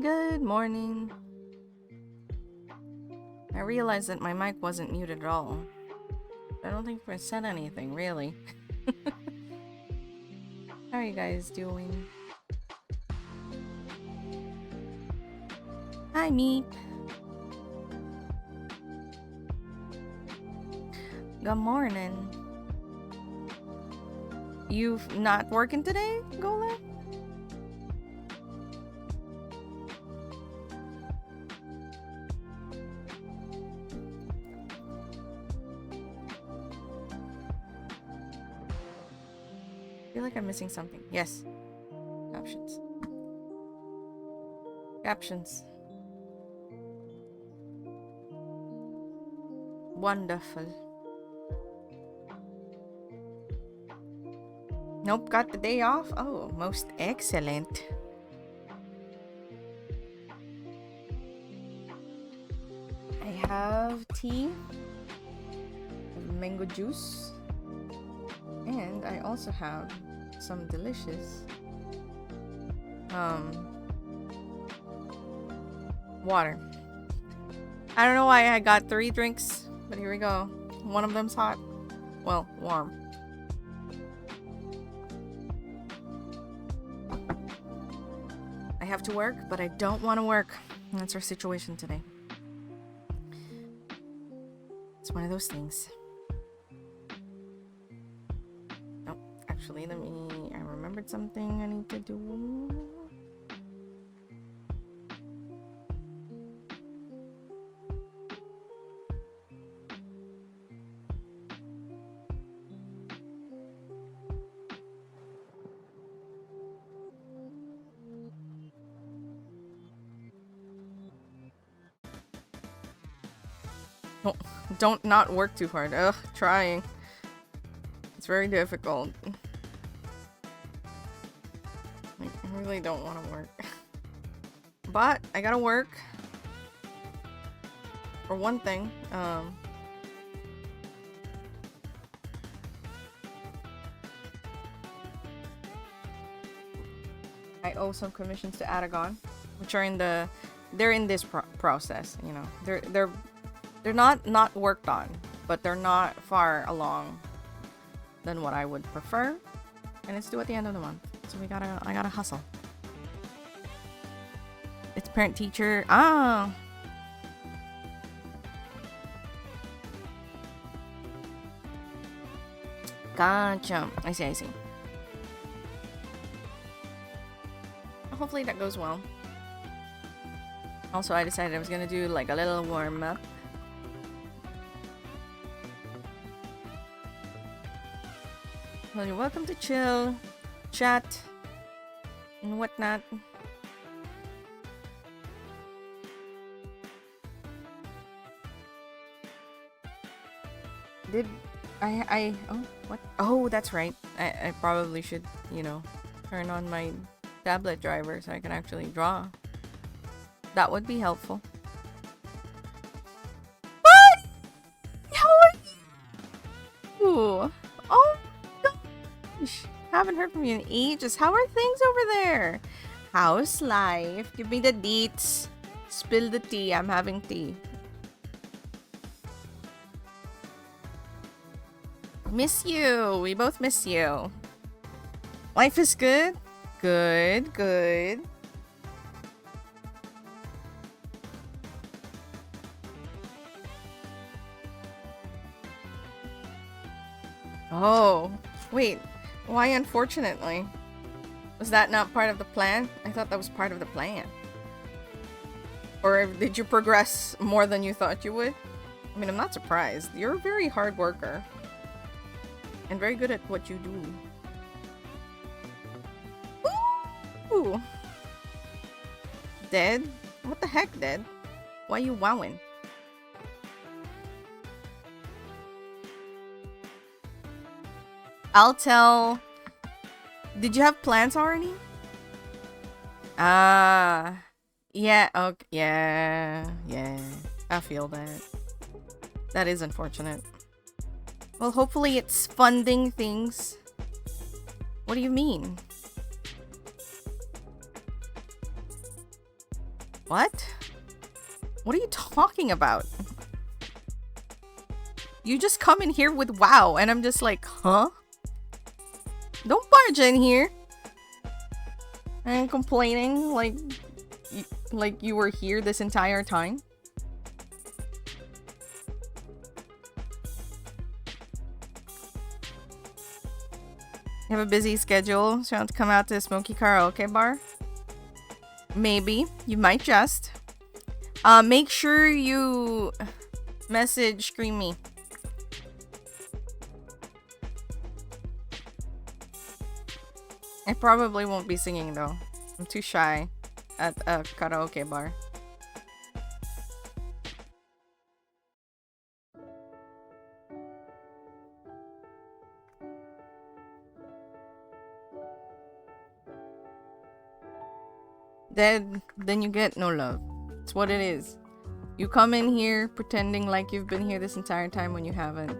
Good morning. I realized that my mic wasn't muted at all. I don't think I said anything, really. How are you guys doing? Hi, Meat. Good morning. You not working today, Gola? I feel like I'm missing something. Yes. Captions. Captions. Wonderful. Nope, got the day off. Oh, most excellent. I have tea, mango juice, and I also have some delicious water. I don't know why I got 3 drinks, but here we go. One of them's hot. Well, warm. I have to work, but I don't want to work. That's our situation today. It's one of those things. Oh, actually, I remembered something I need to do. Oh, don't not work too hard. Ugh, trying. It's very difficult. Like, I really don't want to work. But I gotta work. For one thing, I owe some commissions to Aragon, which are they're in this process. You know, they're not worked on, but they're not far along than what I would prefer, and it's due at the end of the month. So I gotta hustle. It's parent teacher. Ah. Gotcha. I see. Hopefully that goes well. Also, I decided I was gonna do like a little warm up. Well, you're welcome to chill, chat, and whatnot. Did oh, what? Oh, that's right. I probably should, turn on my tablet driver so I can actually draw. That would be helpful. What? How are you? Oh my gosh. Haven't heard from you in ages. How are things over there? How's life? Give me the deets. Spill the tea. I'm having tea. Miss you. We both miss you. Life is good? Good. Oh, wait. Why unfortunately? Was that not part of the plan? I thought that was part of the plan. Or did you progress more than you thought you would? I mean, I'm not surprised. You're a very hard worker. And very good at what you do. Ooh! Dead? What the heck, Dead? Why you wowing? I'll tell... Did you have plans already? Yeah, okay, yeah. I feel that. That is unfortunate. Well, hopefully it's funding things. What do you mean? What? What are you talking about? You just come in here with wow, and I'm just like, huh? Don't barge in here. And complaining like you were here this entire time. You have a busy schedule, so you want to come out to a smoky karaoke bar? Maybe. You might just. Make sure you message Screamy. I probably won't be singing though. I'm too shy at a karaoke bar. Then you get no love. It's what it is. You come in here pretending like you've been here this entire time when you haven't.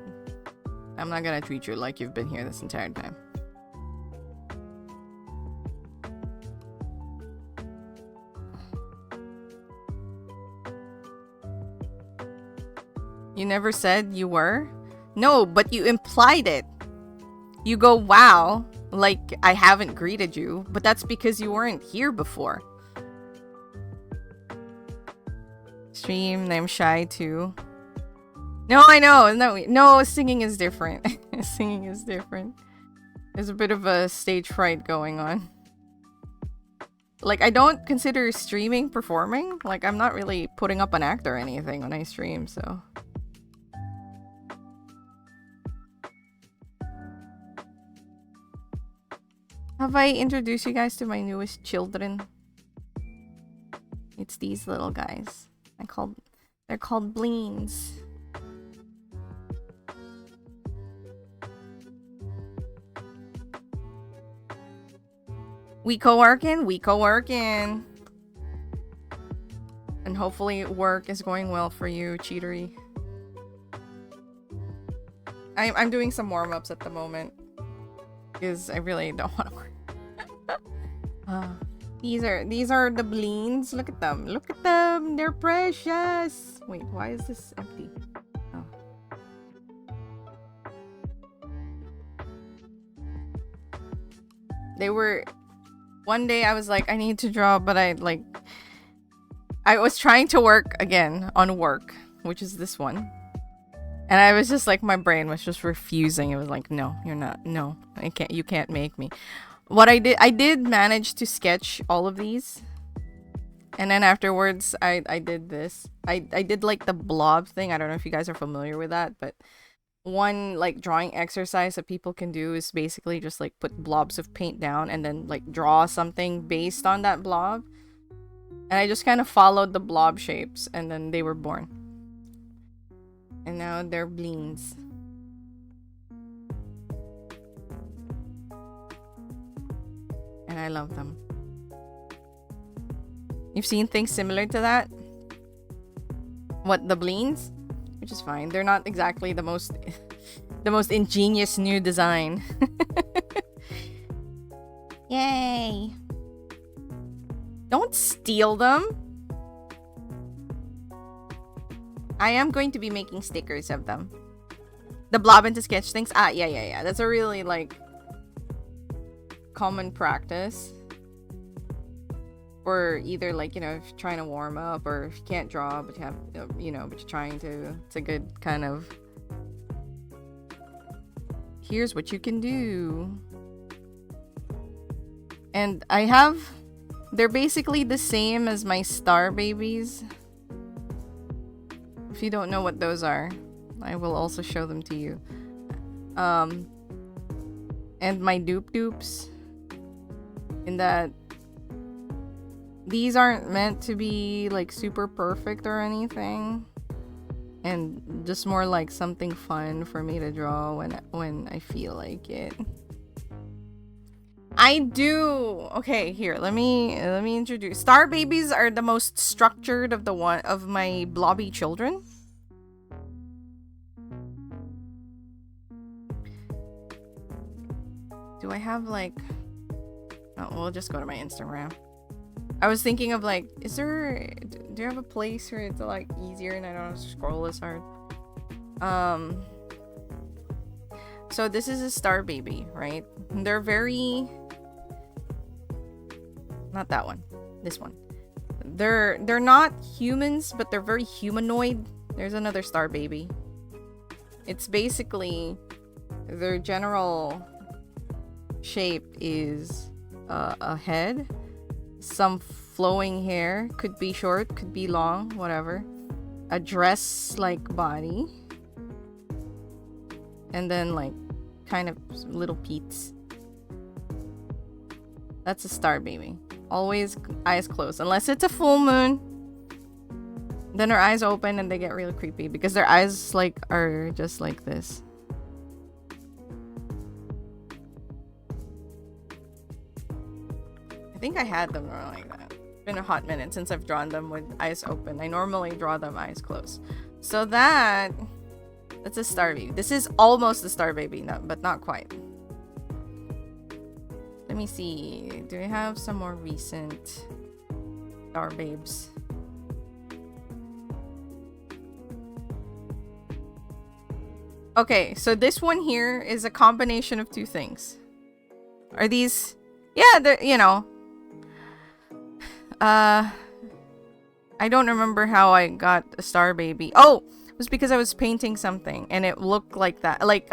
I'm not gonna treat you like you've been here this entire time. You never said you were? No, but you implied it. You go, wow, like I haven't greeted you, but that's because you weren't here before. Stream, I'm shy too. No, I know. No, singing is different. Singing is different. There's a bit of a stage fright going on. Like, I don't consider streaming performing. Like, I'm not really putting up an act or anything when I stream, so... Have I introduced you guys to my newest children? It's these little guys. They're called Bleens. We co-working. And hopefully work is going well for you, Cheatery. I'm doing some warm-ups at the moment. Because I really don't want to work. These are the Bleens. Look at them. Look at them. They're precious. Wait, why is this empty? Oh. They were... One day I was like, I need to draw, but I was trying to work again on work, which is this one. And I was just like, my brain was just refusing. It was like, no, you're not. No, you can't make me. What I did manage to sketch all of these. And then afterwards, I did this. I did like the blob thing. I don't know if you guys are familiar with that, but one like drawing exercise that people can do is basically just like put blobs of paint down and then like draw something based on that blob. And I just kind of followed the blob shapes and then they were born. And now they're Bleens. And I love them. You've seen things similar to that? What, the Bleens? Which is fine. They're not exactly the most ingenious new design. Yay. Don't steal them. I am going to be making stickers of them. The blob and to sketch things. Ah, yeah. That's a really, like, common practice. Or either, like, you know, if you're trying to warm up, or if you can't draw, but you have, you know, but you're trying to. It's a good kind of... Here's what you can do. And I have... They're basically the same as my star babies. If you don't know what those are, I will also show them to you. And my Doop Doops. In that these aren't meant to be like super perfect or anything. And just more like something fun for me to draw when I feel like it. I do. Okay, here, let me introduce. Star babies are the most structured of my blobby children. Do I have like... Oh, we'll just go to my Instagram. I was thinking of like, is there, do you have a place where it's like easier and I don't have to scroll as hard? So this is a star baby, right? They're very, not that one, this one. They're not humans, but they're very humanoid. There's another star baby. It's basically, their general shape is a head, some flowing hair, could be short, could be long, whatever, a dress-like body, and then like kind of little peats. That's a star baby. Always eyes closed, unless it's a full moon. Then her eyes open and they get really creepy because their eyes like are just like this. I think I had them like that. It's been a hot minute since I've drawn them with eyes open. I normally draw them eyes closed. So that's a star baby. This is almost a star baby, but not quite. Let me see. Do we have some more recent star babes? Okay, so this one here is a combination of two things. Are these... Yeah, they're, you know... I don't remember how I got a star baby. Oh! It was because I was painting something and it looked like that. Like,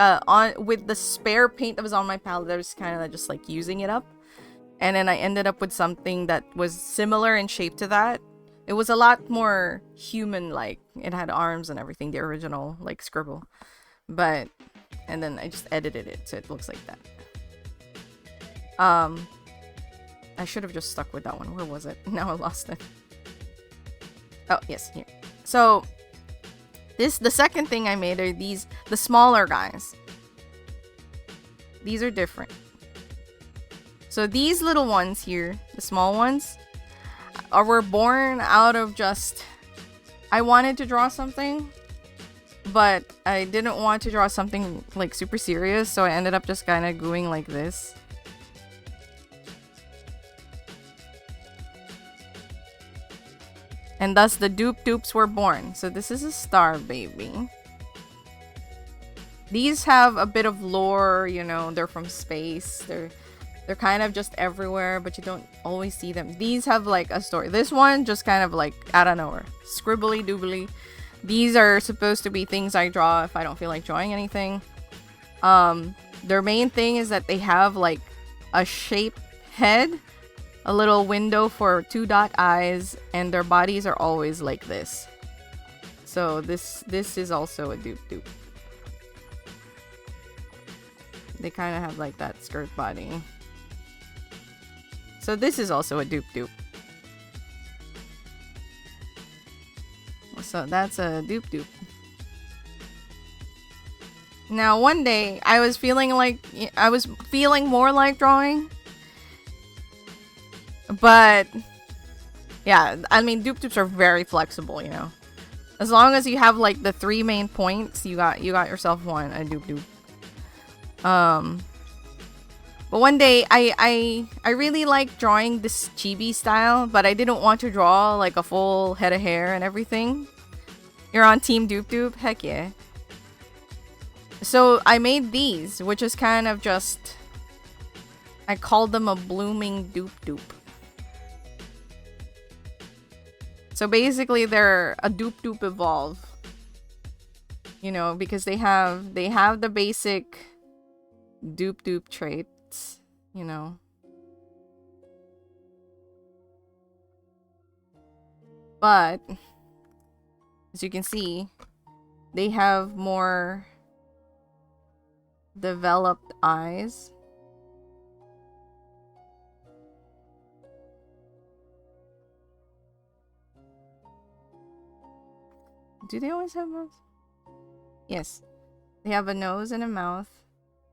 with the spare paint that was on my palette, I was kind of just like using it up. And then I ended up with something that was similar in shape to that. It was a lot more human-like. It had arms and everything, the original, like, scribble. But, and then I just edited it so it looks like that. I should have just stuck with that one. Where was it? Now I lost it. Oh, yes, here. So, the second thing I made are these, the smaller guys. These are different. So these little ones here, the small ones, were born out of just, I wanted to draw something, but I didn't want to draw something like super serious, so I ended up just kind of going like this. And thus the Doop Doops were born. So this is a star baby. These have a bit of lore, you know, they're from space. They're kind of just everywhere, but you don't always see them. These have like a story. This one just kind of like out of nowhere. Scribbly doobly. These are supposed to be things I draw if I don't feel like drawing anything. Their main thing is that they have like a shape head, a little window for 2-dot eyes, and their bodies are always like this. So this is also a Doop Doop. They kind of have like that skirt body. So this is also a Doop Doop. So that's a Doop Doop. Now one day I was feeling more like drawing. But yeah, I mean Doop Doops are very flexible, you know. As long as you have like the 3 main points, you got yourself a Doop Doop. But one day I really liked drawing this chibi style, but I didn't want to draw like a full head of hair and everything. You're on Team Doop Doop? Heck yeah. So I made these, which is kind of just, I called them a blooming Doop Doop. So basically they're a Doop Doop evolve. You know, because they have the basic Doop Doop traits, you know. But as you can see, they have more developed eyes. Do they always have nose? Yes. They have a nose and a mouth,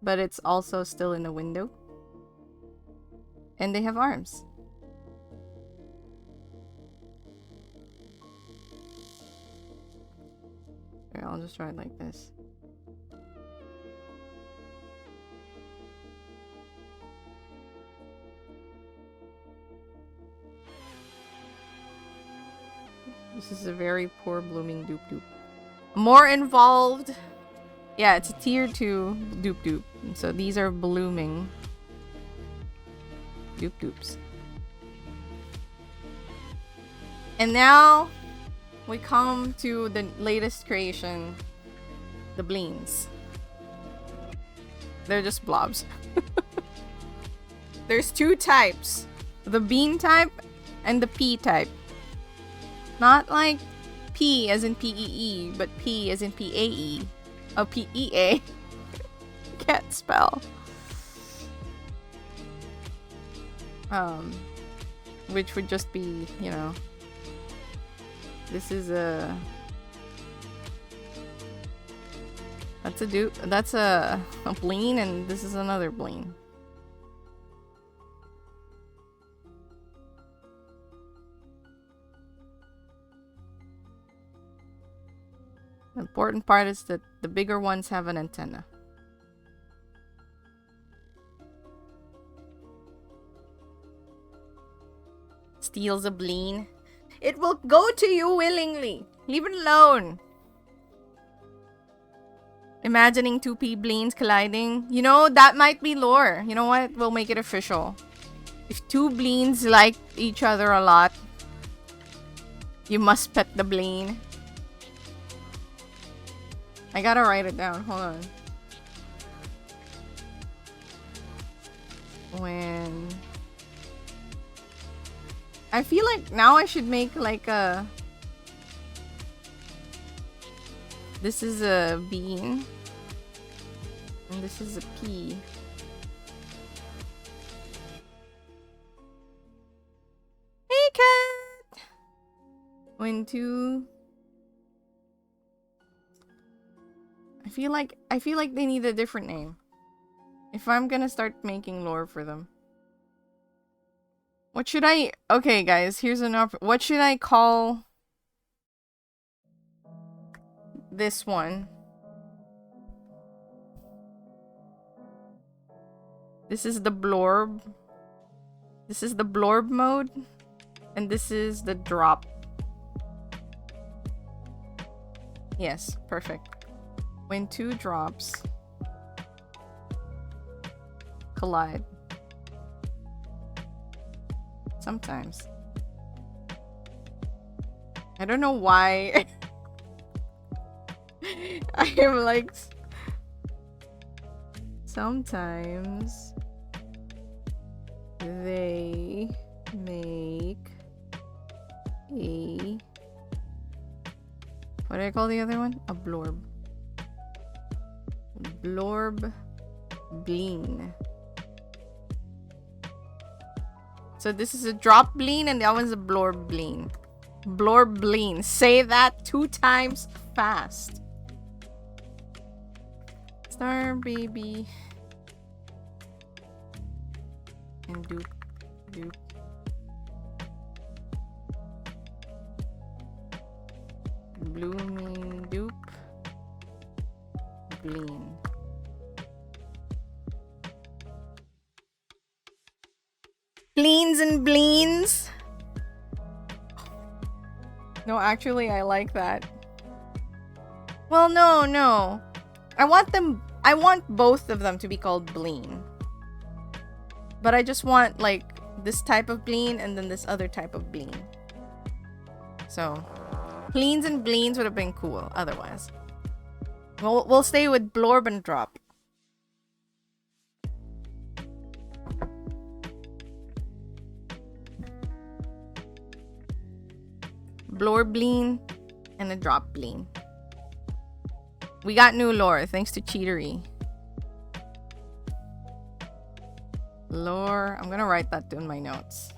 but it's also still in the window. And they have arms. Here, I'll just try it like this. This is a very poor blooming doop doop. More involved. Yeah, it's a tier 2 doop doop. So these are blooming doop doops. And now we come to the latest creation, the bleens. They're just blobs. There's 2 types. The bean type and the pea type. Not like P as in P-E-E, but P as in P-A-E. Oh, P-E-A. Can't spell. Which would just be, you know... This is a... That's a bleen, and this is another bleen. The important part is that the bigger ones have an antenna. Steals a bleen. It will go to you willingly. Leave it alone. Imagining 2 pea bleens colliding. You know, that might be lore. You know what? We'll make it official. If 2 bleens like each other a lot, you must pet the bleen. I gotta write it down. Hold on. When... I feel like now I should make like a... This is a bean. And this is a pea. Hey, cat! When 2... I feel like they need a different name. If I'm gonna start making lore for them. What should I... Okay, guys, here's an what should I call this one? This is the blorb. This is the blorb mode. And this is the drop. Yes, perfect. When 2 drops collide. Sometimes. I don't know why. I am like... Sometimes they make a... What do I call the other one? A blorb. Blorb bleen. So this is a drop bleen and that one's a blorb bleen. Blorb bleen. Say that 2 times fast. Star baby. And doop doop. Blooming doop. Bleen. Bleens and bleens. No, actually, I like that. Well, no. I want both of them to be called bleen. But I just want, like, this type of bleen and then this other type of bleen. So, bleens and bleens would have been cool otherwise. We'll stay with blorb and drop. Blorb bleen and a drop bleen. We got new lore thanks to Cheatery. Lore. I'm gonna write that in my notes.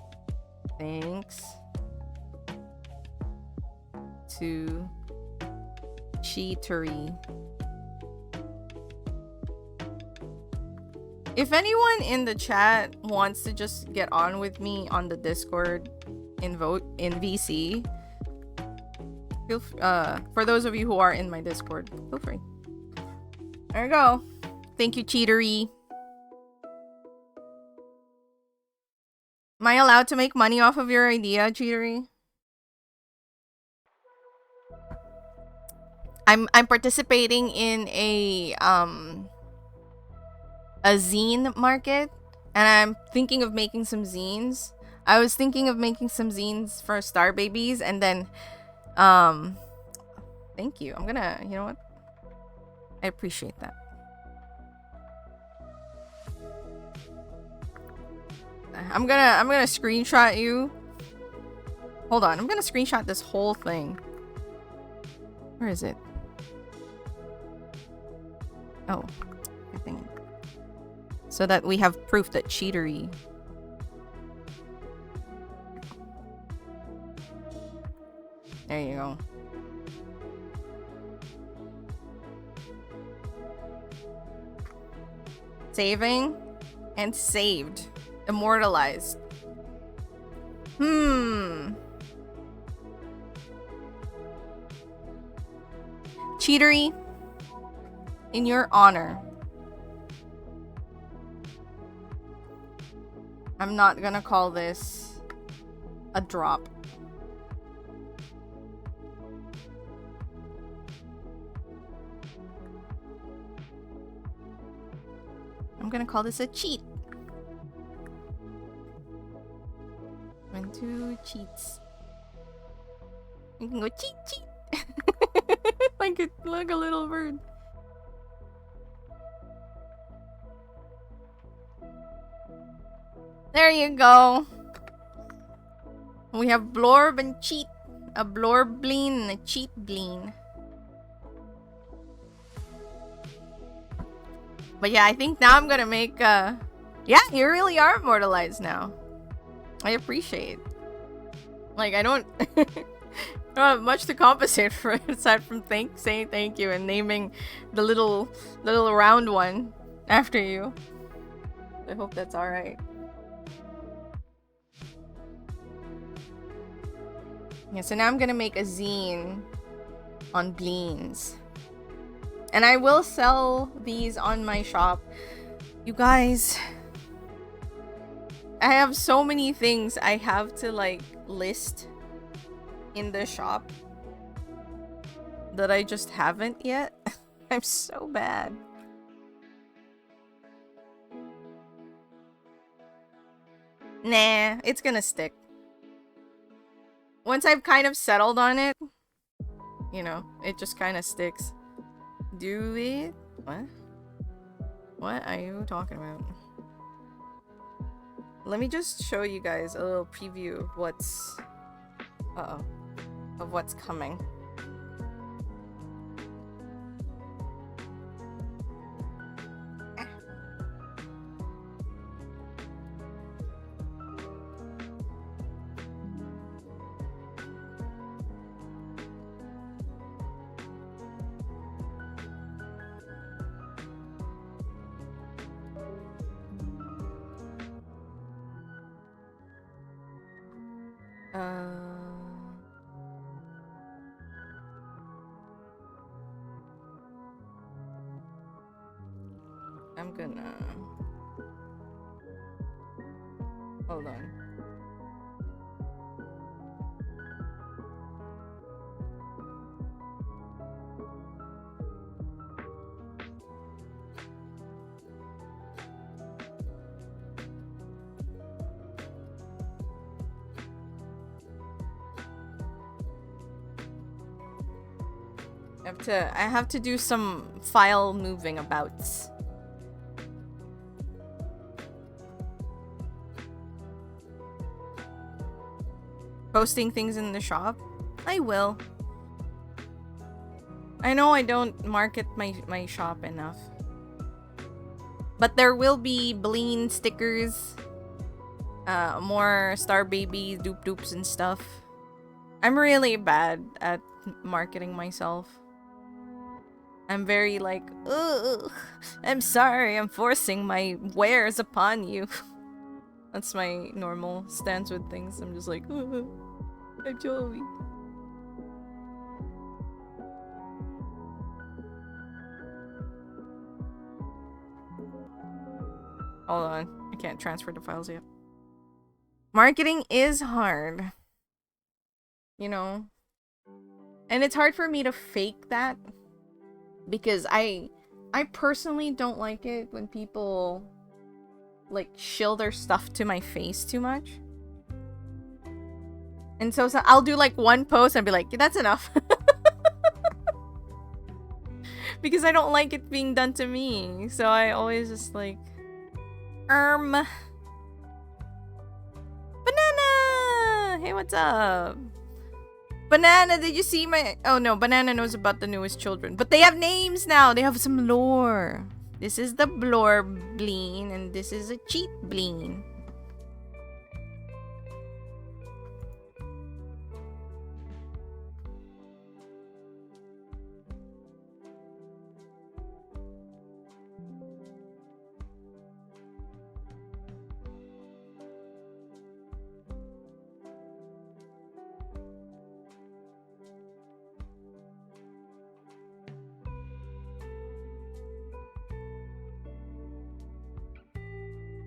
Thanks to Cheatery. If anyone in the chat wants to just get on with me on the Discord in VC, for those of you who are in my Discord, feel free. There you go. Thank you, Cheatery. Am I allowed to make money off of your idea, Cheatery? I'm participating in a zine market, and I'm thinking of making some zines. I was thinking of making some zines for Star Babies, and then thank you. I'm gonna, you know what? I appreciate that. I'm gonna screenshot you. Hold on, I'm gonna screenshot this whole thing. Where is it? Oh, I think. So that we have proof that cheatery. There you go. Saving and saved. Immortalized. Cheatery, in your honor, I'm not gonna call this a drop. I'm gonna call this a cheat. 1, 2 cheats. You can go cheat, cheat. like a little bird. There you go. We have blorb and cheat. A blorb bleen and a cheat bleen. But yeah, I think now I'm gonna make yeah, you really are immortalized now. I appreciate. Like, I don't I don't have much to compensate for it aside from saying thank you and naming the little round one after you. I hope that's alright. Yeah, so now I'm gonna make a zine on bleens. And I will sell these on my shop. You guys, I have so many things I have to like list in the shop that I just haven't yet. I'm so bad. Nah, it's gonna stick. Once I've kind of settled on it, you know, it just kind of sticks. Do it? What? What are you talking about? Let me just show you guys a little preview of what's... Uh-oh. Of what's coming. I'm gonna... Hold on. I have to do some file moving abouts. Posting things in the shop? I will. I know I don't market my shop enough. But there will be bleen stickers. More Star Baby doop doops and stuff. I'm really bad at marketing myself. I'm very like, ugh, I'm sorry, I'm forcing my wares upon you. That's my normal stance with things. I'm just like, ugh, I'm Joey. Hold on, I can't transfer the files yet. Marketing is hard. You know? And it's hard for me to fake that. because I personally don't like it when people like shill their stuff to my face too much. And so I'll do like one post and be like, that's enough. Because I don't like it being done to me. So I always just like, Banana! Hey, what's up? Banana, did you see my... Oh no, Banana knows about the newest children. But they have names now. They have some lore. This is the Blore Bleen, and this is a Cheat Bleen.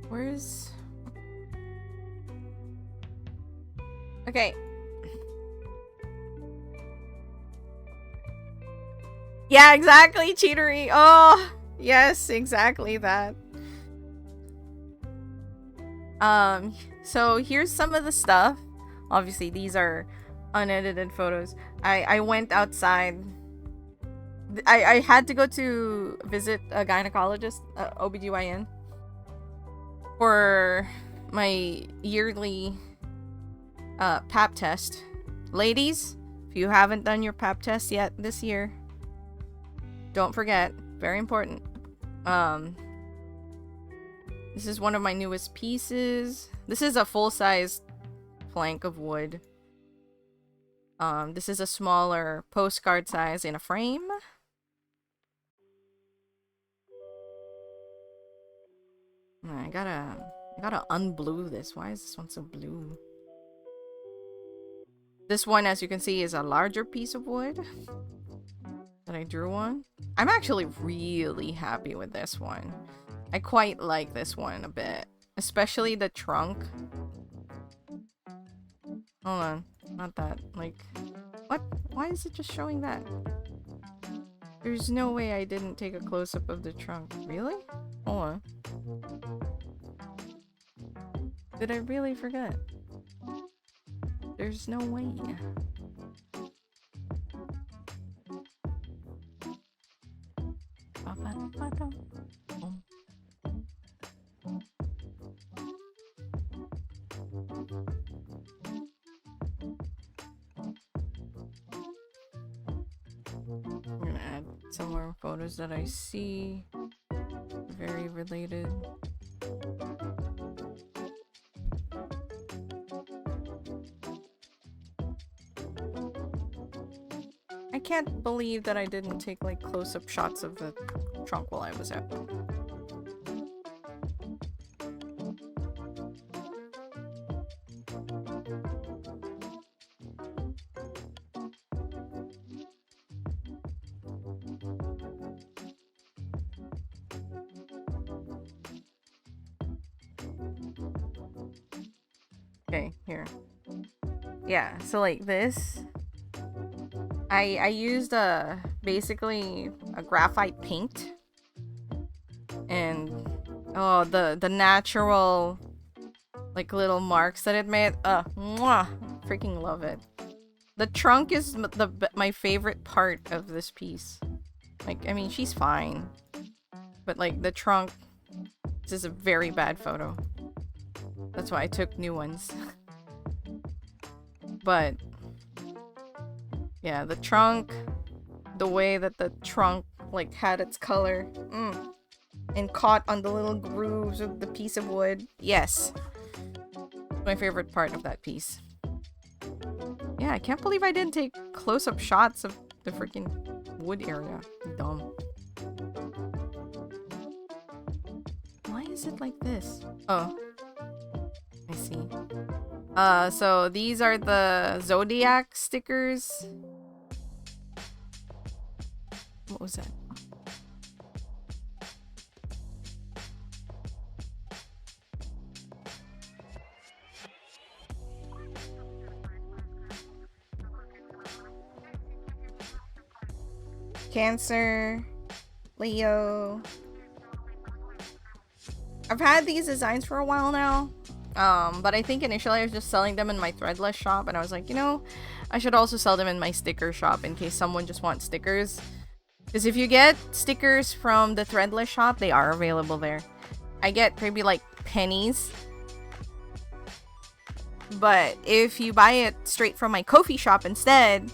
Where's... Okay. Yeah, exactly, cheatery. Oh, yes, exactly that. So here's some of the stuff. Obviously, these are unedited photos. I went outside. I had to go to visit a gynecologist, OBGYN, for my yearly pap test. Ladies, if you haven't done your pap test yet this year, don't forget, very important. This is one of my newest pieces. This is a full-size plank of wood. This is a smaller postcard size in a frame. I gotta unblue this. Why is this one so blue? This one, as you can see, is a larger piece of wood that I drew on. I'm actually really happy with this one. I quite like this one a bit. Especially the trunk. Hold on. Not that. Like, what? Why is it just showing that? There's no way I didn't take a close-up of the trunk. Really? Hold on. Did I really forget? There's no way. I'm gonna add some more photos that I see. Very related. I can't believe that I didn't take like close-up shots of the trunk while I was out. Okay, here. Yeah, so like this. I used basically a graphite paint, and oh, the natural like little marks that it made. Mwah, freaking love it. The trunk is my favorite part of this piece. Like, I mean, she's fine, but like the trunk, this is a very bad photo. That's why I took new ones. But yeah, the trunk, the way that the trunk like had its color, and caught on the little grooves of the piece of wood. Yes, my favorite part of that piece. Yeah, I can't believe I didn't take close-up shots of the freaking wood area. Dumb. Why is it like this? Oh, I see. So these are the Zodiac stickers. What was that? Cancer, Leo. I've had these designs for a while now, but I think initially I was just selling them in my threadless shop, and I was like, you know, I should also sell them in my sticker shop in case someone just wants stickers. Because if you get stickers from the threadless shop, they are available there. I get maybe like pennies. But if you buy it straight from my Ko-fi shop instead,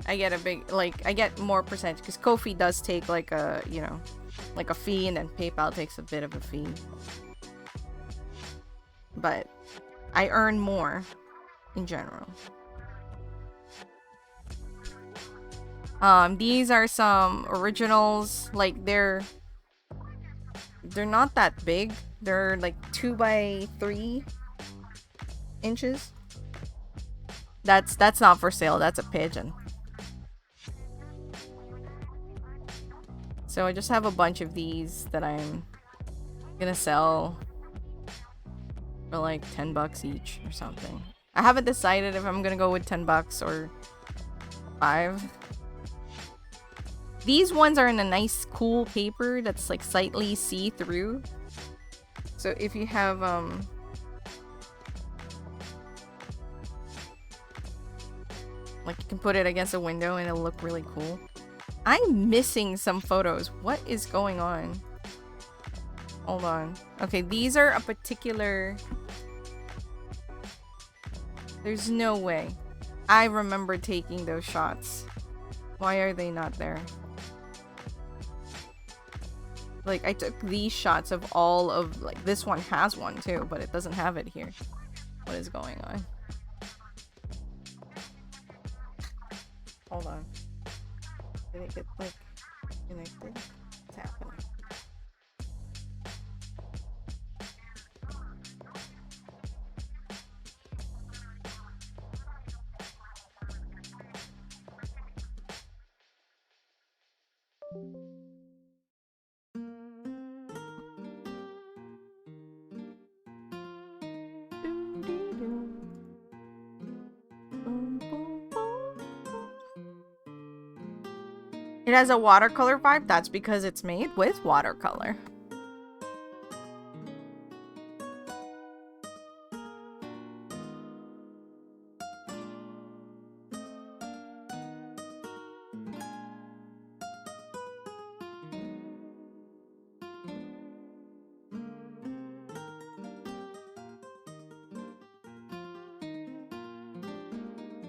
I get a big, like, I get more percentage. Because Ko-fi does take like a, you know, like a fee, and then PayPal takes a bit of a fee. But I earn more in general. These are some originals. Like, they're not that big. They're like 2 by 3 inches. That's not for sale. That's a pigeon. So I just have a bunch of these that I'm gonna sell for like 10 bucks each or something. I haven't decided if I'm gonna go with 10 bucks or 5. These ones are in a nice cool paper that's like slightly see-through. So if you have like, you can put it against a window and it'll look really cool. I'm missing some photos. What is going on? Hold on. Okay, these are a particular... There's no way. I remember taking those shots. Why are they not there? Like, I took these shots of all of... Like, this one has one too, but it doesn't have it here. What is going on? Hold on. Did it get, like, connected? What's happening? It has a watercolor vibe. That's because it's made with watercolor.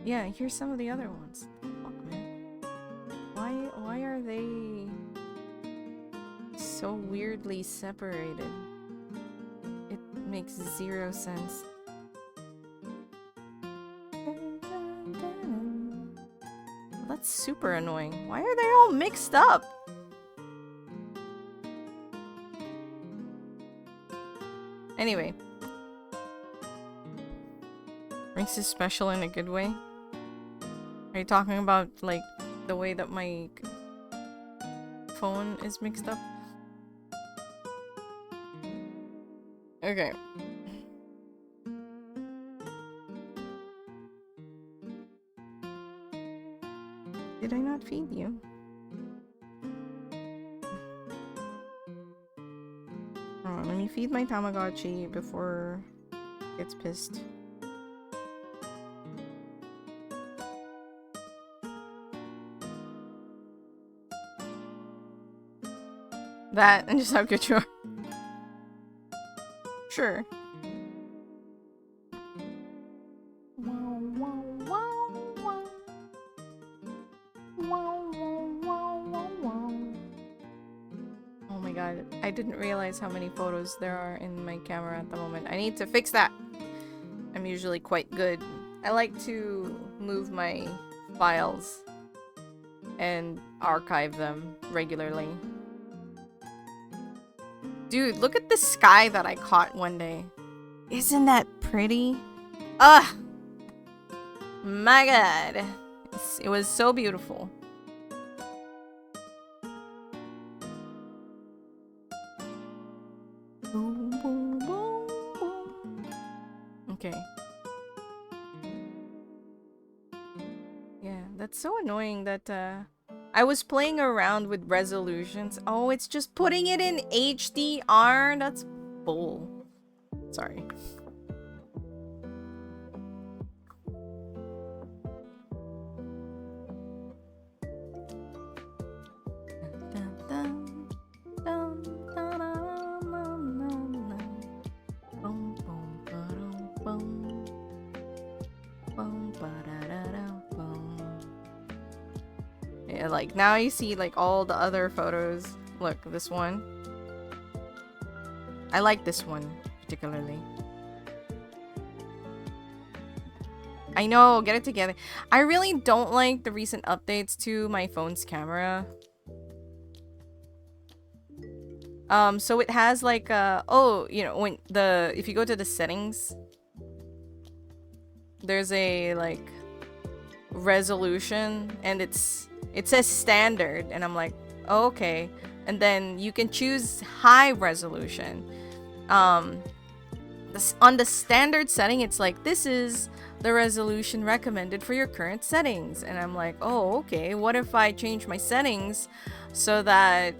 Yeah, here's some of the other ones. Fuck, man. Why are they so weirdly separated? It makes 0 sense. Well, that's super annoying. Why are they all mixed up? Anyway. Makes it special in a good way. Are you talking about, like, the way that my phone is mixed up? Okay. Did I not feed you? Oh, let me feed my Tamagotchi before it gets pissed. That and just have good chore. Sure. Oh my god, I didn't realize how many photos there are in my camera at the moment. I need to fix that. I'm usually quite good. I like to move my files and archive them regularly. Dude, look at the sky that I caught one day. Isn't that pretty? Ugh! My god. It was so beautiful. Okay. Yeah, that's so annoying that I was playing around with resolutions. Oh, it's just putting it in HDR? That's bull. Sorry. Yeah, like now you see like all the other photos. Look, this one. I like this one particularly. I know, get it together. I really don't like the recent updates to my phone's camera. So it has like oh, you know, when if you go to the settings, there's a like resolution and it says standard and I'm like, oh, okay. And then you can choose high resolution. On the standard setting, it's like, this is the resolution recommended for your current settings. And I'm like, oh, okay. What if I change my settings so that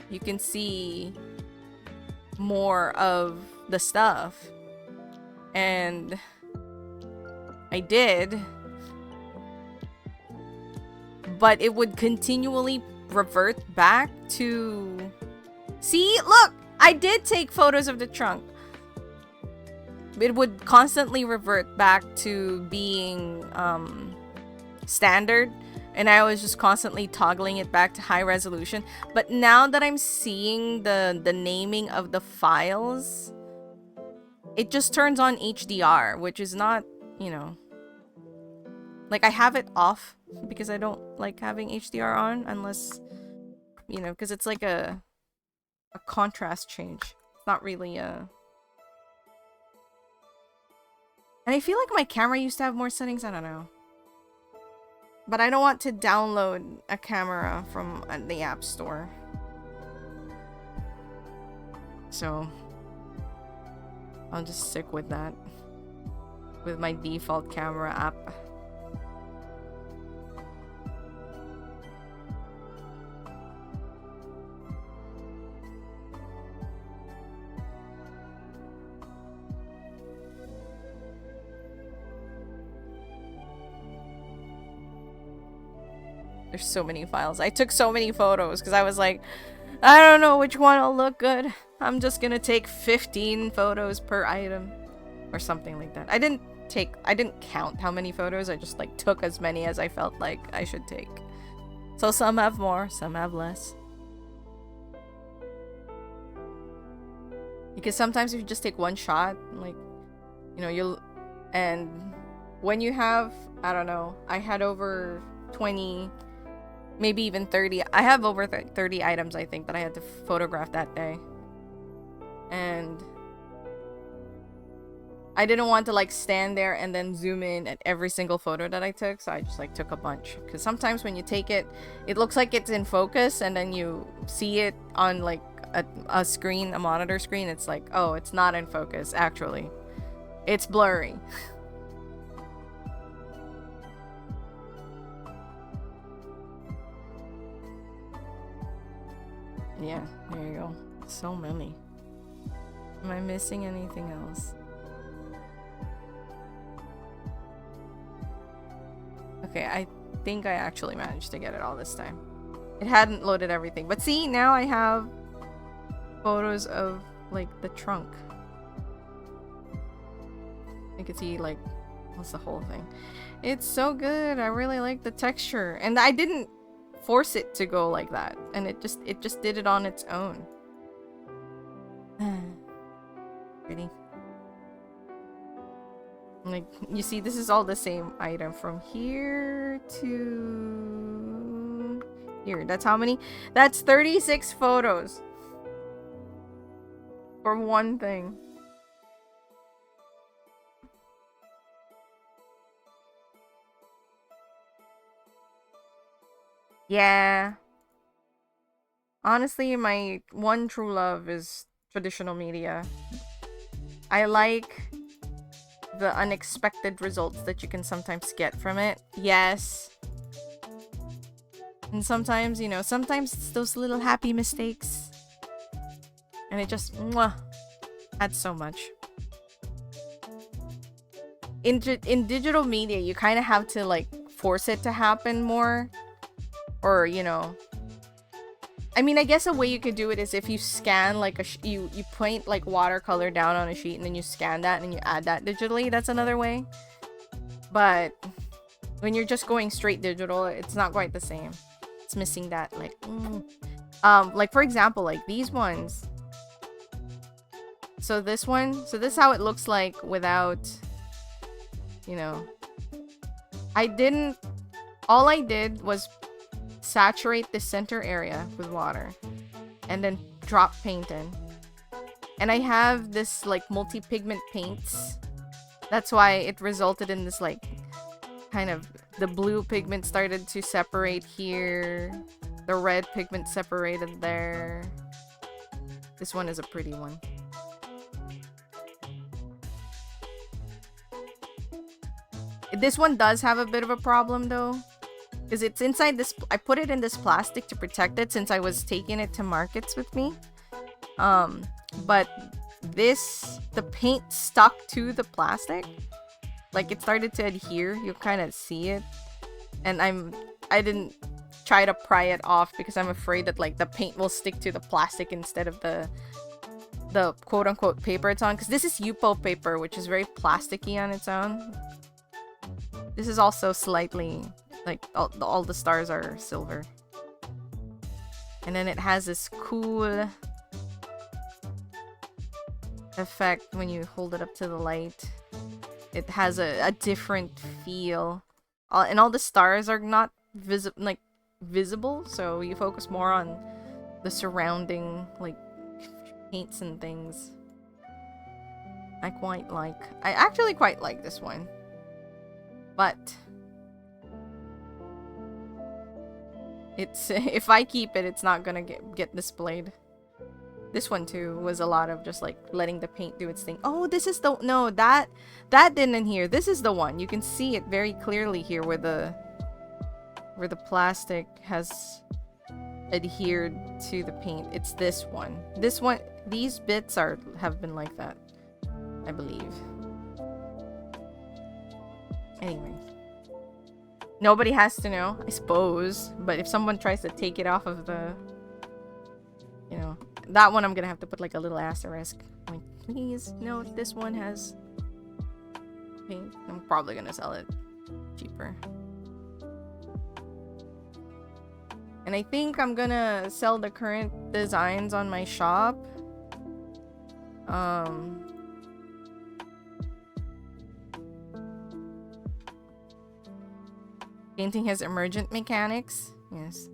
you can see more of the stuff? And I did, but it would continually revert back to... See, look, I did take photos of the trunk. It would constantly revert back to being standard, and I was just constantly toggling it back to high resolution. But now that I'm seeing the naming of the files, it just turns on HDR, which is not, you know, like I have it off because I don't like having HDR on unless, you know, because it's like a contrast change. It's not really a... And I feel like my camera used to have more settings, I don't know. But I don't want to download a camera from the App Store. So I'll just stick with that. With my default camera app. There's so many files. I took so many photos because I was like, I don't know which one will look good. I'm just gonna take 15 photos per item or something like that. I didn't count how many photos. I just like took as many as I felt like I should take. So some have more, some have less. Because sometimes if you just take one shot, like, you know, and when you have, I don't know, I had over 20, maybe even 30. I have over 30 items, I think, that I had to photograph that day. And I didn't want to like stand there and then zoom in at every single photo that I took, so I just like took a bunch. Because sometimes when you take it, it looks like it's in focus, and then you see it on like a screen, a monitor screen. It's like, oh, it's not in focus, actually. It's blurry. Yeah, there you go. So many. Am I missing anything else? Okay, I think I actually managed to get it all this time. It hadn't loaded everything. But see, now I have photos of, like, the trunk. You can see, like, what's the whole thing. It's so good. I really like the texture. And I didn't force it to go like that. And it just did it on its own. Pretty. Like, you see, this is all the same item from here to here. That's how many? That's 36 photos for one thing. Yeah. Honestly, my one true love is traditional media. I like the unexpected results that you can sometimes get from it. Yes. And sometimes, you know, sometimes it's those little happy mistakes. And it just, mwah, adds so much. In digital media, you kind of have to, like, force it to happen more. Or, you know... I mean, I guess a way you could do it is if you scan, like, you paint, like, watercolor down on a sheet and then you scan that and you add that digitally. That's another way. But when you're just going straight digital, it's not quite the same. It's missing that, like... like, for example, like, these ones. So this one... So this is how it looks like without... You know... All I did was saturate the center area with water and then drop paint in, and I have this like multi-pigment paints. That's why it resulted in this like kind of the blue pigment started to separate here, the red pigment separated there. This one is a pretty one. This one does have a bit of a problem though, because it's inside this. I put it in this plastic to protect it since I was taking it to markets with me. But the paint stuck to the plastic. Like it started to adhere. You kind of see it. And I didn't try to pry it off because I'm afraid that like the paint will stick to the plastic instead of the quote-unquote paper it's on. Because this is Yupo paper, which is very plasticky on its own. This is also slightly... Like, all the stars are silver. And then it has this cool effect when you hold it up to the light. It has a different feel. And all the stars are not visible, so you focus more on the surrounding, like, paints and things. I actually quite like this one. But... It's if I keep it, it's not gonna get displayed. This one too was a lot of just like letting the paint do its thing. Oh, this is the no that didn't in here. This is the one. You can see it very clearly here where the plastic has adhered to the paint. It's this one. This one. These bits have been like that, I believe. Anyway. Nobody has to know, I suppose. But if someone tries to take it off of the... You know... That one I'm gonna have to put like a little asterisk. Like, please note this one has... paint. I'm probably gonna sell it cheaper. And I think I'm gonna sell the current designs on my shop. Painting has emergent mechanics. Yes.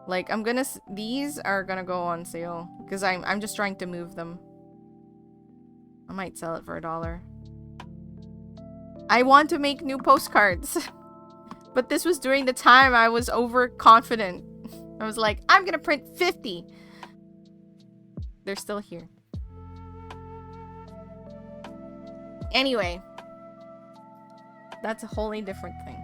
Like, these are gonna go on sale. Because I'm just trying to move them. I might sell it for $1. I want to make new postcards. But this was during the time I was overconfident. I was like, I'm gonna print 50. They're still here. Anyway, that's a wholly different thing.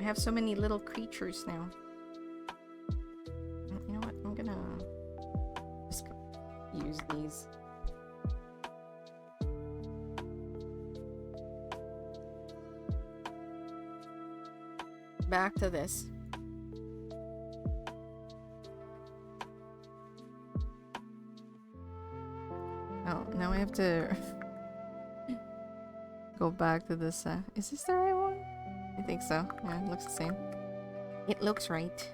I have so many little creatures now. You know what? I'm gonna just use these. Back to this. Oh, now I have to go back to this. Is this the right one? I think so. Yeah, it looks the same. It looks right.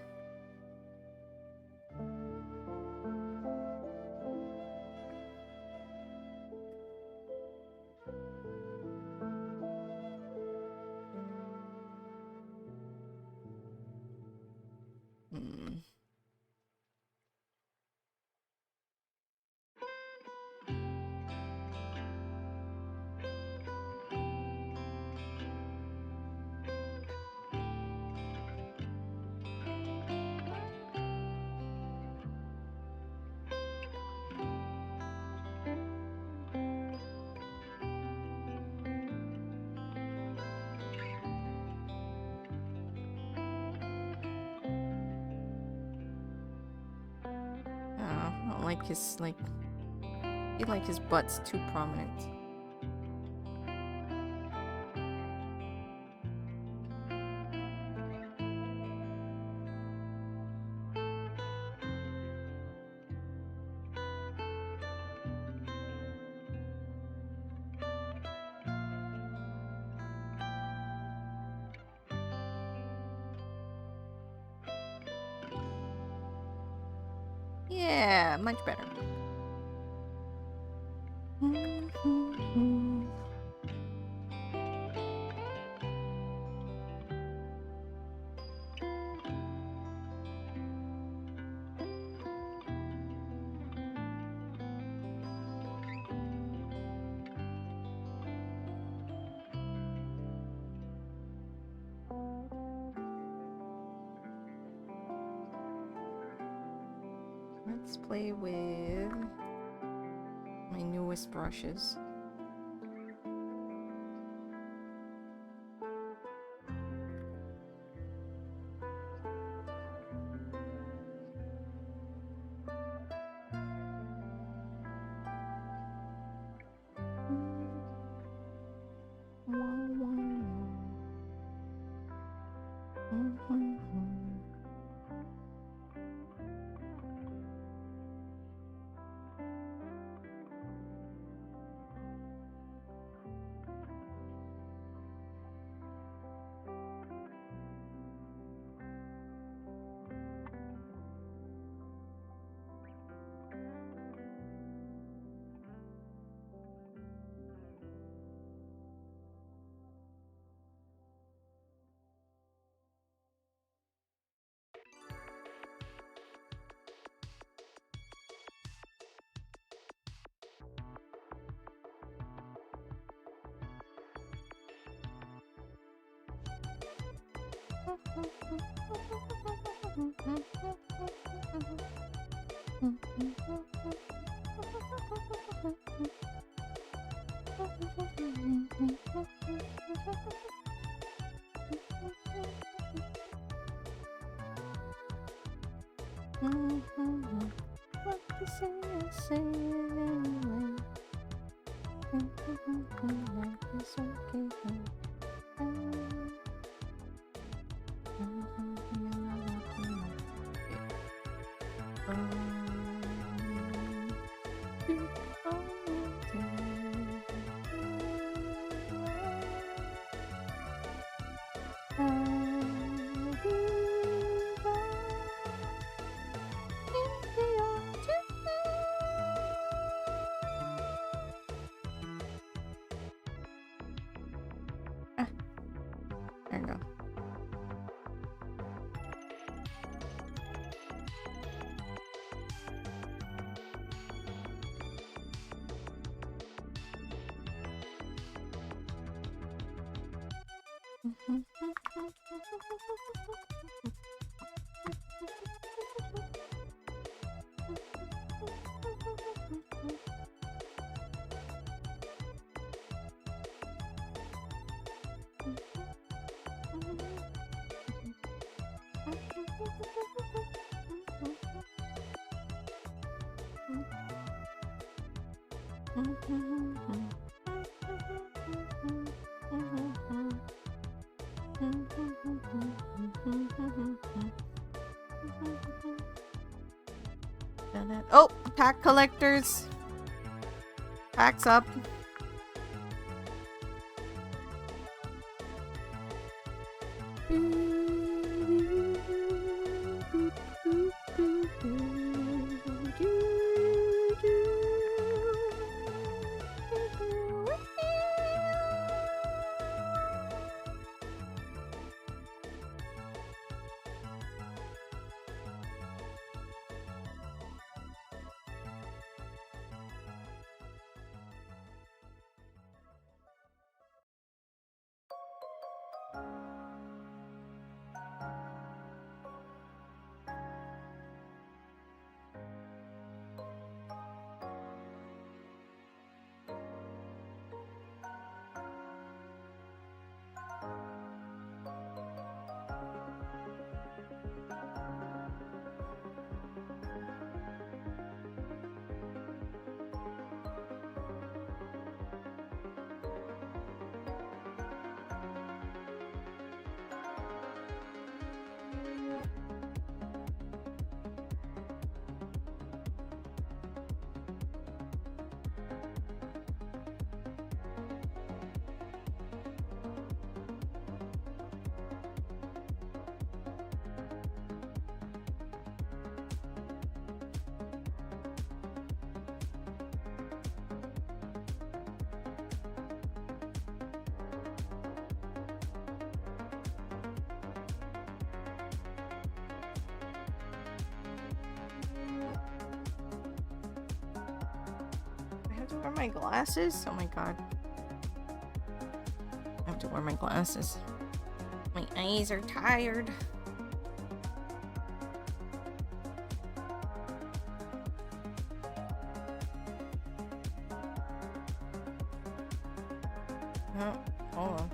like his, like... I feel like his butt's too prominent. Yeah, much better. Let's play with my newest brushes. There you go. Oh, pack collectors. Packs up. Wear my glasses? Oh my god. I have to wear my glasses. My eyes are tired. Oh, hold on.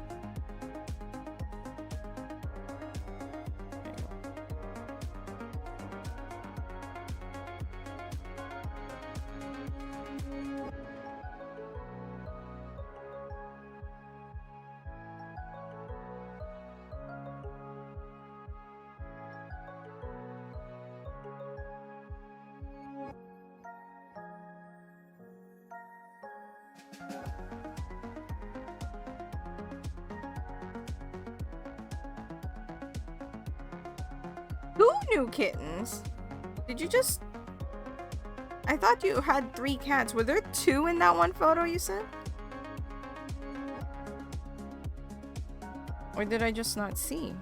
Two new kittens? Did you just... I thought you had 3 cats. Were there 2 in that one photo you sent? Or did I just not see?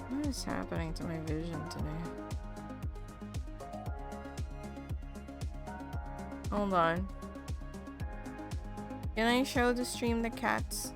What is happening to my vision today? Hold on. Can I show the stream the cats?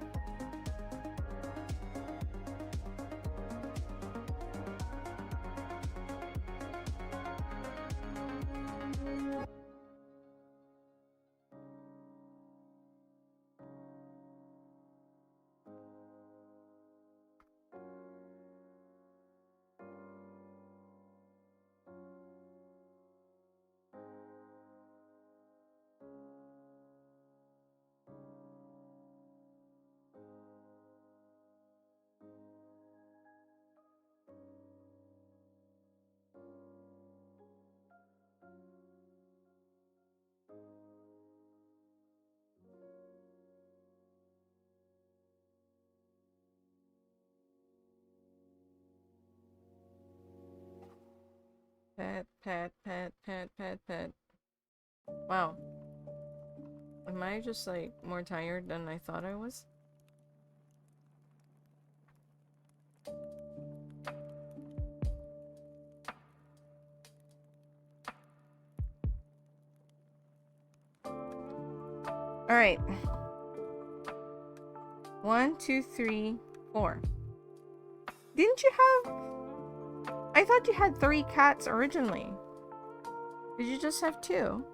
Pet. Wow. Am I just like more tired than I thought I was? Alright. 1, 2, 3, 4. Didn't you have... I thought you had 3 cats originally. Did you just have 2?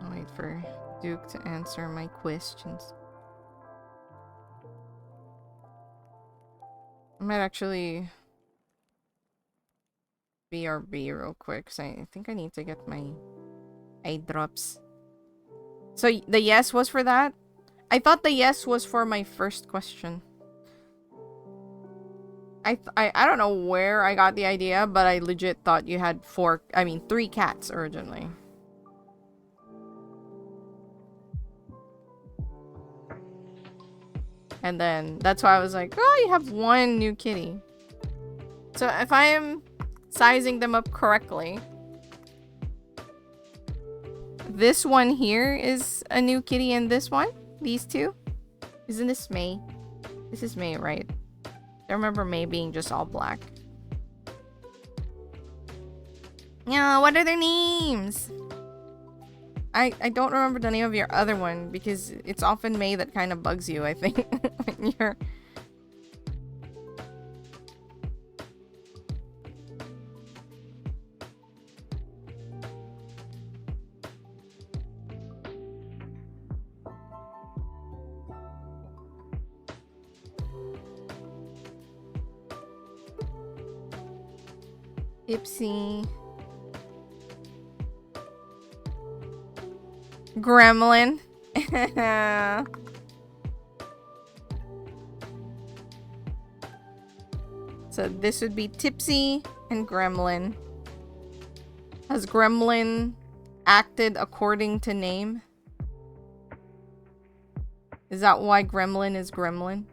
I'll wait for Duke to answer my questions. I might actually BRB real quick, because I think I need to get my eye drops. So the yes was for that? I thought the yes was for my first question. I don't know where I got the idea, but I legit thought you had 3 cats originally. And then that's why I was like, oh, you have 1 new kitty. So if I am sizing them up correctly, this one here is a new kitty and this one? These 2? Isn't this May? This is May, right? I remember May being just all black. Yeah, what are their names? I don't remember the name of your other one because it's often May that kind of bugs you, I think. When you're... Ipsy. Gremlin. So this would be Tipsy and Gremlin. Has Gremlin acted according to name? Is that why Gremlin is Gremlin?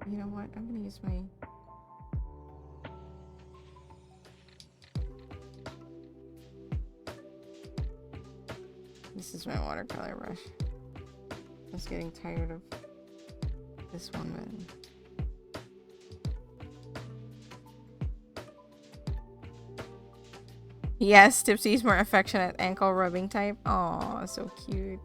You know what? I'm gonna use my... This is my watercolor brush. I was getting tired of this one, but... Yes, Tipsy's more affectionate ankle rubbing type. Aw, so cute.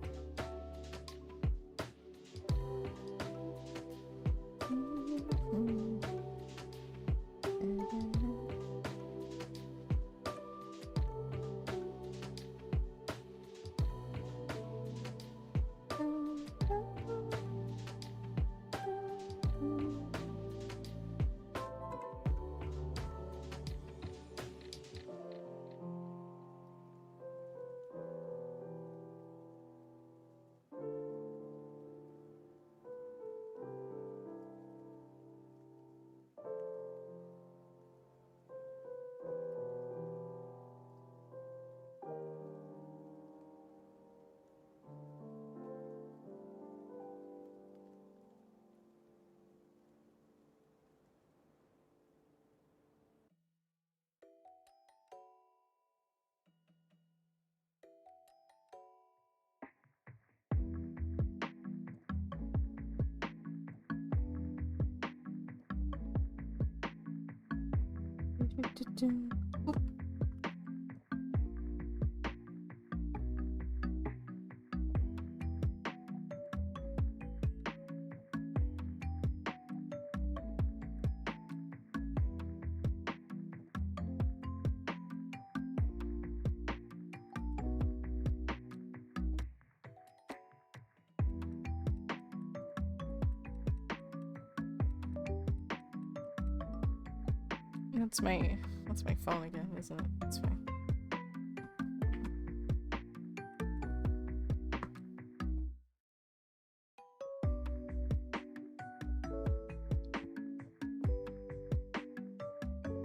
That's my phone again, isn't it? It's fine.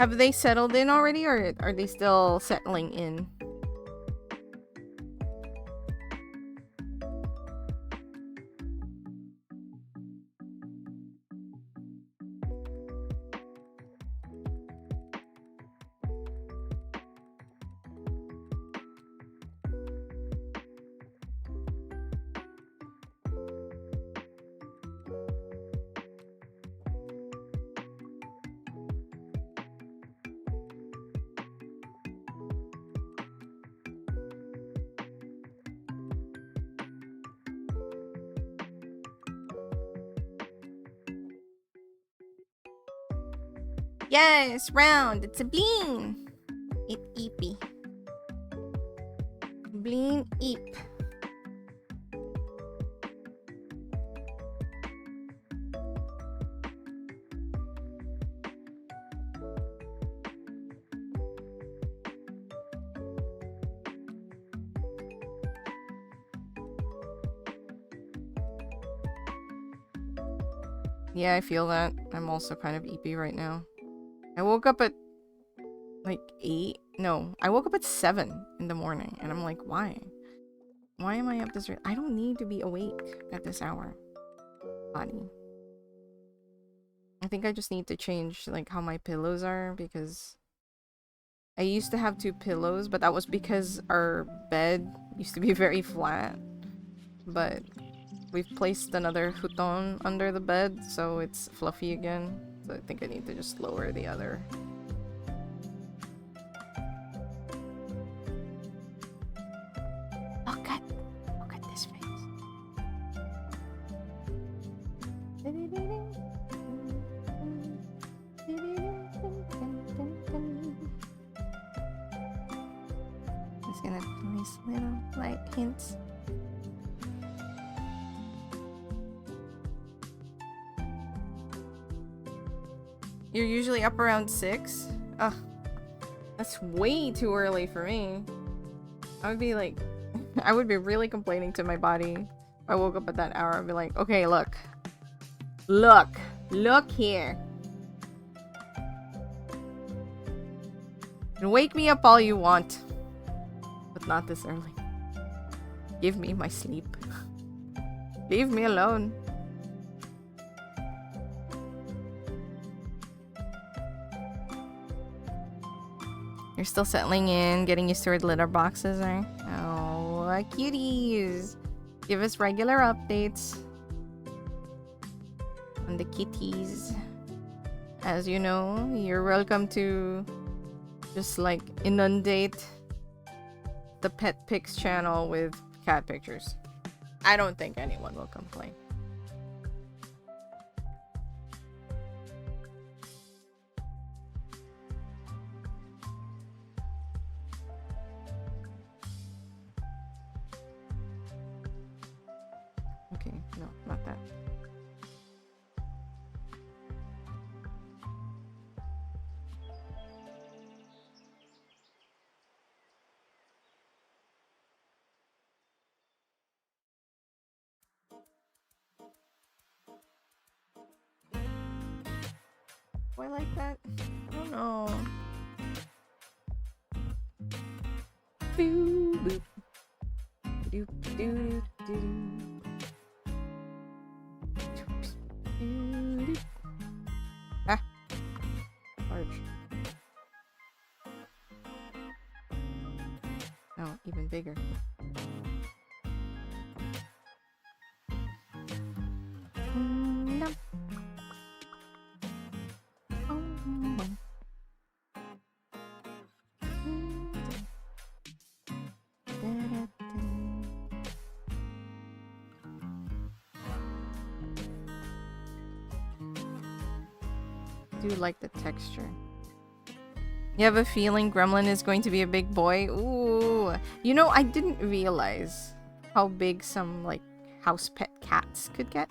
Have they settled in already, or are they still settling in? Yes, round. It's a bleen. It eepy. Bleen eep. Yeah, I feel that. I'm also kind of eepy right now. I woke up at like 8. No, I woke up at 7 in the morning, and I'm like, why? Why am I up this? I don't need to be awake at this hour, body. I think I just need to change like how my pillows are, because I used to have 2 pillows, but that was because our bed used to be very flat. But we've placed another futon under the bed, so it's fluffy again. So I think I need to just lower the other. Look at this face. Just gonna place little light hints. You're usually up around 6? Ugh. That's way too early for me. I would be like... I would be really complaining to my body. If I woke up at that hour, I'd be like, okay, look. Look! Look here! And wake me up all you want. But not this early. Give me my sleep. Leave me alone. You're still settling in, getting used to our litter boxes, right? Oh, cuties! Give us regular updates on the kitties. As you know, you're welcome to just like inundate the Pet Pics channel with cat pictures. I don't think anyone will complain. Okay, no, not that. Do I like that? I don't know. Boo boop. Doop doo doo. Ah. Large. No, even bigger. No. I do like the texture. You have a feeling Gremlin is going to be a big boy? Ooh. You know, I didn't realize how big some, like, house pet cats could get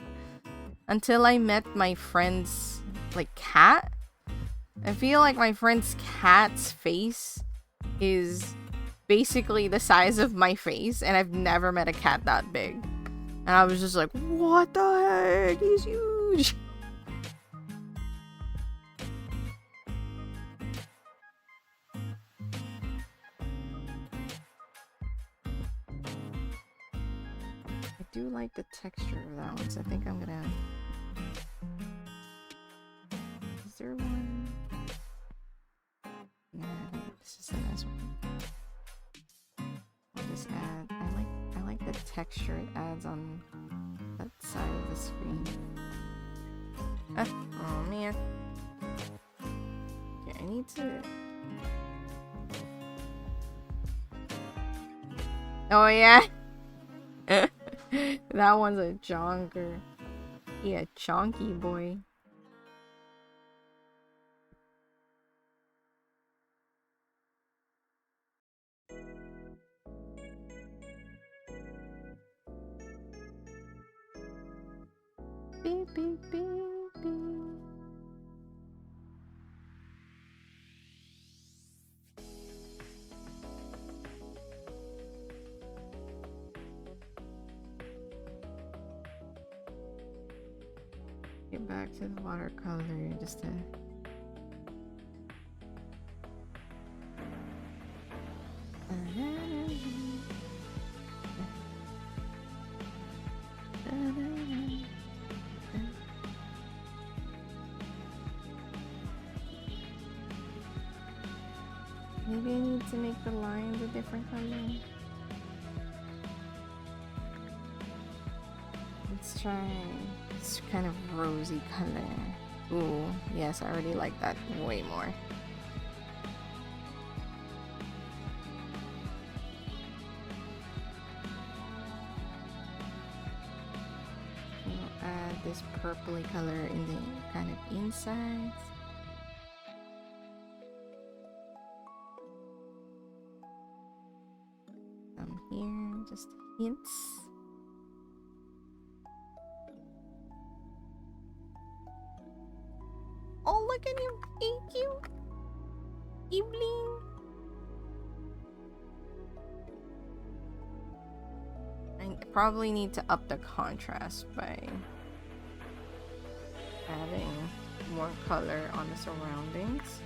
until I met my friend's, like, cat. I feel like my friend's cat's face is basically the size of my face, and I've never met a cat that big. And I was just like, what the heck? He's huge! I do like the texture of that one, so I think I'm gonna... Is there one? Nah, I think this is the nice one. I'll just add... I like the texture it adds on that side of the screen. Oh man. Okay, I need to... Oh yeah! That one's a jonker. Yeah, chonky boy. Beep, beep, beep, beep. back to the watercolor just to... Maybe I need to make the lines a different color. Let's try this kind of rosy color. Ooh, yes, I already like that way more. We'll add this purpley color in the kind of insides. Some here, just hints. Oh, look at him! Thank you! Evelyn! I probably need to up the contrast by adding more color on the surroundings.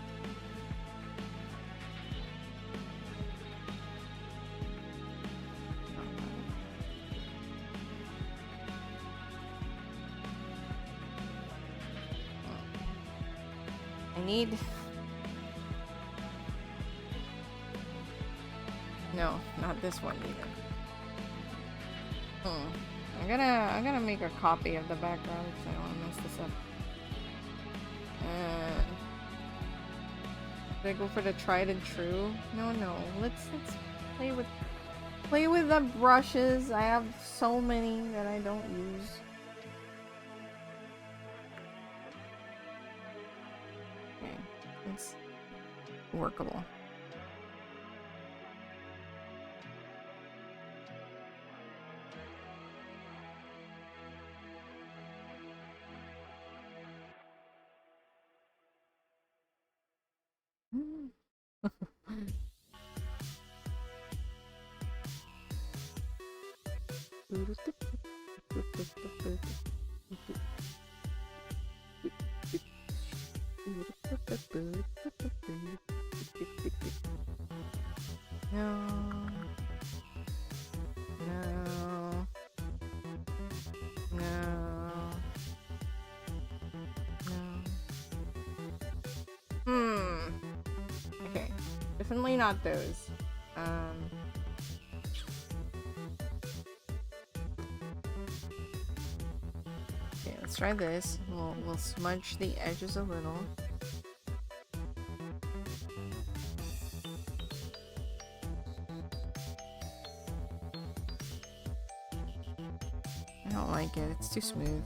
No, not this one either. I'm gonna make a copy of the background because I don't want to mess this up. Did I go for the tried and true? No. Let's play with the brushes. I have so many that I don't use. Okay, it's workable. Okay, definitely not those. Okay, let's try this. We'll smudge the edges a little. I don't like it. It's too smooth.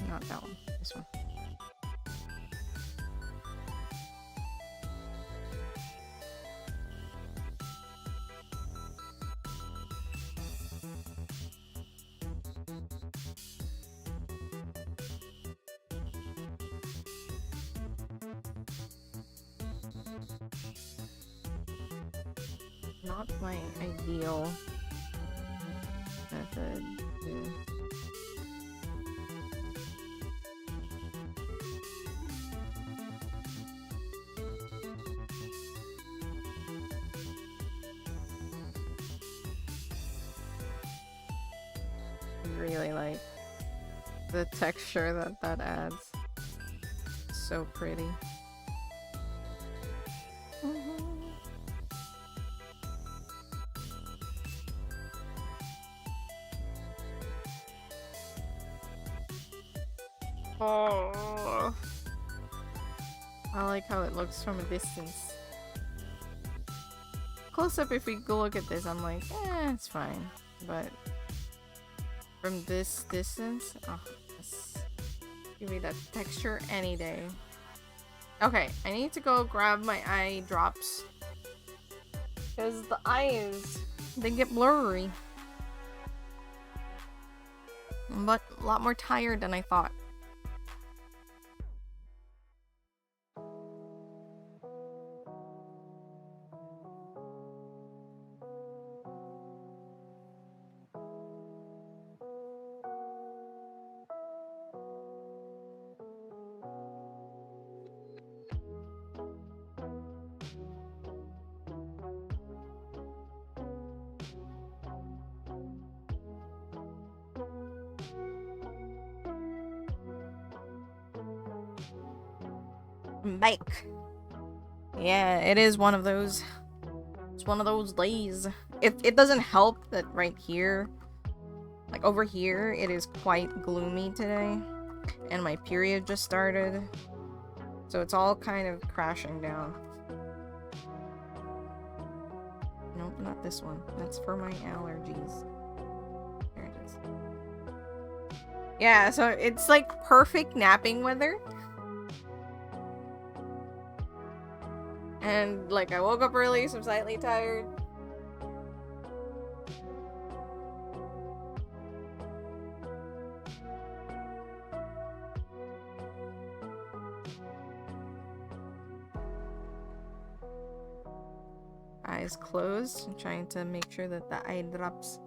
Not that one. This one. Not my ideal method to... really like the texture that adds. So pretty. Oh, I like how it looks from a distance. close up, if we go look at this, I'm like, it's fine. But from this distance, oh, yes. Give me that texture any day. Okay, I need to go grab my eye drops. Because the eyes, they get blurry. But a lot more tired than I thought. Bike. Yeah, it is one of those. It's one of those days. It doesn't help that right here, like over here, it is quite gloomy today. And my period just started. So it's all kind of crashing down. Nope, not this one. That's for my allergies. There it is. Yeah, so it's like perfect napping weather. And like I woke up early, so I'm slightly tired. Eyes closed. I'm trying to make sure that the eye drops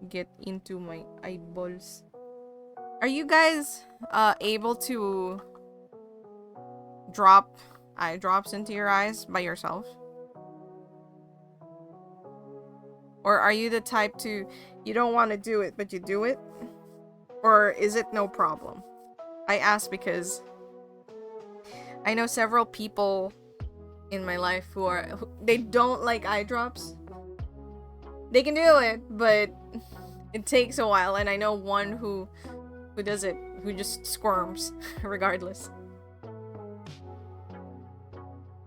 get into my eyeballs. Are you guys able to drop eye drops into your eyes by yourself? Or are you the type to, you don't want to do it, but you do it? Or is it no problem? I ask because I know several people in my life who they don't like eye drops. They can do it, but it takes a while. And I know one who does it, who just squirms regardless.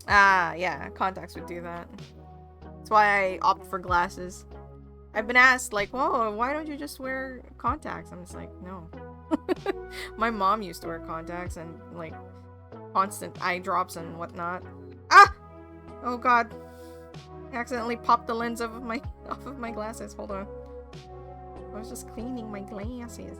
Yeah, contacts would do that. That's why I opt for glasses. I've been asked, like, whoa, why don't you just wear contacts? I'm just like, no. My mom used to wear contacts and, like, constant eye drops and whatnot. Ah! Oh, God. I accidentally popped the lens off of my glasses. Hold on. I was just cleaning my glasses.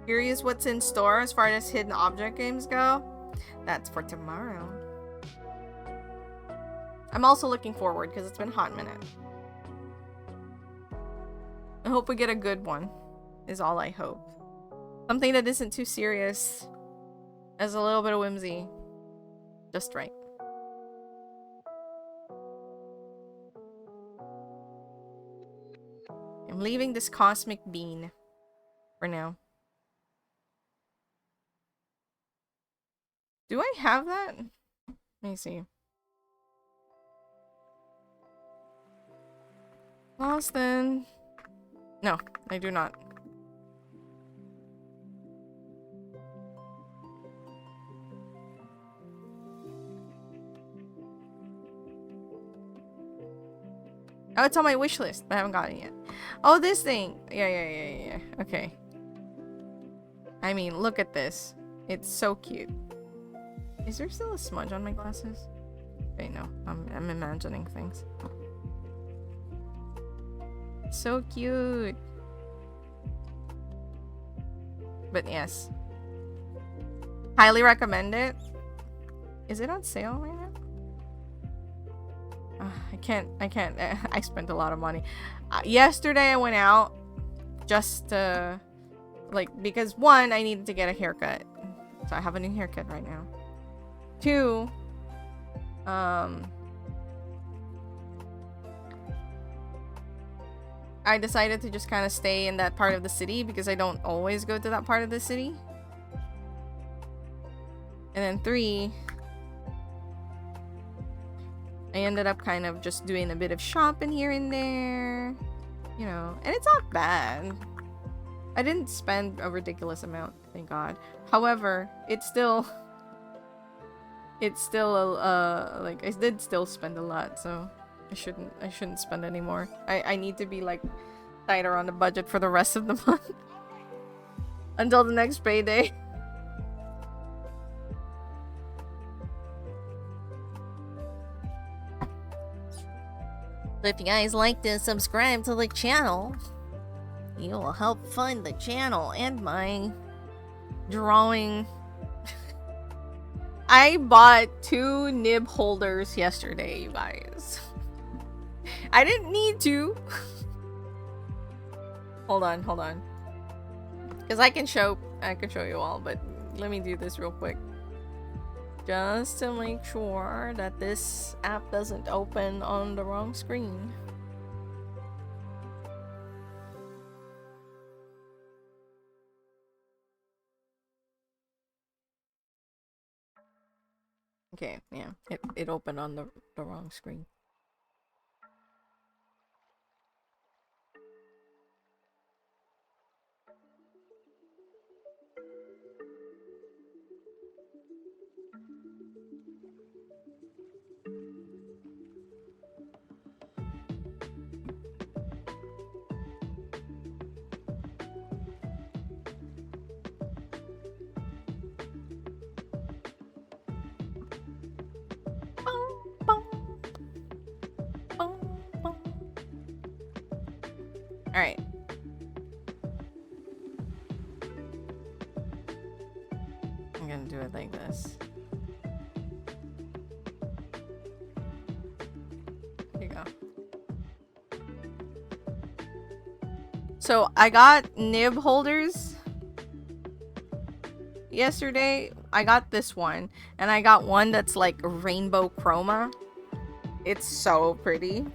Curious what's in store as far as hidden object games go? That's for tomorrow. I'm also looking forward because it's been a hot minute. I hope we get a good one, is all I hope. Something that isn't too serious, has a little bit of whimsy. Just right. I'm leaving this cosmic bean for now. Do I have that? Let me see. Austin. No, I do not. Oh, it's on my wish list, but I haven't gotten it yet. Oh, this thing. Yeah. Okay. I mean, look at this. It's so cute. Is there still a smudge on my glasses? Okay, no. I'm imagining things. So cute. But yes. Highly recommend it. Is it on sale right now? I can't. I spent a lot of money. Yesterday I went out just to, like, because one, I needed to get a haircut. So I have a new haircut right now. Two, I decided to just kind of stay in that part of the city because I don't always go to that part of the city. And then three, I ended up kind of just doing a bit of shopping here and there, you know, and it's not bad. I didn't spend a ridiculous amount, thank God. However, it's still like I did still spend a lot, so I shouldn't spend any more. I need to be like tighter on the budget for the rest of the month until the next payday. So if you guys like to subscribe to the channel, you will help fund the channel and my drawing. I bought 2 nib holders yesterday, you guys. I didn't need to. Hold on. Because I can show you all, but let me do this real quick. Just to make sure that this app doesn't open on the wrong screen. Okay, yeah, it opened on the wrong screen. Alright. I'm gonna do it like this. Here you go. So I got nib holders yesterday. I got this one, and I got one that's like rainbow chroma. It's so pretty.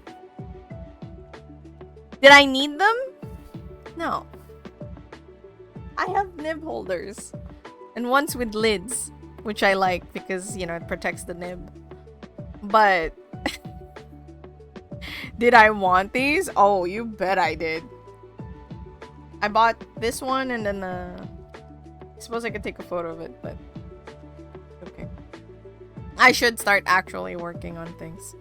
Did I need them? No. I have nib holders. And one's with lids, which I like because, you know, it protects the nib. But did I want these? Oh, you bet I did. I bought this one and then I suppose I could take a photo of it, but okay. I should start actually working on things.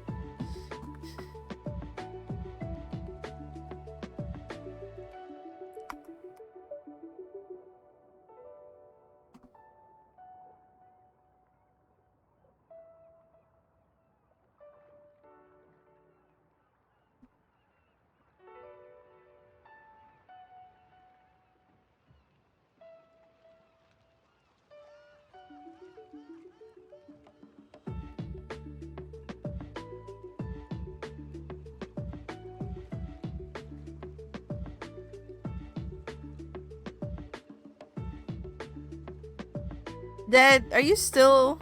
Dad, are you still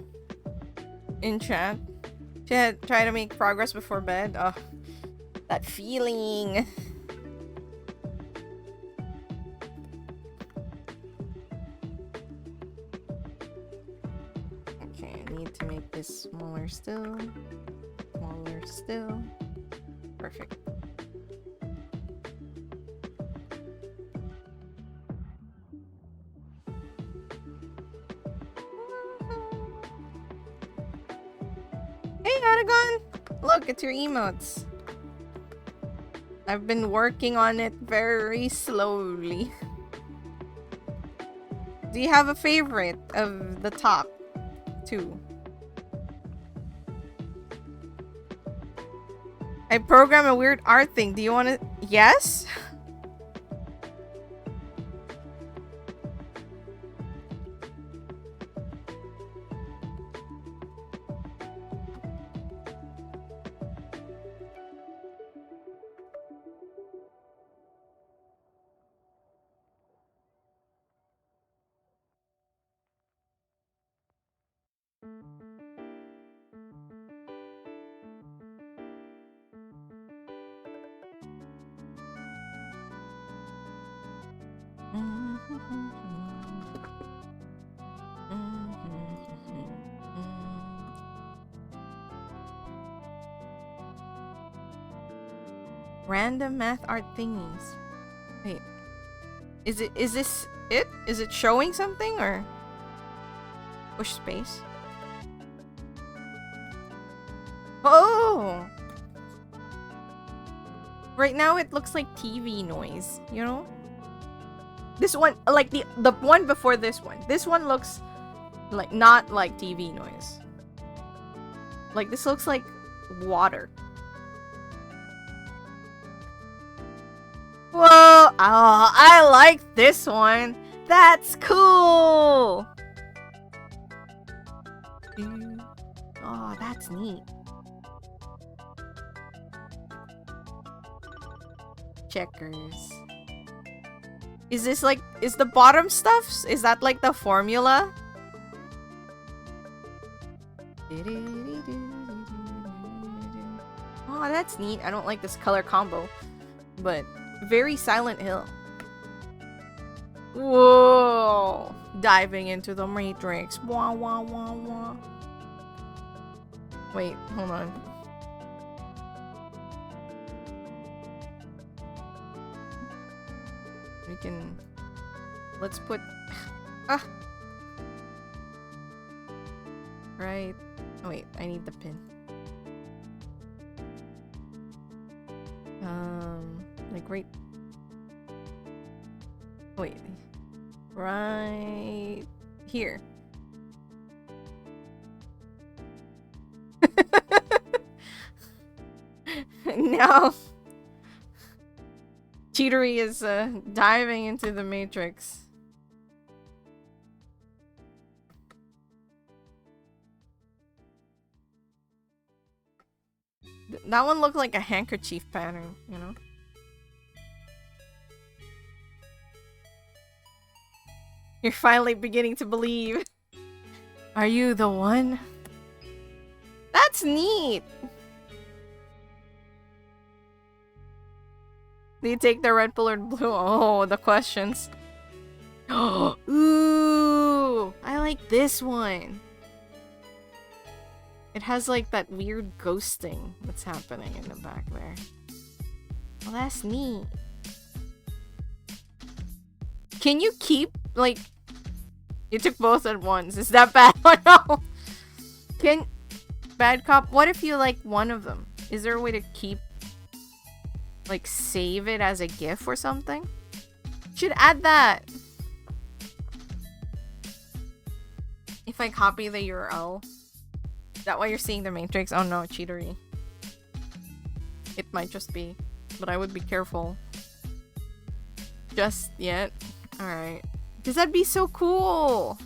in chat? Try to make progress before bed. Oh, that feeling. Okay, I need to make this smaller still. Smaller still. Perfect. Hey, Aragon! Look, it's your emotes. I've been working on it very slowly. Do you have a favorite of the top 2? I program a weird art thing. Do you want to? Yes? Random math art thingies. Wait. Is this it? Is it showing something or push space? Oh! Right now it looks like TV noise, you know? This one, like the one before this one. This one looks like not like TV noise. Like this looks like water. Whoa! Oh, I like this one. That's cool. Oh, that's neat. Checkers. Is this like, is the bottom stuff? Is that like the formula? Oh, that's neat. I don't like this color combo, but very Silent Hill. Whoa! Diving into the Matrix. Wah, wah, wah, wah. Wait, hold on. We can... Let's put... Ah! Right. Oh, wait, I need the pin. Like right... Wait. Right... here. Now... Cheatery is diving into the Matrix. That one looked like a handkerchief pattern, you know? You're finally beginning to believe. Are you the one? That's neat! Do you take the red pill or blue? Oh, the questions. Ooh! I like this one. It has like that weird ghosting that's happening in the back there. Well, that's neat. Can you keep, like... You took both at once. Is that bad? Oh no! Can... Bad cop, what if you like one of them? Is there a way to keep... Like, save it as a GIF or something? Should add that! If I copy the URL... Is that why you're seeing the Matrix? Oh no, cheatery. It might just be. But I would be careful. Just yet. Alright. Because that'd be so cool!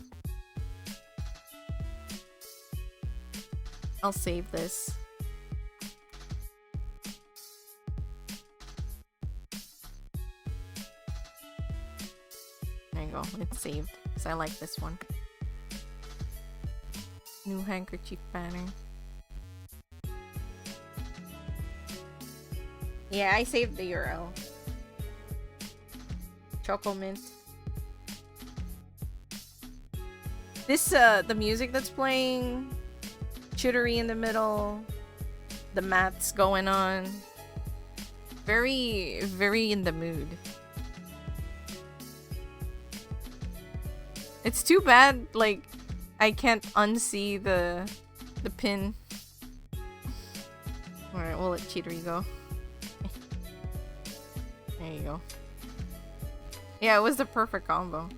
I'll save this. There you go. It's saved. Because I like this one. New handkerchief pattern. Yeah, I saved the URL. Choco Mint. This, the music that's playing, chittery in the middle, the maths going on. Very, very in the mood. It's too bad, like, I can't unsee the pin. Alright, we'll let cheatery go. There you go. Yeah, it was the perfect combo.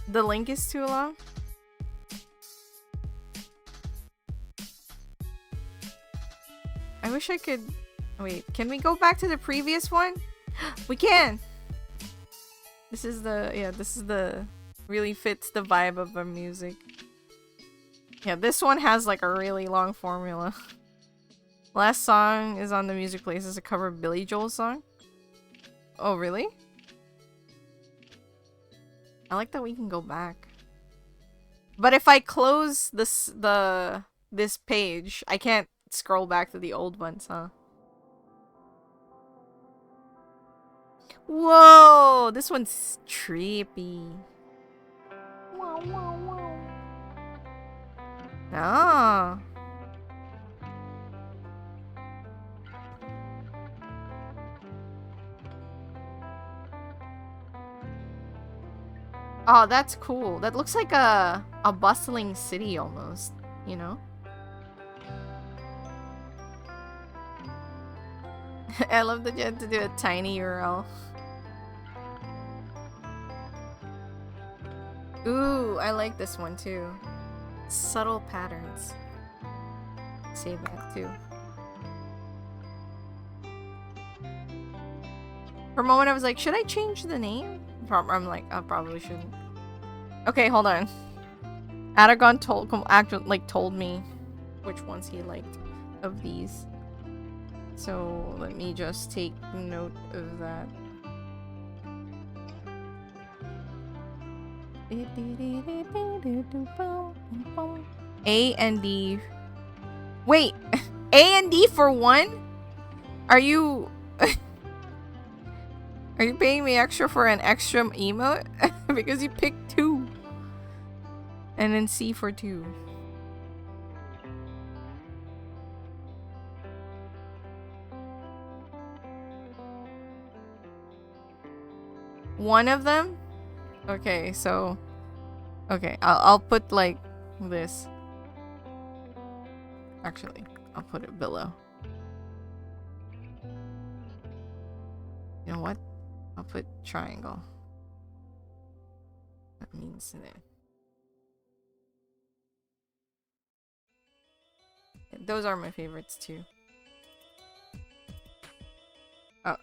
The link is too long? I wish I could... Wait, can we go back to the previous one? We can! This is the... Yeah, this is the... Really fits the vibe of the music. Yeah, this one has like a really long formula. Last song is on the music playlist is a cover of Billy Joel's song. Oh, really? I like that we can go back. But if I close this page, I can't scroll back to the old ones, huh? Whoa! This one's trippy. Wow, wow, wow. Ah. Oh, that's cool. That looks like a bustling city almost, you know? I love that you had to do a tiny URL. Ooh, I like this one too. Subtle patterns. Save that too. For a moment I was like, should I change the name? I'm like, I probably shouldn't. Okay, hold on. Aragon told me which ones he liked of these. So let me just take note of that. A and D. Wait, A and D for one? Are you are you paying me extra for an extra emote? Because you picked two. And then C for two. One of them? Okay, so okay, I'll put like this. Actually, I'll put it below. You know what? I'll put triangle. That means that. Those are my favorites too.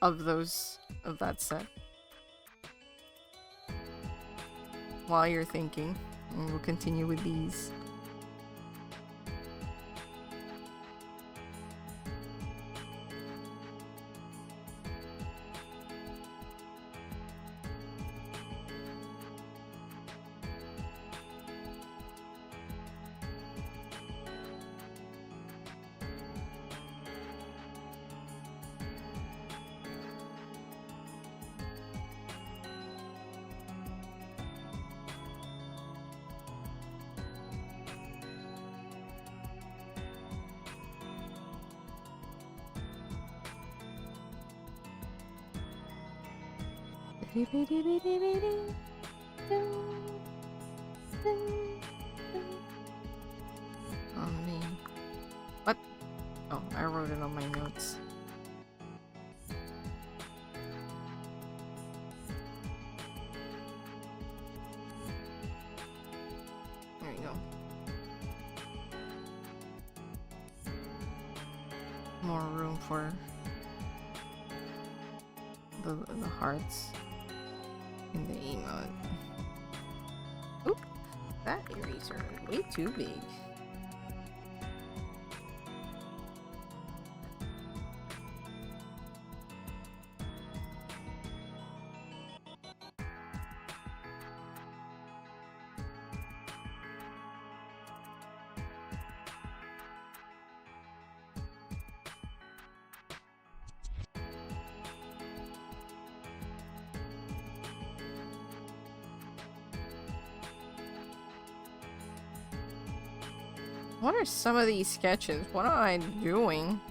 Of that set. While you're thinking, and we'll continue with these. Oh man. What? Oh, I wrote it on my notes. There you go. More room for the hearts in the emote. Oop! That eraser is way too big. What are some of these sketches? What am I doing?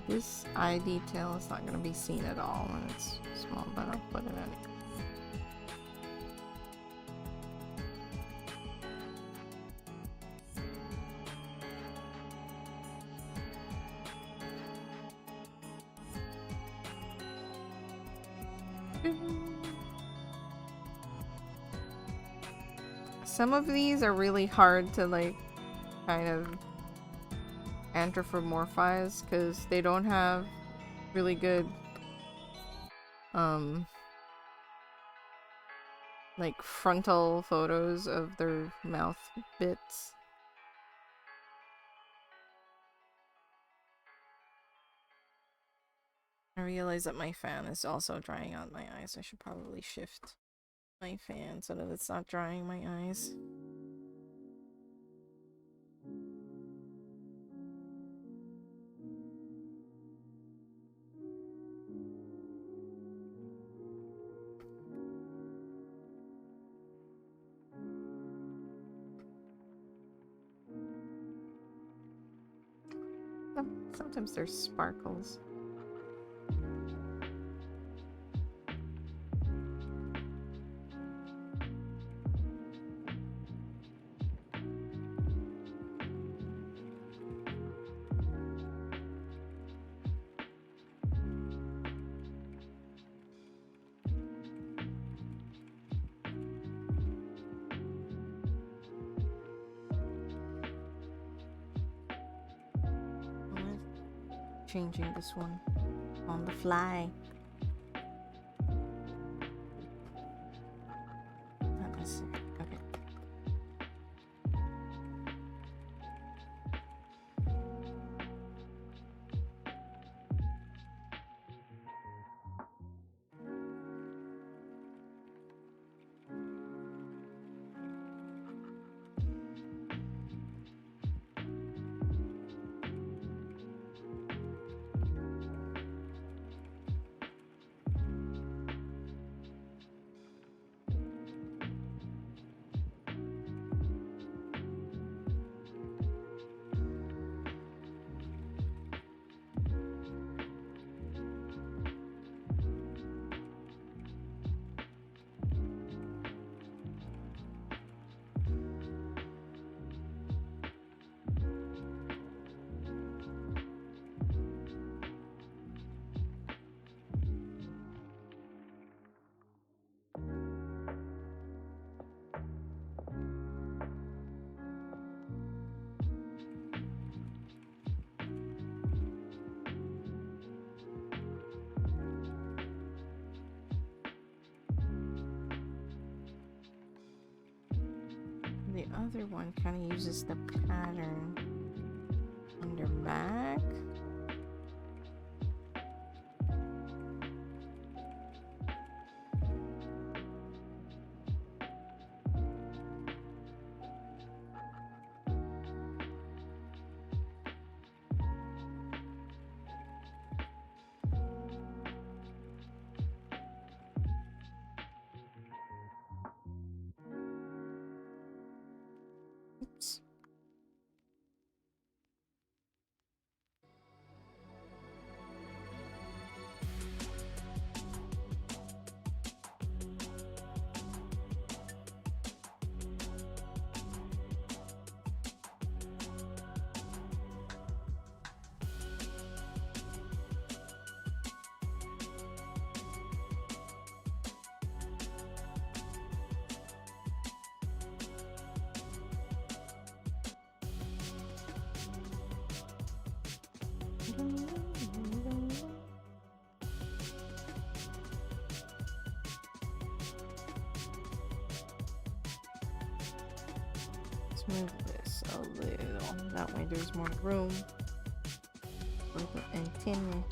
This eye detail is not going to be seen at all when it's small, but I'll put it in. Some of these are really hard to like kind of anthropomorphize because they don't have really good like frontal photos of their mouth bits. I realize that my fan is also drying out my eyes. I should probably shift my fan so that it's not drying my eyes. Sometimes there's sparkles. Changing this one on the fly. Not necessary. Okay. The other one kind of uses the pattern on their back. Oops. Let's move this a little. That way there's more room for the antenna.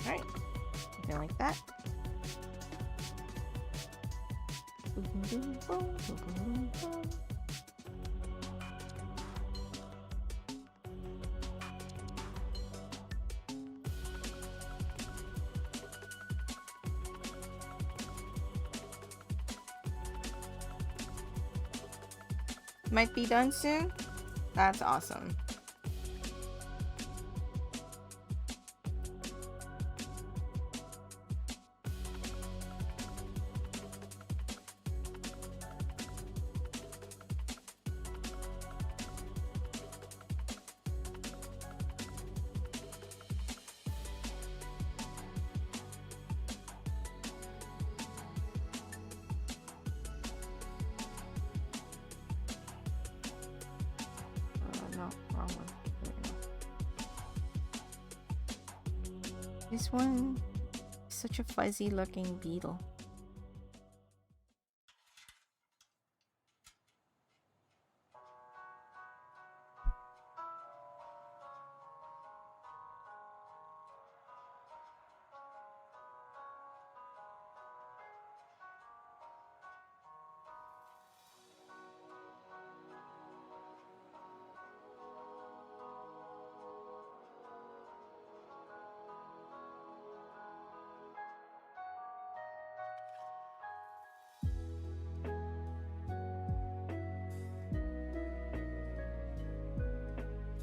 Alright, something like that. might be done soon. That's awesome. This one is such a fuzzy looking beetle.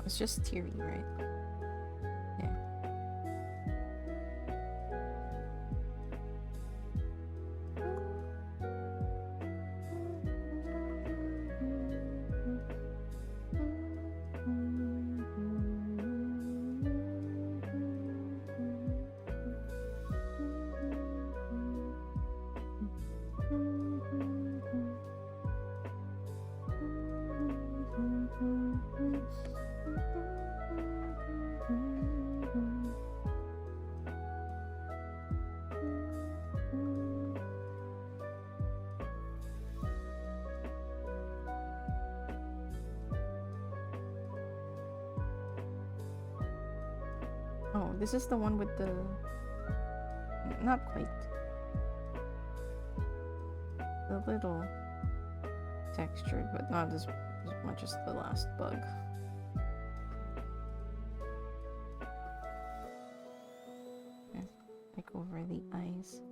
It's just teary, right? Yeah. Oh, this is the one with the... Not quite. A little textured, but not as much as the last bug. Yeah, like over the eyes.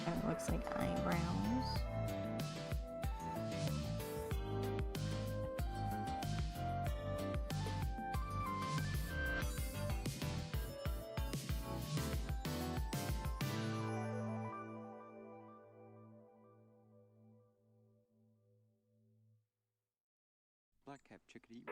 It looks like eyebrows. Black-capped chickadee.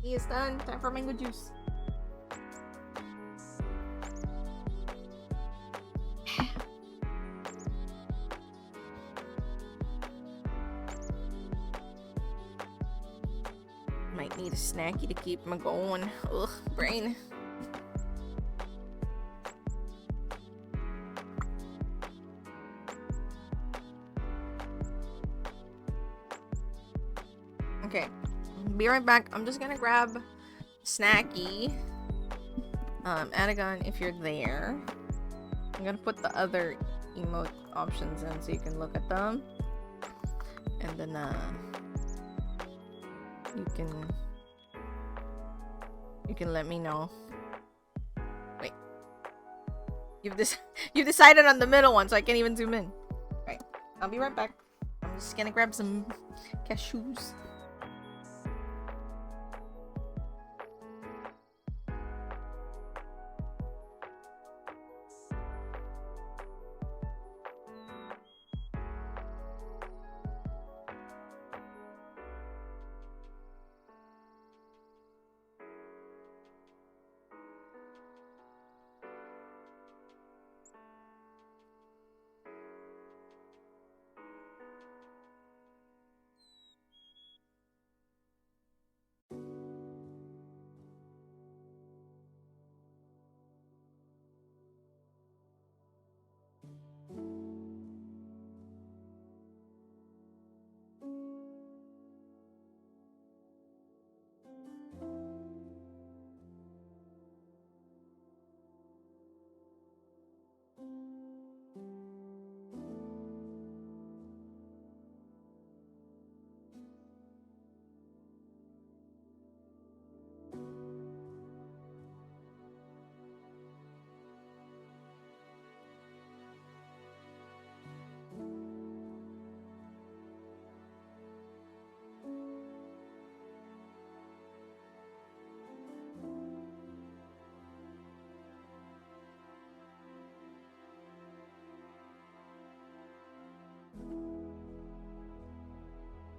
He is done. Time for mango juice. Might need a snacky to keep me going. Ugh, brain. Okay, be right back. I'm just gonna grab snacky. Anagon, if you're there. I'm gonna put the other emote options in so you can look at them. And then, you can let me know. Wait. You've decided on the middle one, so I can't even zoom in. Right. I'll be right back. I'm just gonna grab some cashews.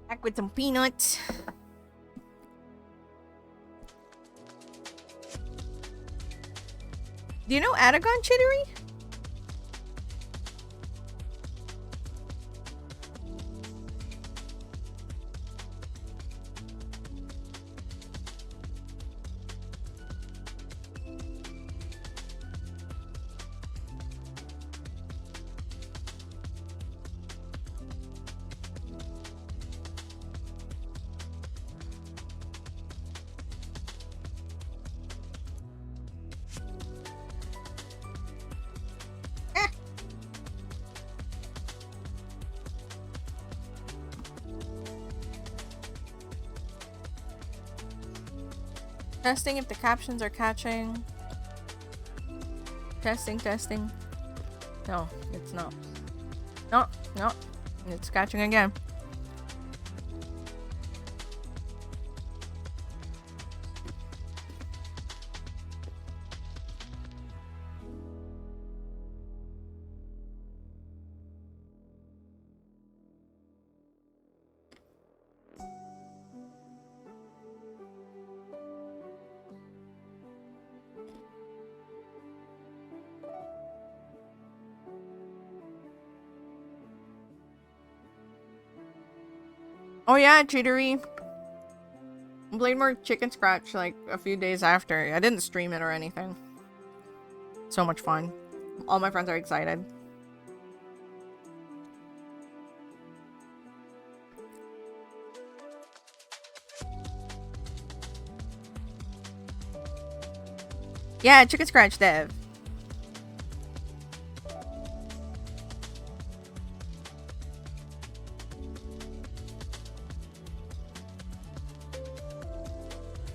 Back with some peanuts. Do you know Anagon, Chittery? Testing if the captions are catching. Testing. No, it's not. No, it's catching again. Oh yeah, Cheatery. Played more Chicken Scratch like a few days after. I didn't stream it or anything. So much fun. All my friends are excited. Yeah, Chicken Scratch Dev.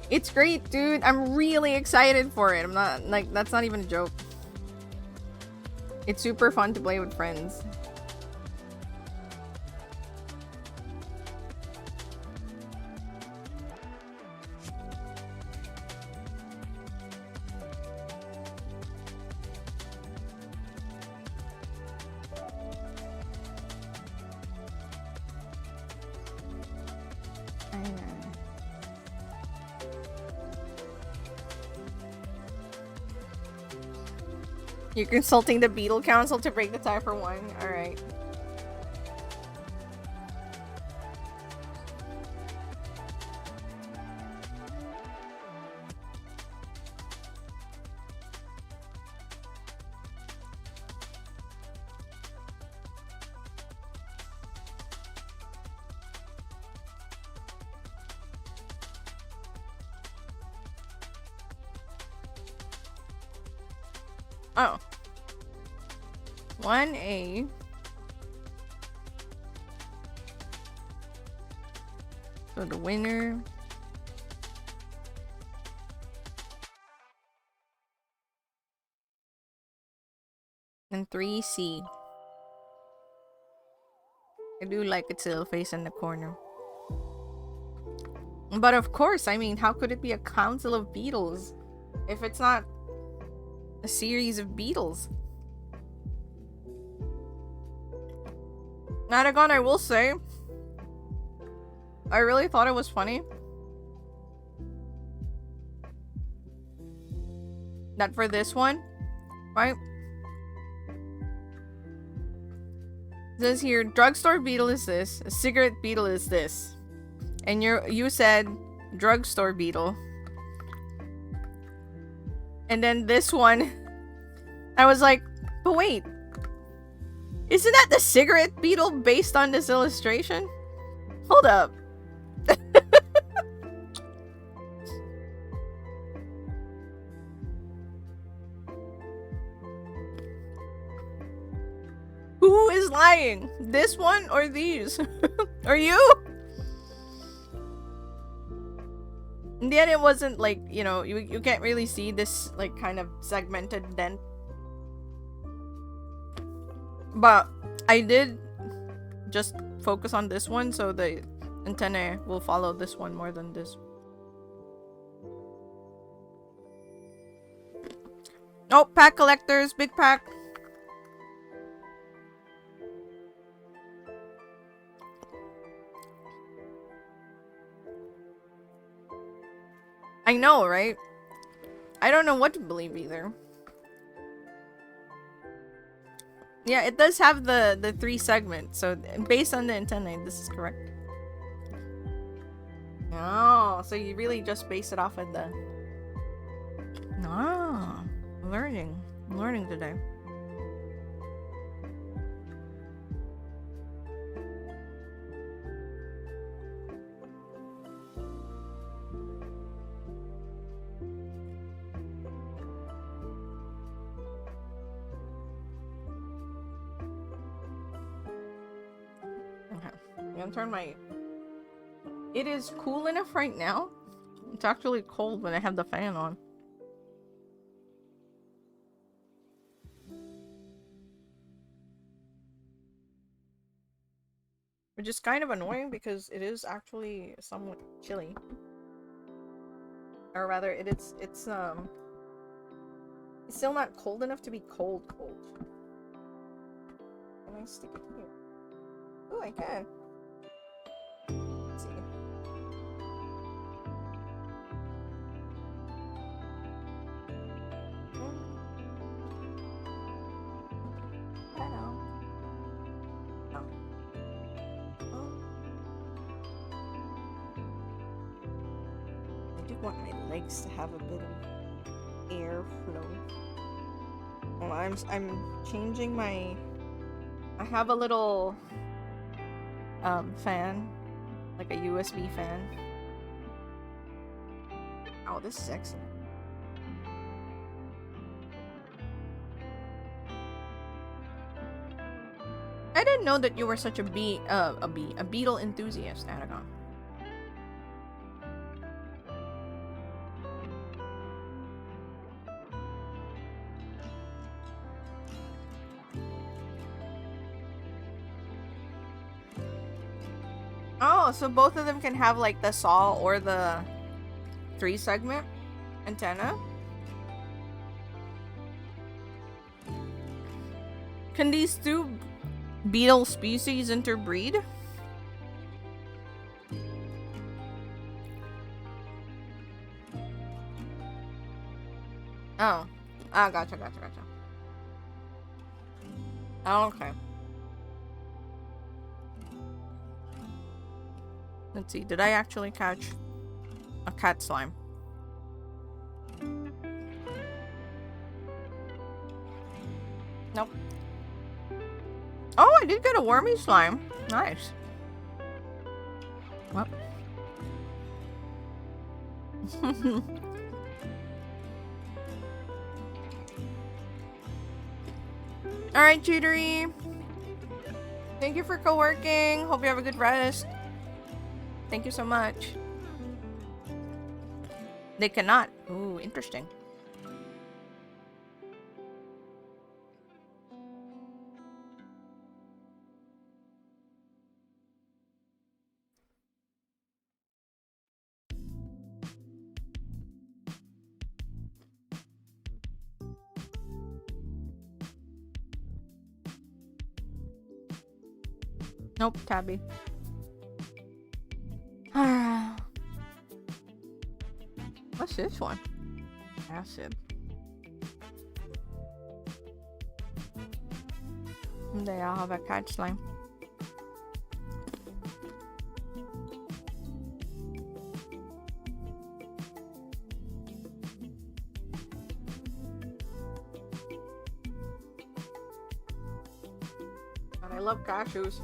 It's great, dude. I'm really excited for it. I'm not, like, that's not even a joke. It's super fun to play with friends. You're consulting the Beetle Council to break the tie for one. Alright. Oh. 1A. So the winner. And 3C. I do like its little face in the corner. But of course, I mean, how could it be a council of beetles if it's not a series of beetles? Natagon, I will say, I really thought it was funny that for this one, right? It says here, drugstore beetle is this, a cigarette beetle is this. And you said drugstore beetle. And then this one, I was like, but wait, isn't that the cigarette beetle based on this illustration? Hold up. Who is lying? This one or these? Or you? In the end, it wasn't like, you know, you can't really see this like kind of segmented dent. But I did just focus on this one, so the antennae will follow this one more than this. Oh, pack collectors, big pack. I know, right? I don't know what to believe either. Yeah, it does have the 3 segments, so based on the antennae, this is correct. Oh, so you really just base it off of the... Ah, I'm learning today. Okay, I'm gonna turn my... It is cool enough right now. It's actually cold when I have the fan on. Which is kind of annoying because it is actually somewhat chilly. Or rather, it's still not cold enough to be cold. Can I stick it here? Oh, I can. Let's see. Want my legs to have a bit of airflow. Well, I'm changing my... I have a little fan, like a USB fan. Oh, this is excellent. I didn't know that you were such a beetle enthusiast, Anagon. Oh, so both of them can have like the saw or the 3 segment antenna? Can these 2 beetle species interbreed? Oh. Ah, gotcha. Oh, okay. Let's see. Did I actually catch a cat slime? Nope. Oh, I did get a wormy slime. Nice. What? Alright, Cheatery. Thank you for co-working. Hope you have a good rest. Thank you so much. They cannot. Ooh, interesting. Nope, Tabby. What's this one? Acid. They all have a cat slime. But I love cashews.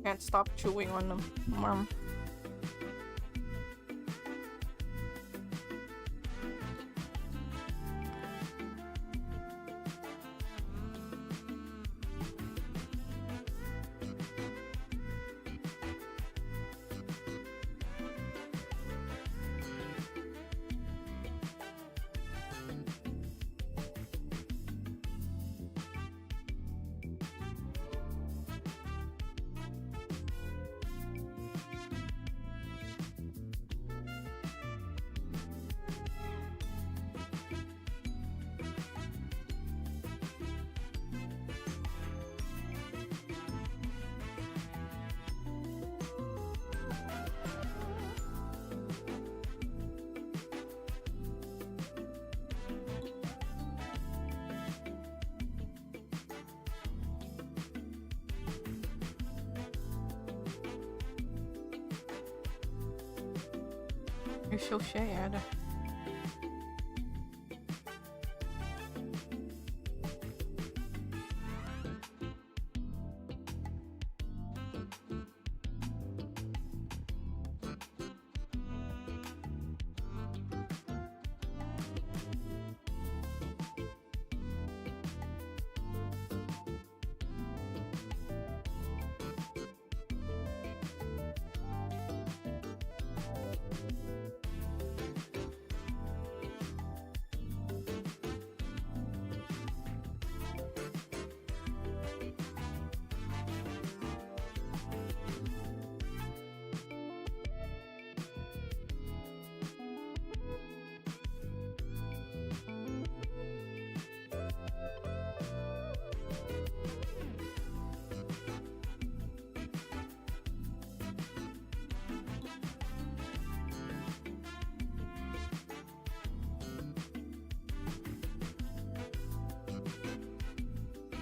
Can't stop chewing on them. Mom. You're so sad.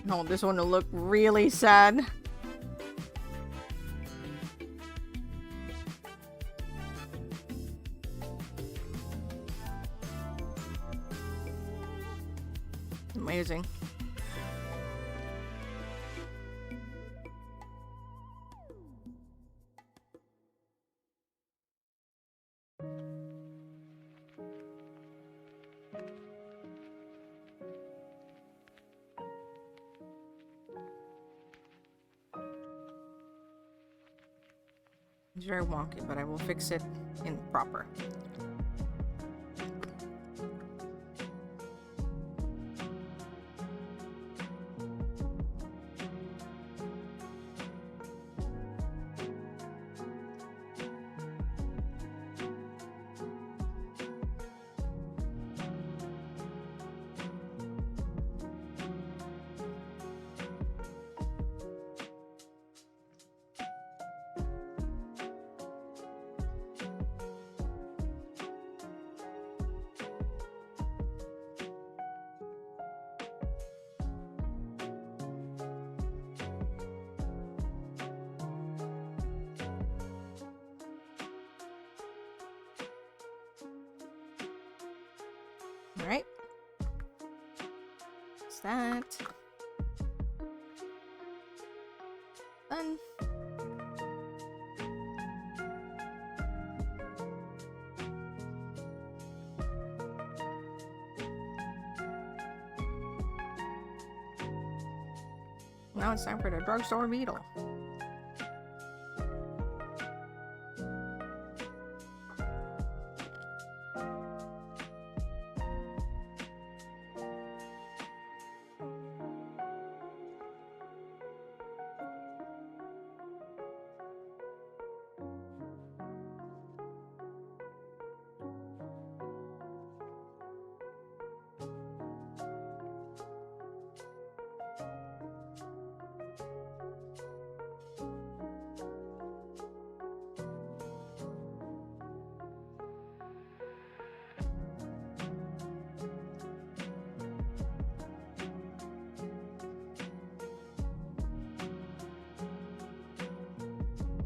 No, this one will look really sad. Amazing. It's very wonky, but I will fix it in proper. There's that. Done. Now it's time for the drugstore beetle.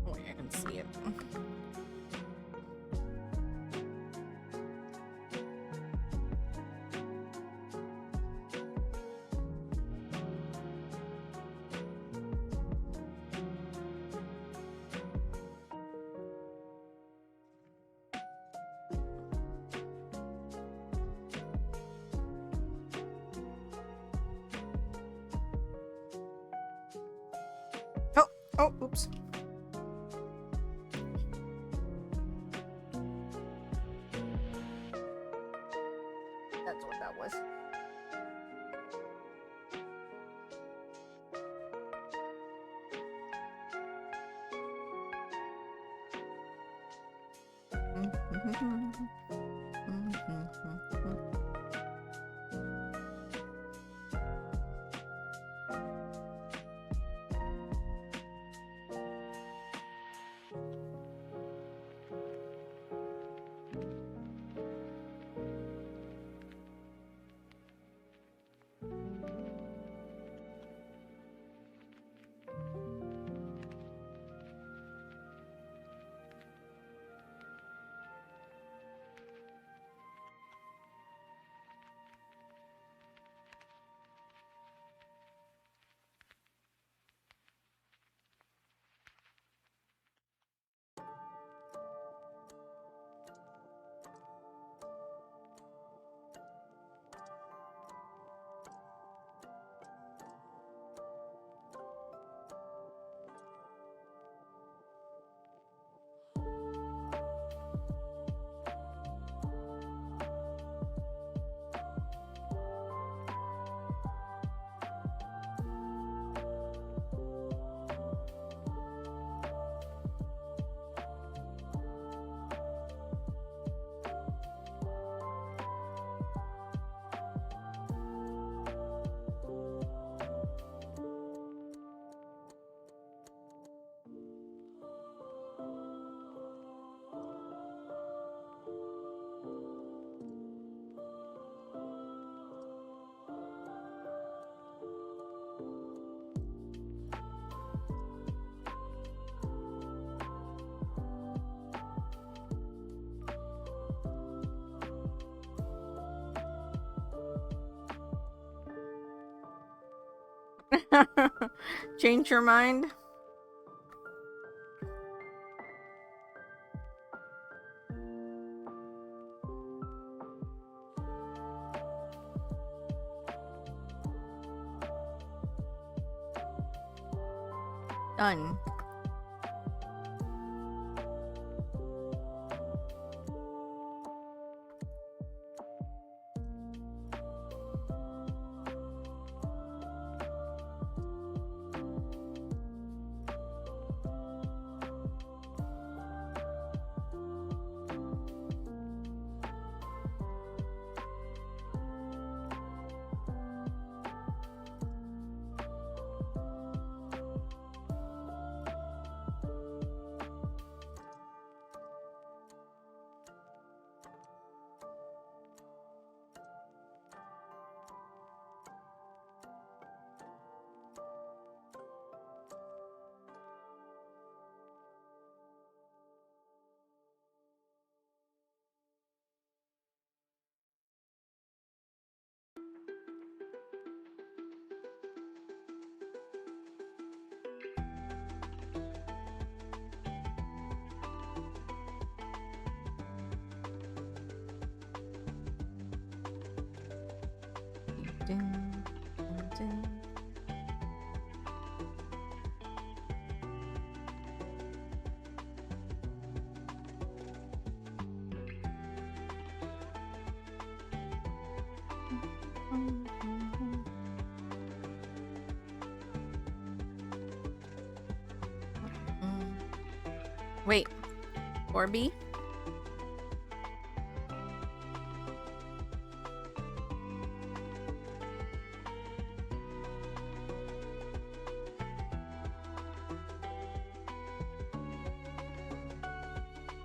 Oh, yeah, I can see it. Oh, oh, oops. That's what that was. Change your mind? Done. Wait. 4B?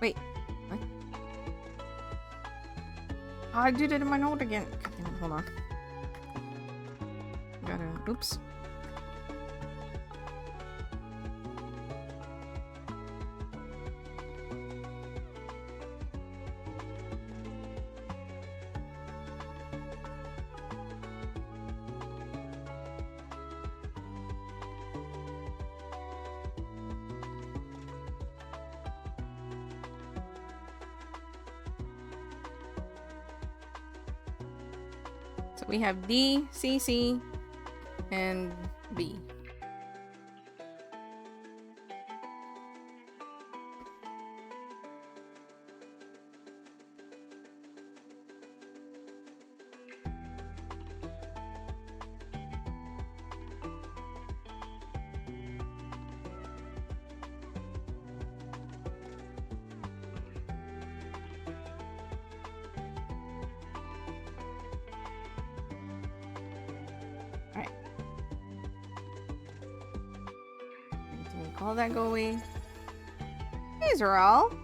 Wait. What? Oh, I did it in my note again. God damn it, hold on. Gotta. Oops. So we have D, C, C, and B. All that go away. Hey, Zeral.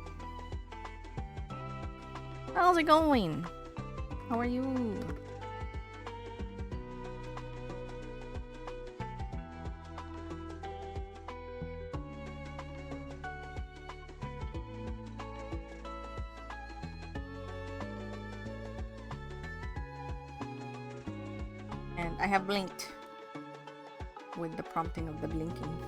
How's it going? How are you? And I have blinked with the prompting of the blinking.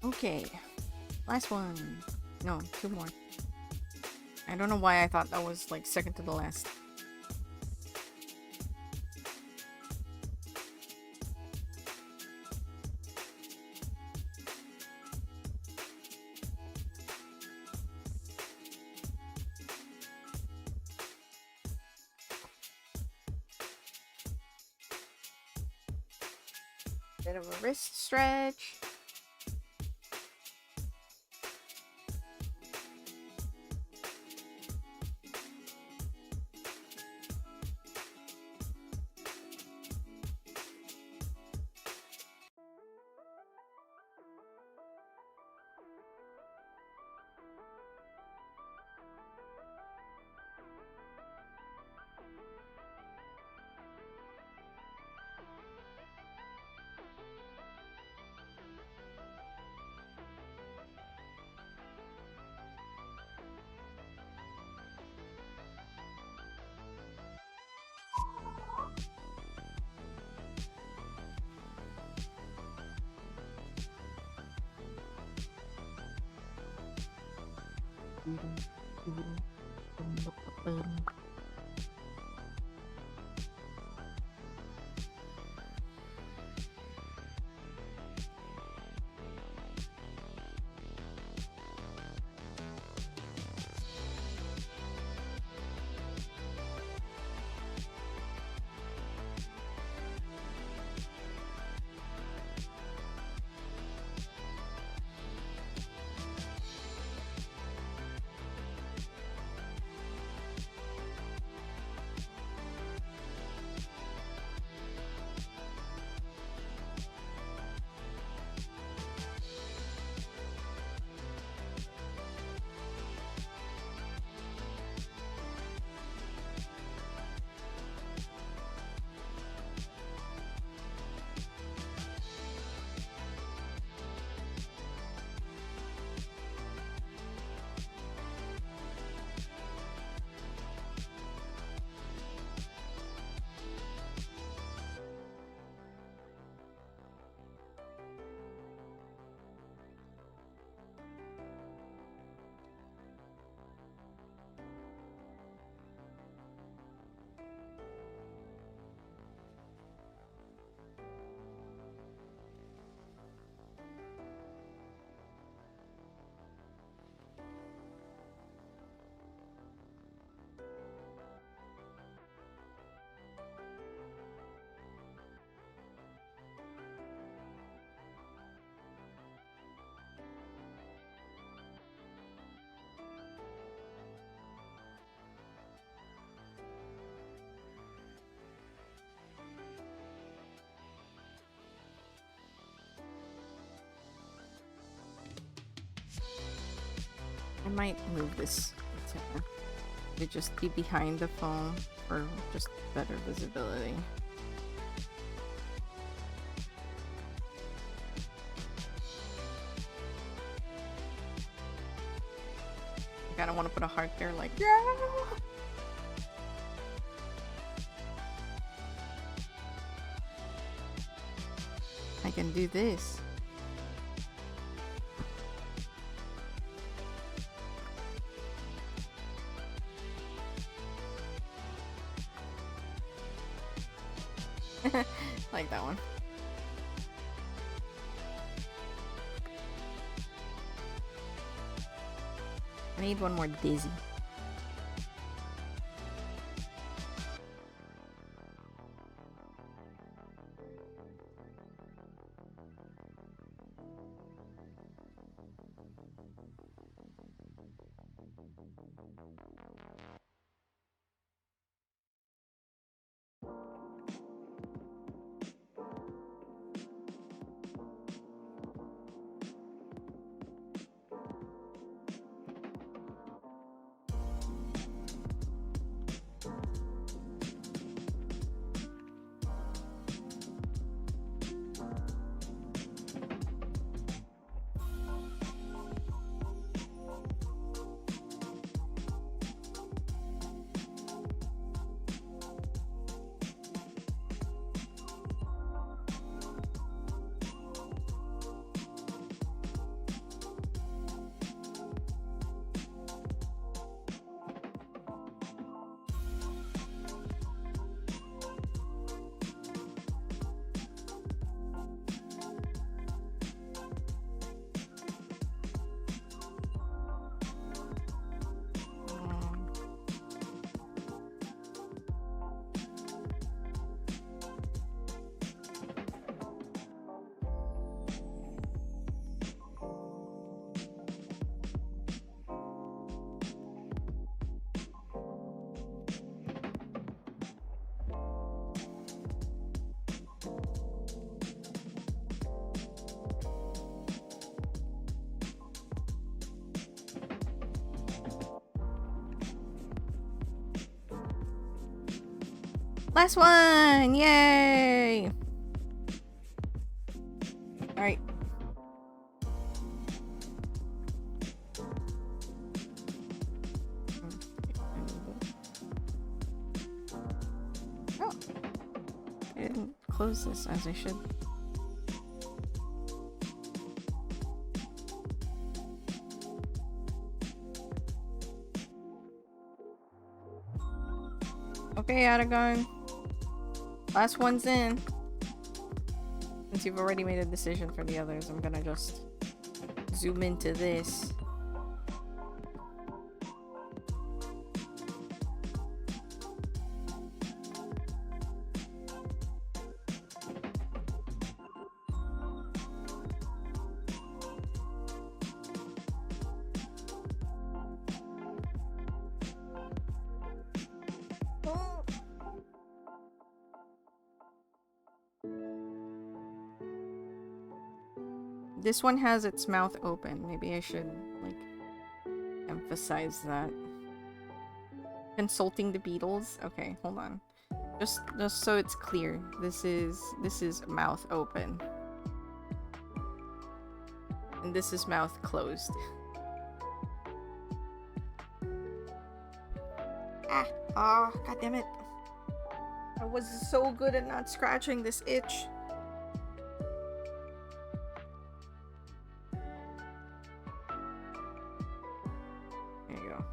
Okay, last one. No, two more. I don't know why I thought that was like second to the last. Bit of a wrist stretch. I might move this to just be behind the phone for just better visibility. I kind of want to put a heart there, like, yeah! I can do this. Like that one. I need one more dizzy. Last one! Yay! Alright. Oh. I didn't close this as I should. Okay, Aragon. Last one's in. Since you've already made a decision for the others, I'm gonna just zoom into this. This one has its mouth open. Maybe I should, like, emphasize that. Consulting the Beatles? Okay, hold on. Just so it's clear. This is mouth open. And this is mouth closed. Ah, god damn it. I was so good at not scratching this itch. There you go.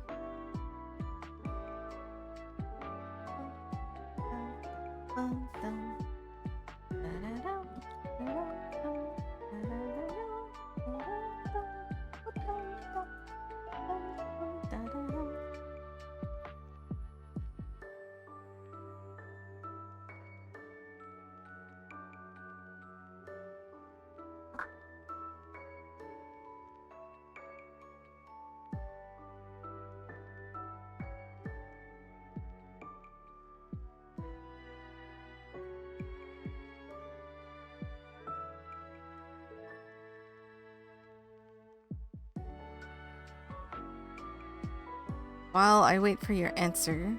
While I wait for your answer,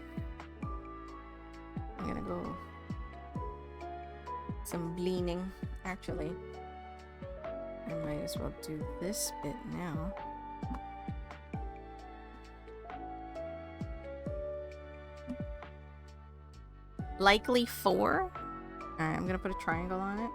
I'm gonna go some bleaning. Actually, I might as well do this bit now. Likely 4. Alright, I'm gonna put a triangle on it.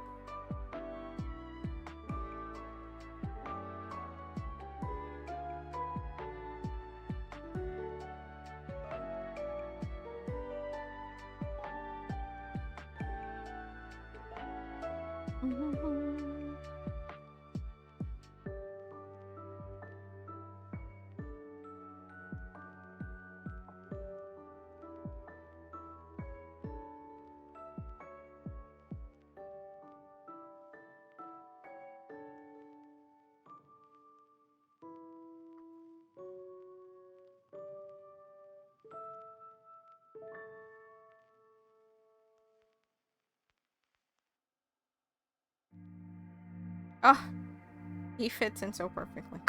Oh, he fits in so perfectly.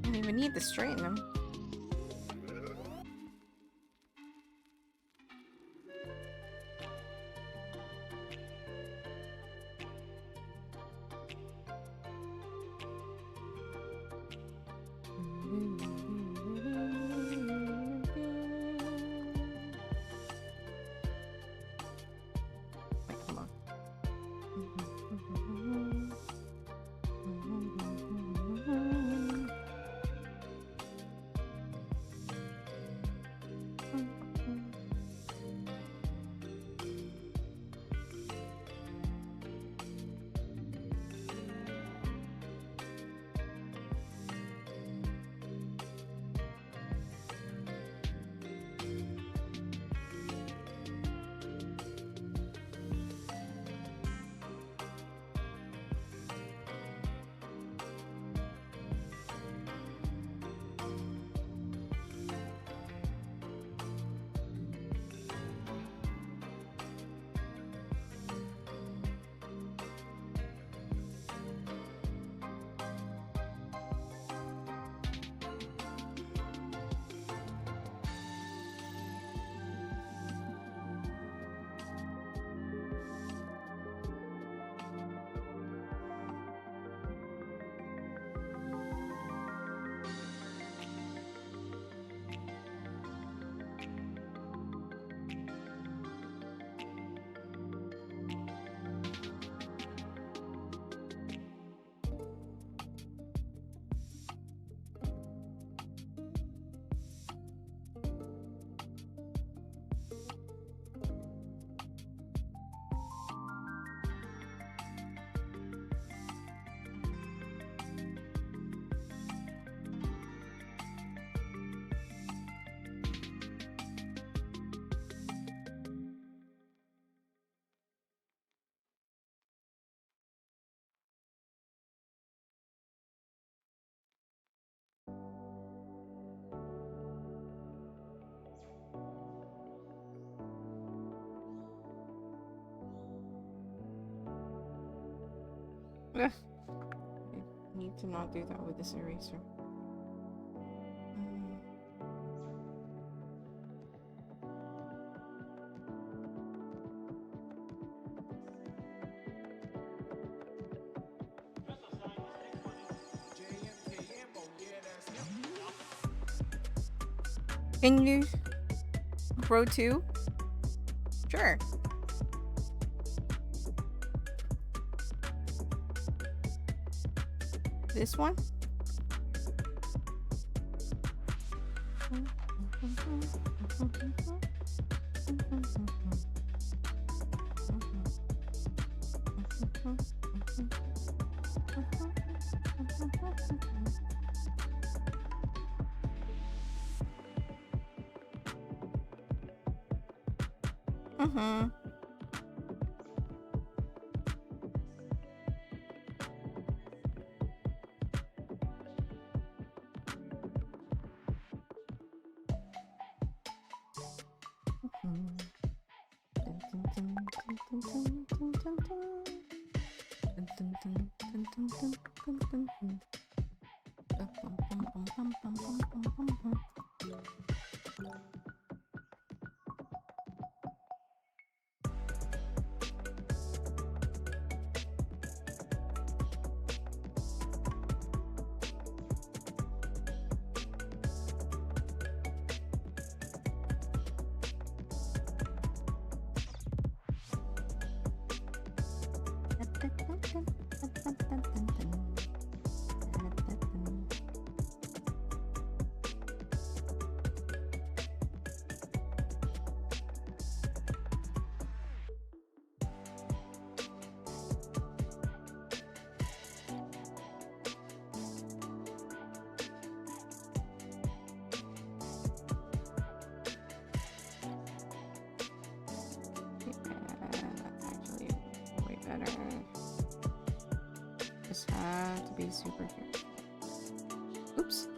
Don't even need to straighten him. Wait, hold on. Ugh. I need to not do that with this eraser. Can you Pro 2? Sure. This one? Mm-hmm. That's actually way better. Just have to be super careful. Oops.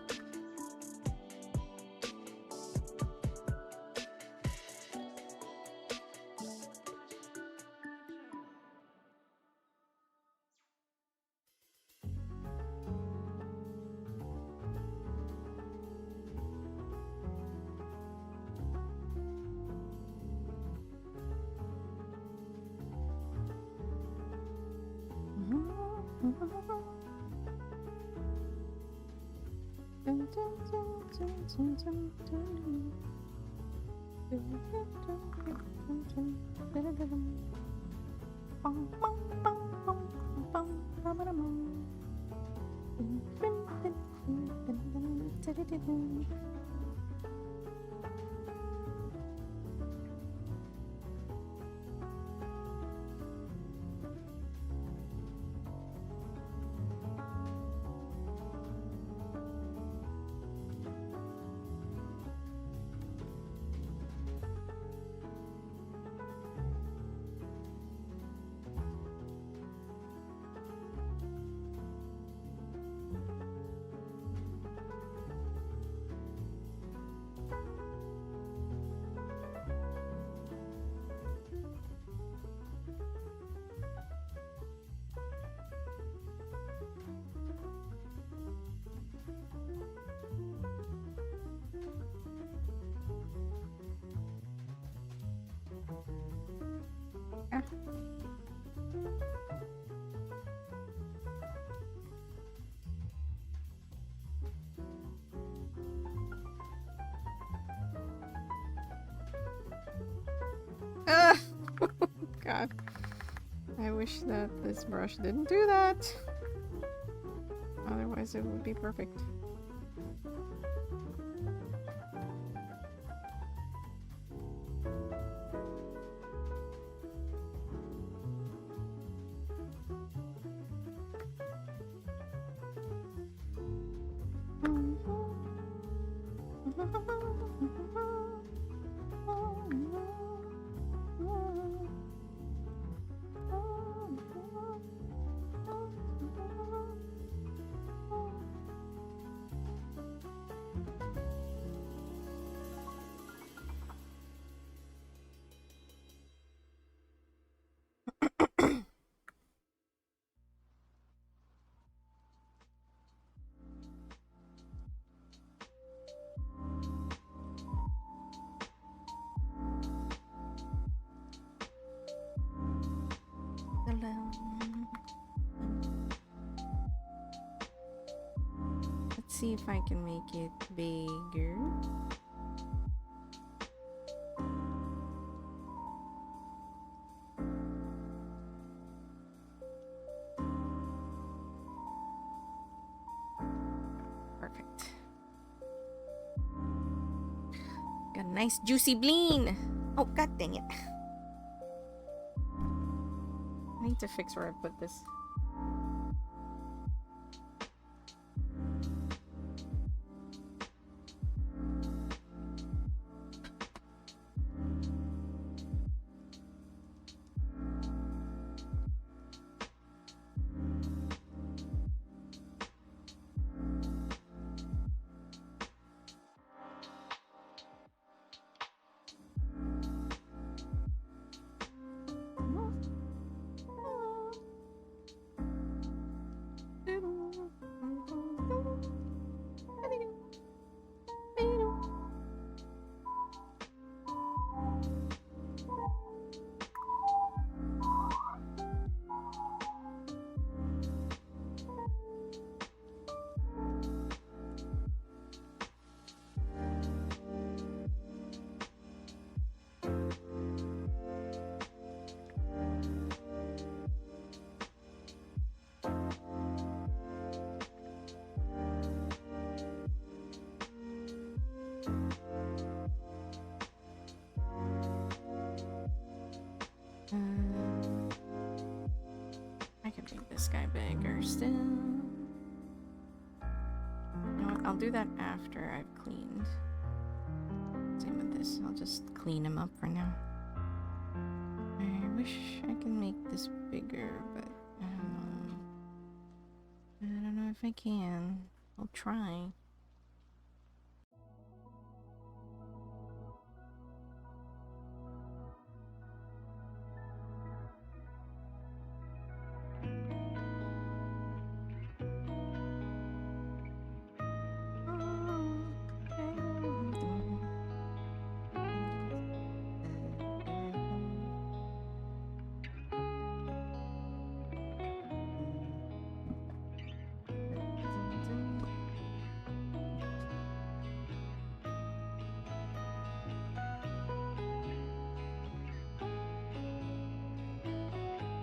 Ah! God. I wish that this brush didn't do that. Otherwise it would be perfect. Let's see if I can make it bigger. Perfect. Got a nice juicy bleen. Oh, god dang it. I need to fix where I put this. I can make this guy bigger still. You know what? I'll do that after I've cleaned. Same with this. I'll just clean him up for now. I wish I can make this bigger, but I don't know. I don't know if I can. I'll try.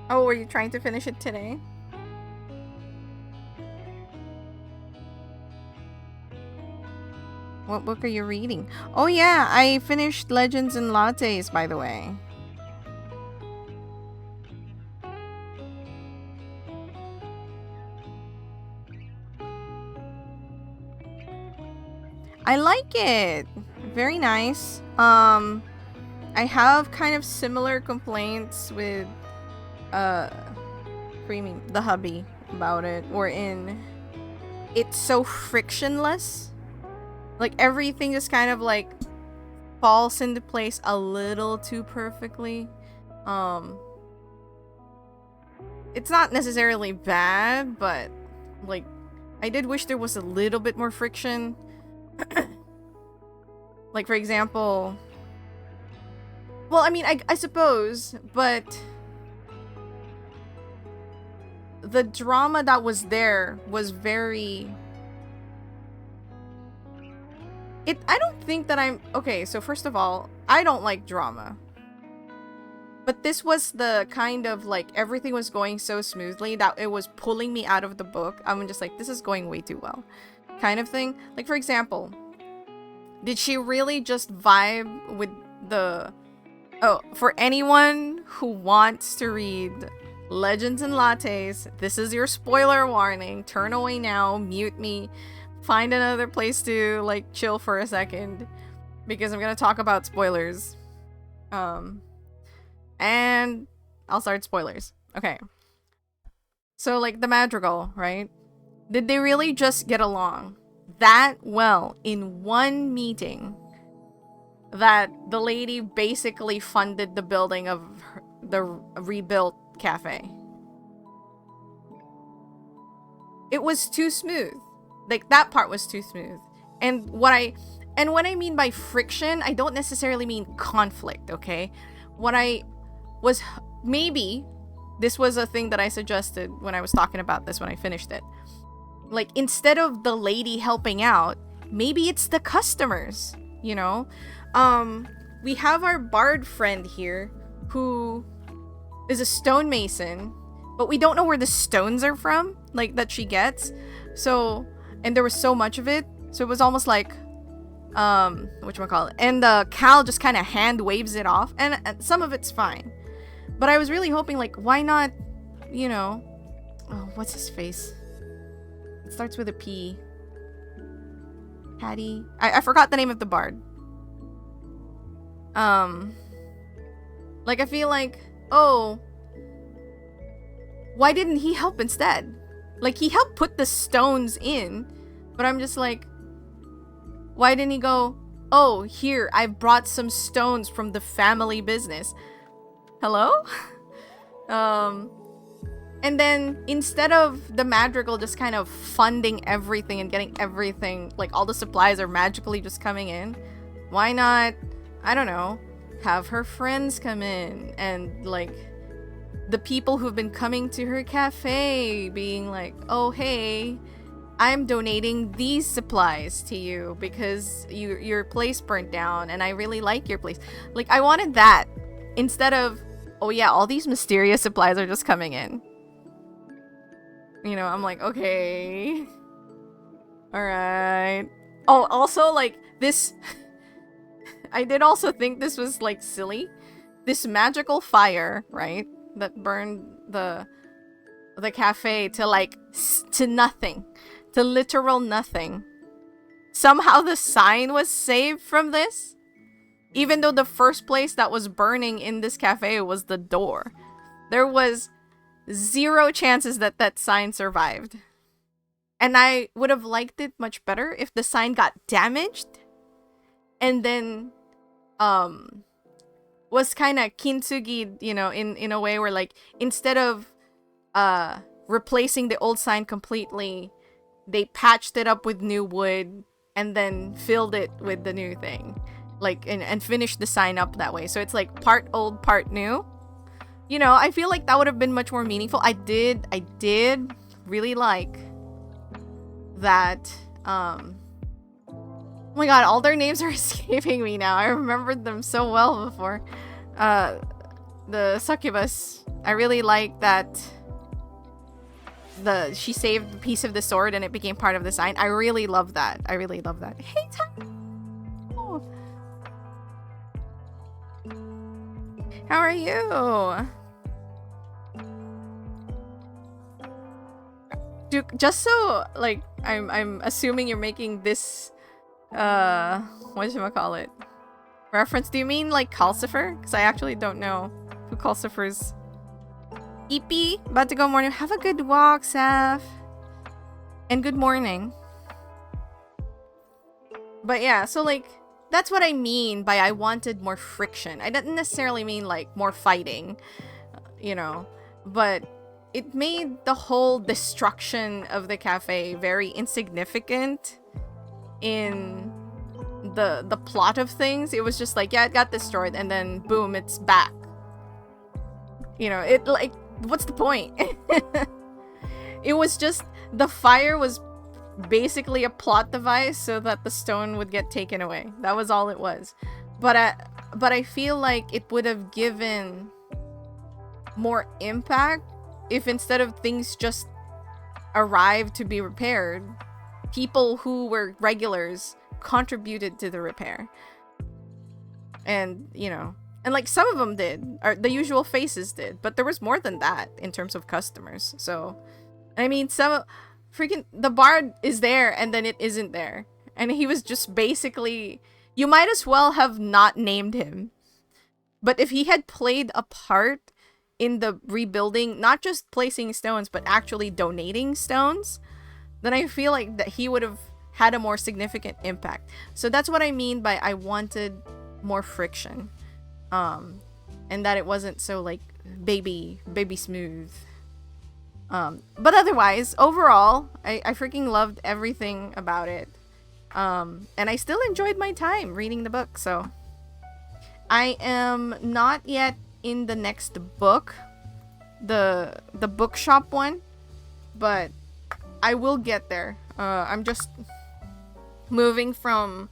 Oh, were you trying to finish it today? What book are you reading? Oh yeah, I finished Legends and Lattes, by the way. I like it. Very nice. I have kind of similar complaints with Creamy, the hubby, about it. Wherein it's so frictionless. Like everything just kind of like falls into place a little too perfectly. It's not necessarily bad, but like I did wish there was a little bit more friction. Like for example, well, I mean, I suppose, but the drama that was there was very... I don't think that I'm... Okay, so first of all, I don't like drama. But this was the kind of, like, everything was going so smoothly that it was pulling me out of the book. I'm just like, this is going way too well. Kind of thing. Like, for example, did she really just vibe with the... Oh, for anyone who wants to read Legends and Lattes, this is your spoiler warning. Turn away now, mute me, find another place to, like, chill for a second. Because I'm gonna talk about spoilers. And I'll start spoilers. Okay. So, like, the Madrigal, right? Did they really just get along that well in one meeting that the lady basically funded the building of the rebuilt cafe? It was too smooth. Like, that part was too smooth. And what I mean by friction, I don't necessarily mean conflict, okay? What I was maybe this was a thing that I suggested when I was talking about this when I finished it. Like, instead of the lady helping out, maybe it's the customers, you know? We have our bard friend here who is a stonemason, but we don't know where the stones are from, like, that she gets. So, and there was so much of it, so it was almost like, whatchamacallit, and the Cal just kind of hand waves it off, and some of it's fine. But I was really hoping, like, why not, you know, oh, what's his face? It starts with a P. Patty? I forgot the name of the bard. Like, I feel like, oh, why didn't he help instead? Like, he helped put the stones in, but I'm just like, why didn't he go, oh, here, I brought some stones from the family business. Hello? And then instead of the Madrigal just kind of funding everything and getting everything, like all the supplies are magically just coming in, why not, I don't know, have her friends come in and like the people who've been coming to her cafe being like, oh, hey, I'm donating these supplies to you because your place burnt down and I really like your place. Like, I wanted that instead of, oh yeah, all these mysterious supplies are just coming in. You know, I'm like, okay. Alright. Oh, also, like, this... I did also think this was, like, silly. This magical fire, right? That burned the cafe to, like, to nothing. To literal nothing. Somehow the sign was saved from this? Even though the first place that was burning in this cafe was the door. There was 0 chances that that sign survived. And I would have liked it much better if the sign got damaged and then was kind of kintsugi, you know, in a way where, like, instead of replacing the old sign completely, they patched it up with new wood and then filled it with the new thing, like, and finished the sign up that way. So it's like part old, part new. You know, I feel like that would have been much more meaningful. I did really like that. Oh my god, all their names are escaping me now. I remembered them so well before. The succubus. I really like that she saved a piece of the sword and it became part of the sign. I really love that. I really love that. Hey, Ty. Oh. How are you? Dude, just so, like, I'm assuming you're making this, whatchamacallit, reference. Do you mean, like, Calcifer? Because I actually don't know who Calcifer's. Eepy, about to go morning. Have a good walk, Saf. And good morning. But yeah, so, like, that's what I mean by I wanted more friction. I didn't necessarily mean, like, more fighting, you know, but it made the whole destruction of the cafe very insignificant in the plot of things. It was just like, yeah, it got destroyed, and then boom, it's back. You know, it, like, what's the point? It was just, the fire was basically a plot device so that the stone would get taken away. That was all it was. But I feel like it would have given more impact if instead of things just arrived to be repaired, people who were regulars contributed to the repair. And, you know, and like some of them did, or the usual faces did, but there was more than that in terms of customers. So, I mean, the bard is there and then it isn't there. And he was just basically, you might as well have not named him. But if he had played a part in the rebuilding, not just placing stones, but actually donating stones, then I feel like that he would have had a more significant impact. So that's what I mean by I wanted more friction. And that it wasn't so, like, baby smooth. But otherwise, overall, I freaking loved everything about it. And I still enjoyed my time reading the book, so I am not yet in the next book, the bookshop one, but I will get there. I'm just moving from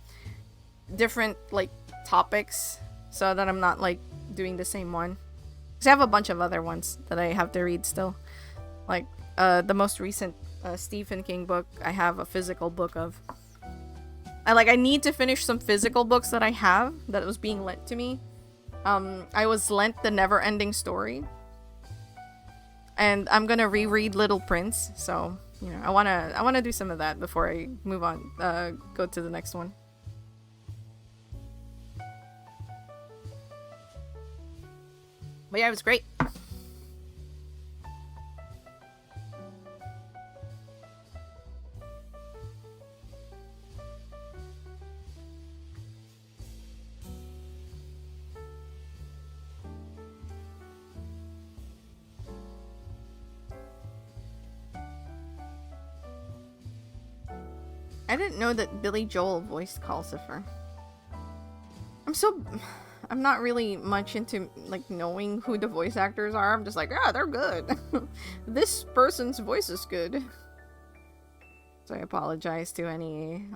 different like topics so that I'm not like doing the same one. Cause I have a bunch of other ones that I have to read still. Like the most recent Stephen King book, I have a physical book of. I need to finish some physical books that I have that was being lent to me. I was lent The Never Ending Story. And I'm gonna reread Little Prince, so you know, I wanna do some of that before I move on, go to the next one. But yeah, it was great. I didn't know that Billy Joel voiced Calcifer. I'm not really much into like knowing who the voice actors are. I'm just like, yeah, they're good. This person's voice is good. So I apologize to any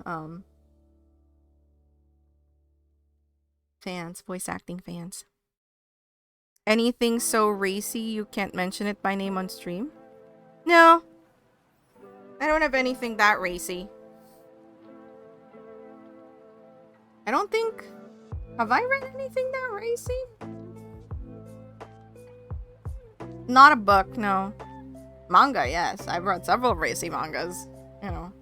fans, voice acting fans. Anything so racy you can't mention it by name on stream? No. I don't have anything that racy. I don't think... Have I read anything that racy? Not a book, no. Manga, yes. I've read several racy mangas. You know.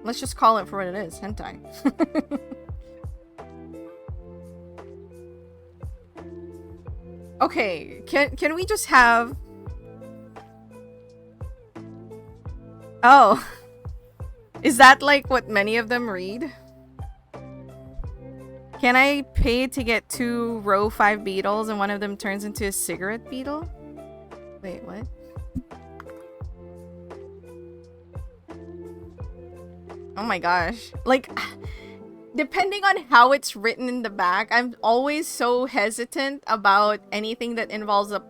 Let's just call it for what it is. Hentai. Okay, can we just have... Oh. Is that like what many of them read? Can I pay to get 2 row 5 beetles and one of them turns into a cigarette beetle? Wait, what? Oh my gosh. Like, depending on how it's written in the back, I'm always so hesitant about anything that involves a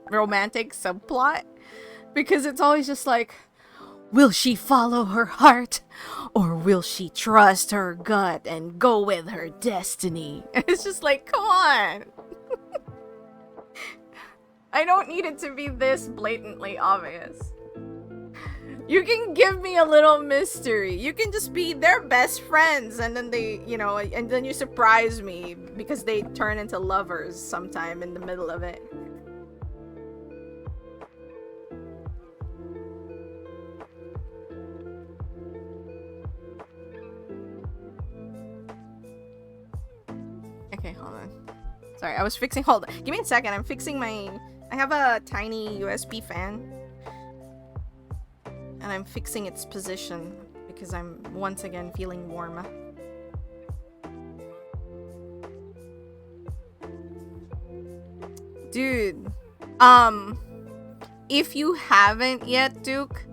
romantic subplot. Because it's always just like... Will she follow her heart? Or will she trust her gut and go with her destiny? It's just like, come on! I don't need it to be this blatantly obvious. You can give me a little mystery. You can just be their best friends and then they, you know, and then you surprise me because they turn into lovers sometime in the middle of it. Okay, hold on. Sorry, I was fixing... Hold on. Give me a second. I'm fixing my... I have a tiny USB fan. And I'm fixing its position because I'm once again feeling warm. Dude. If you haven't yet, Duke,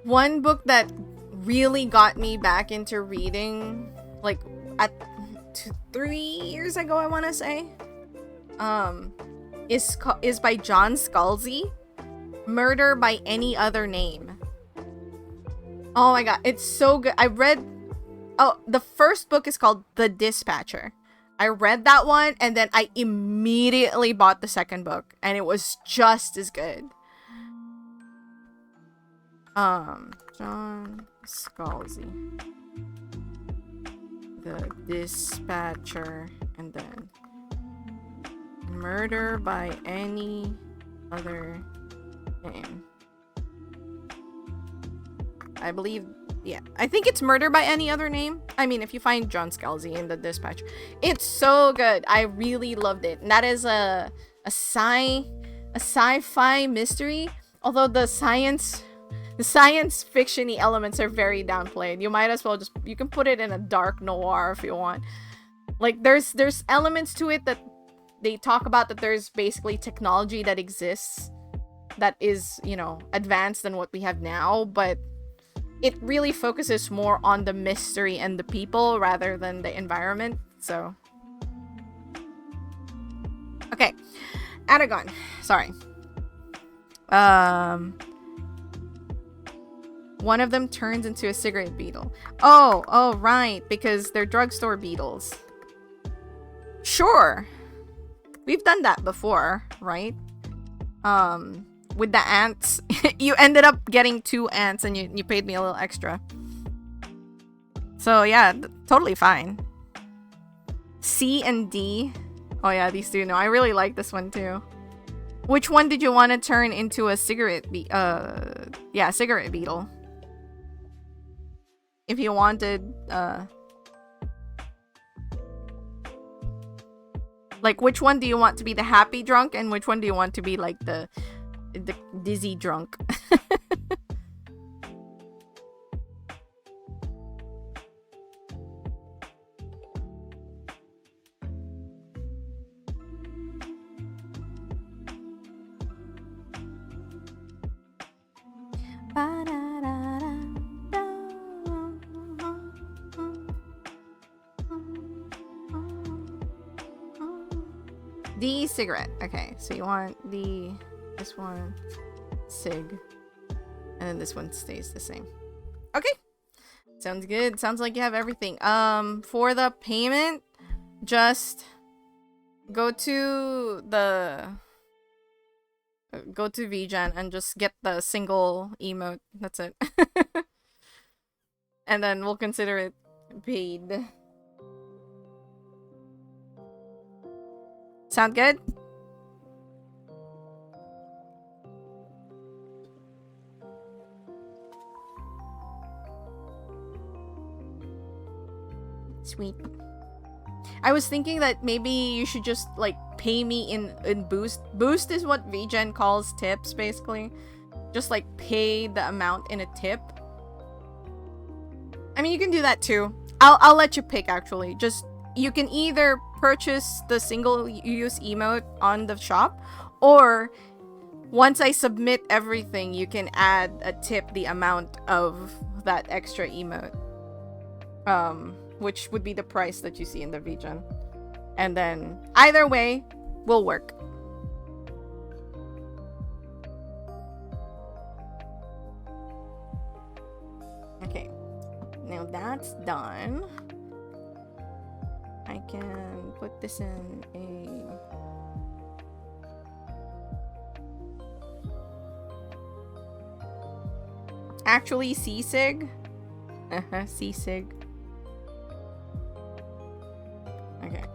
one book that really got me back into reading, like, at 3 years ago, I want to say, is by John Scalzi, Murder by Any Other Name. Oh my god, it's so good. I read... Oh, the first book is called The Dispatcher. I read that one, and then I immediately bought the second book, and it was just as good. John Scalzi. The Dispatcher, and then Murder by Any Other Name. I believe, yeah, I think it's Murder by Any Other Name. I mean, if you find John Scalzi in The Dispatch, it's so good. I really loved it. And that is a sci-fi mystery, although the science fiction-y elements are very downplayed. You might as well just, you can put it in a dark noir if you want. Like, there's elements to it that they talk about, that there's basically technology that exists that is, you know, advanced than what we have now, but it really focuses more on the mystery and the people rather than the environment. So, okay. Aragon. Sorry. One of them turns into a cigarette beetle. Oh, right, because they're drugstore beetles. Sure. We've done that before, right? With the ants. You ended up getting 2 ants and you paid me a little extra. So yeah, totally fine. C and D. Oh yeah, these two. No, I really like this one too. Which one did you want to turn into a cigarette cigarette beetle? If you wanted, like, which one do you want to be the happy drunk, and which one do you want to be like the dizzy drunk? The cigarette. Okay, so you want this one, cig, and then this one stays the same. Okay, sounds good. Sounds like you have everything. For the payment, just go to VGen and just get the single emote. That's it. And then we'll consider it paid. Sound good? Sweet. I was thinking that maybe you should just like pay me in boost. Boost is what VGen calls tips, basically. Just like pay the amount in a tip. I mean, you can do that too. I'll let you pick, actually. Just, you can either purchase the single-use emote on the shop, or once I submit everything, you can add a tip the amount of that extra emote. Which would be the price that you see in the VGen. And then, either way, will work. Okay. Now that's done. I can put this in a... Actually, C-Sig. C-Sig. Okay.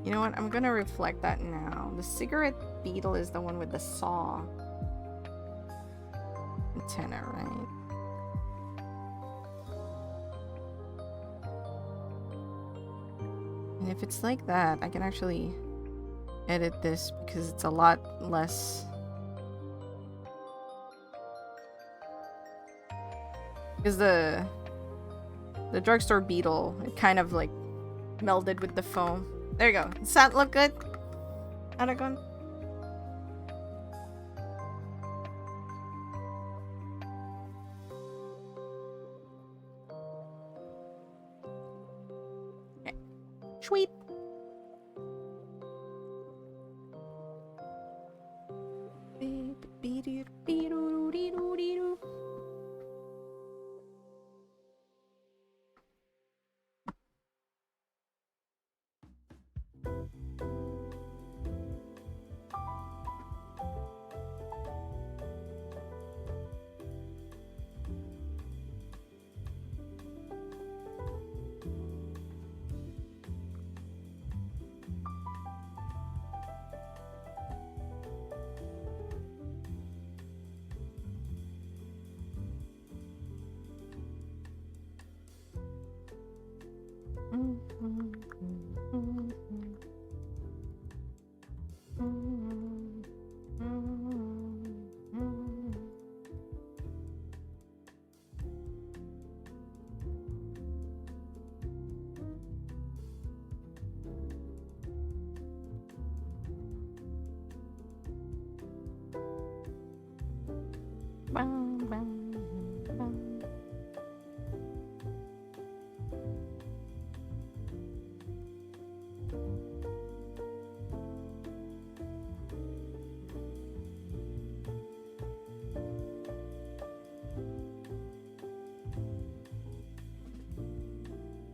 You know what? I'm gonna reflect that now. The cigarette beetle is the one with the saw antenna, right? And if it's like that, I can actually edit this because it's a lot less. Because the drugstore beetle, it kind of like melded with the foam. There you go. Does that look good? Aragon? Okay. Sweet.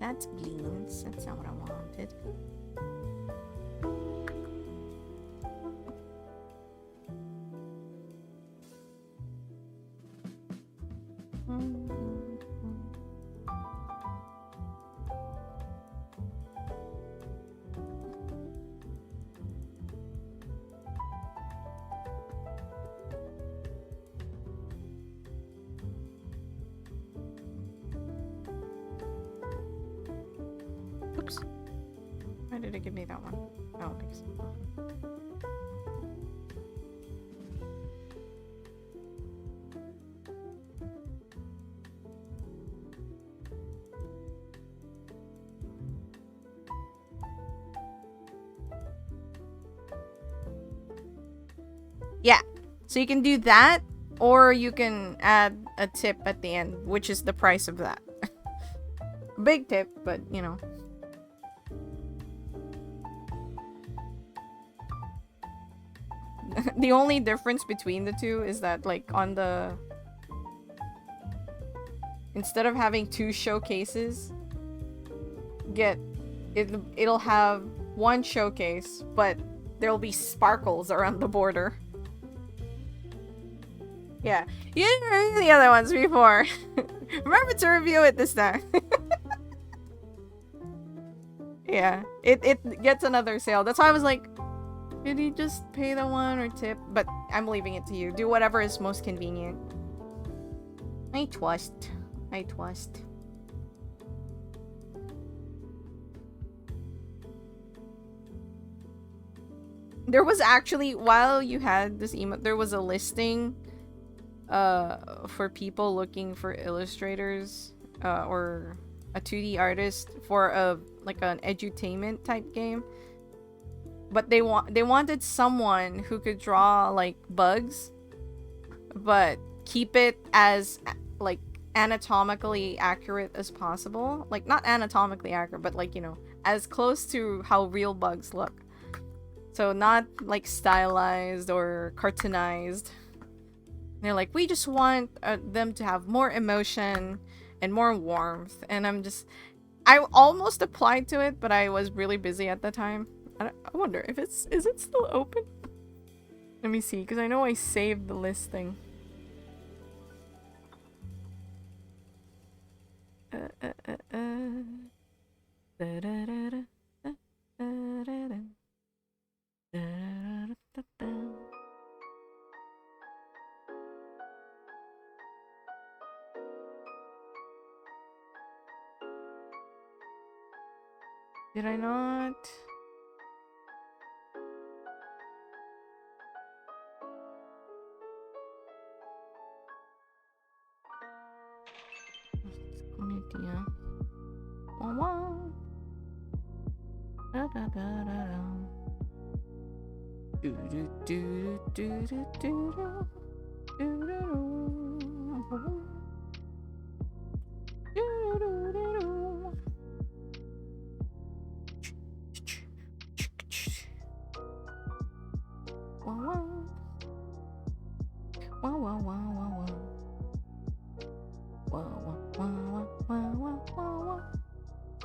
That's beans. That's not what I wanted. Oops. Why did it give me that one? Oh, because... Yeah, so you can do that, or you can add a tip at the end, which is the price of that. Big tip, but you know. The only difference between the two is that, like, on the... Instead of having 2 showcases, it'll have 1 showcase, but there'll be sparkles around the border. Yeah, you didn't review the other ones before. Remember to review it this time. Yeah, it gets another sale. That's why I was like, did he just pay the 1 or tip? But I'm leaving it to you. Do whatever is most convenient. I trust. I trust. There was actually, while you had this email, there was a listing for people looking for illustrators or a 2D artist for like an edutainment type game. But they wanted someone who could draw like bugs, but keep it as like anatomically accurate as possible. Like not anatomically accurate, but like, you know, as close to how real bugs look. So not like stylized or cartoonized. They're like, we just want them to have more emotion and more warmth. And I almost applied to it, but I was really busy at the time. I wonder if is it still open? Let me see, because I know I saved the listing. Did I not? Yeah. Wah, wah. Da, da, da, da, da. Do, do, do, do, do, do, do. Do, do, do. Do, do, do, do. Wah, wah. Wah, wah, wah, wah, wah. Wah, wah, wah, wah, wah, wah, wah.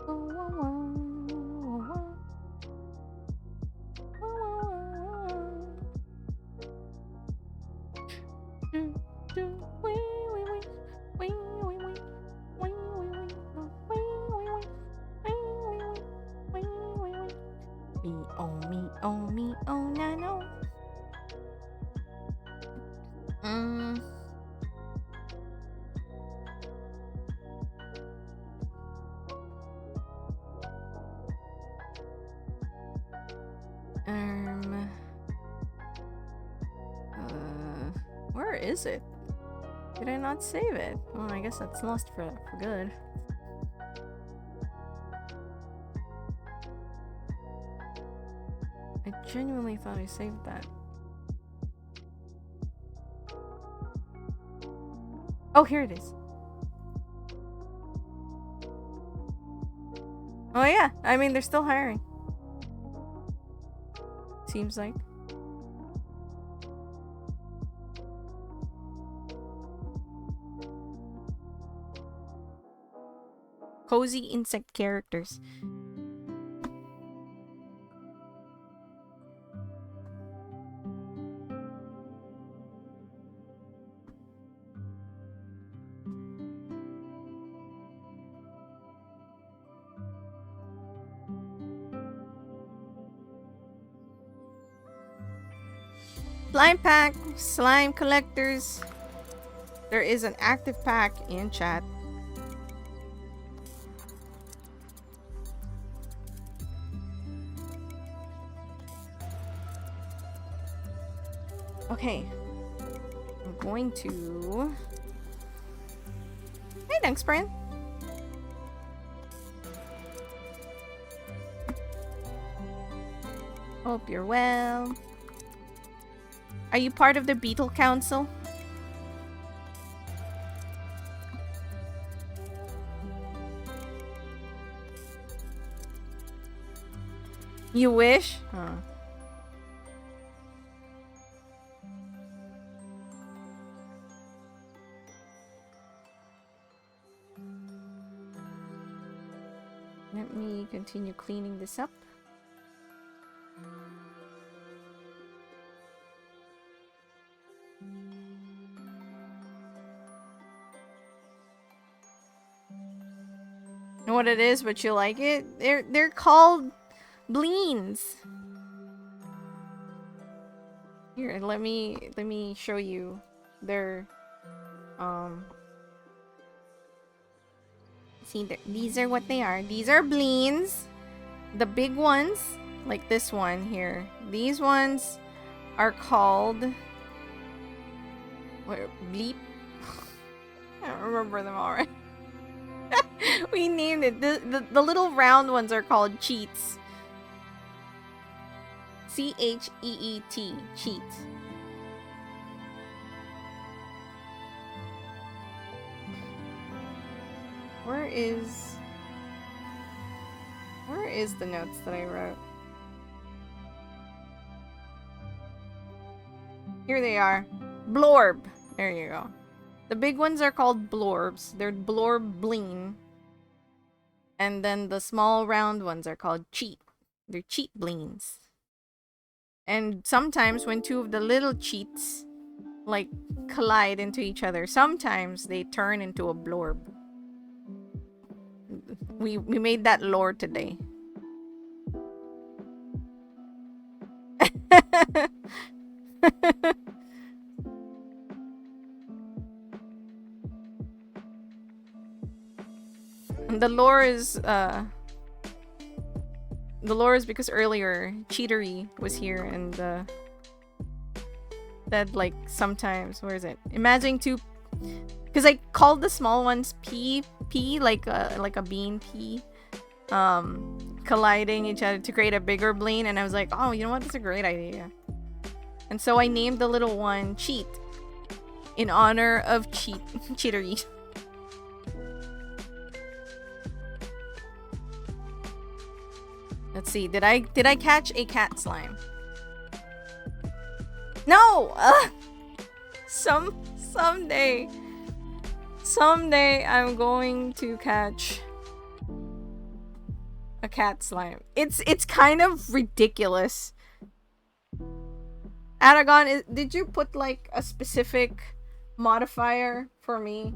Wah, wah, wah, wah, wah. Me, oh, no, no. Where is it? Did I not save it? Well, I guess that's lost for good. I genuinely thought I saved that. Oh, here it is. Oh yeah, I mean, they're still hiring. Seems like. Cozy insect characters. Slime pack, slime collectors. There is an active pack in chat. Okay. I'm going to... Hey, thanks, Brian. Hope you're well. Are you part of the Beetle Council? You wish? Huh. Let me continue cleaning this up. Know what it is, but you like it? They're called bleens. Here, let me show you. They're see, these are what they are. These are bleens. The big ones, like this one here. These ones are called what, bleep? I don't remember them all right. We named it. The little round ones are called cheats. C-H-E-E-T. Cheat. Where is the notes that I wrote? Here they are. Blorb. There you go. The big ones are called blorbs. They're blorb bleen. And then the small round ones are called cheat. They're cheat bleens. And sometimes when two of the little cheats like collide into each other, sometimes they turn into a blorb. We made that lore today. And the lore is because earlier Cheatery was here and said like sometimes, where is it? Imagine two, because I called the small ones pea like a bean pea, colliding each other to create a bigger bleen, and I was like, oh, you know what? That's a great idea. And so I named the little one Cheat in honor of Cheatery. Let's see. Did I catch a cat slime? No. Someday I'm going to catch a cat slime. It's kind of ridiculous. Aragon, did you put like a specific modifier for me?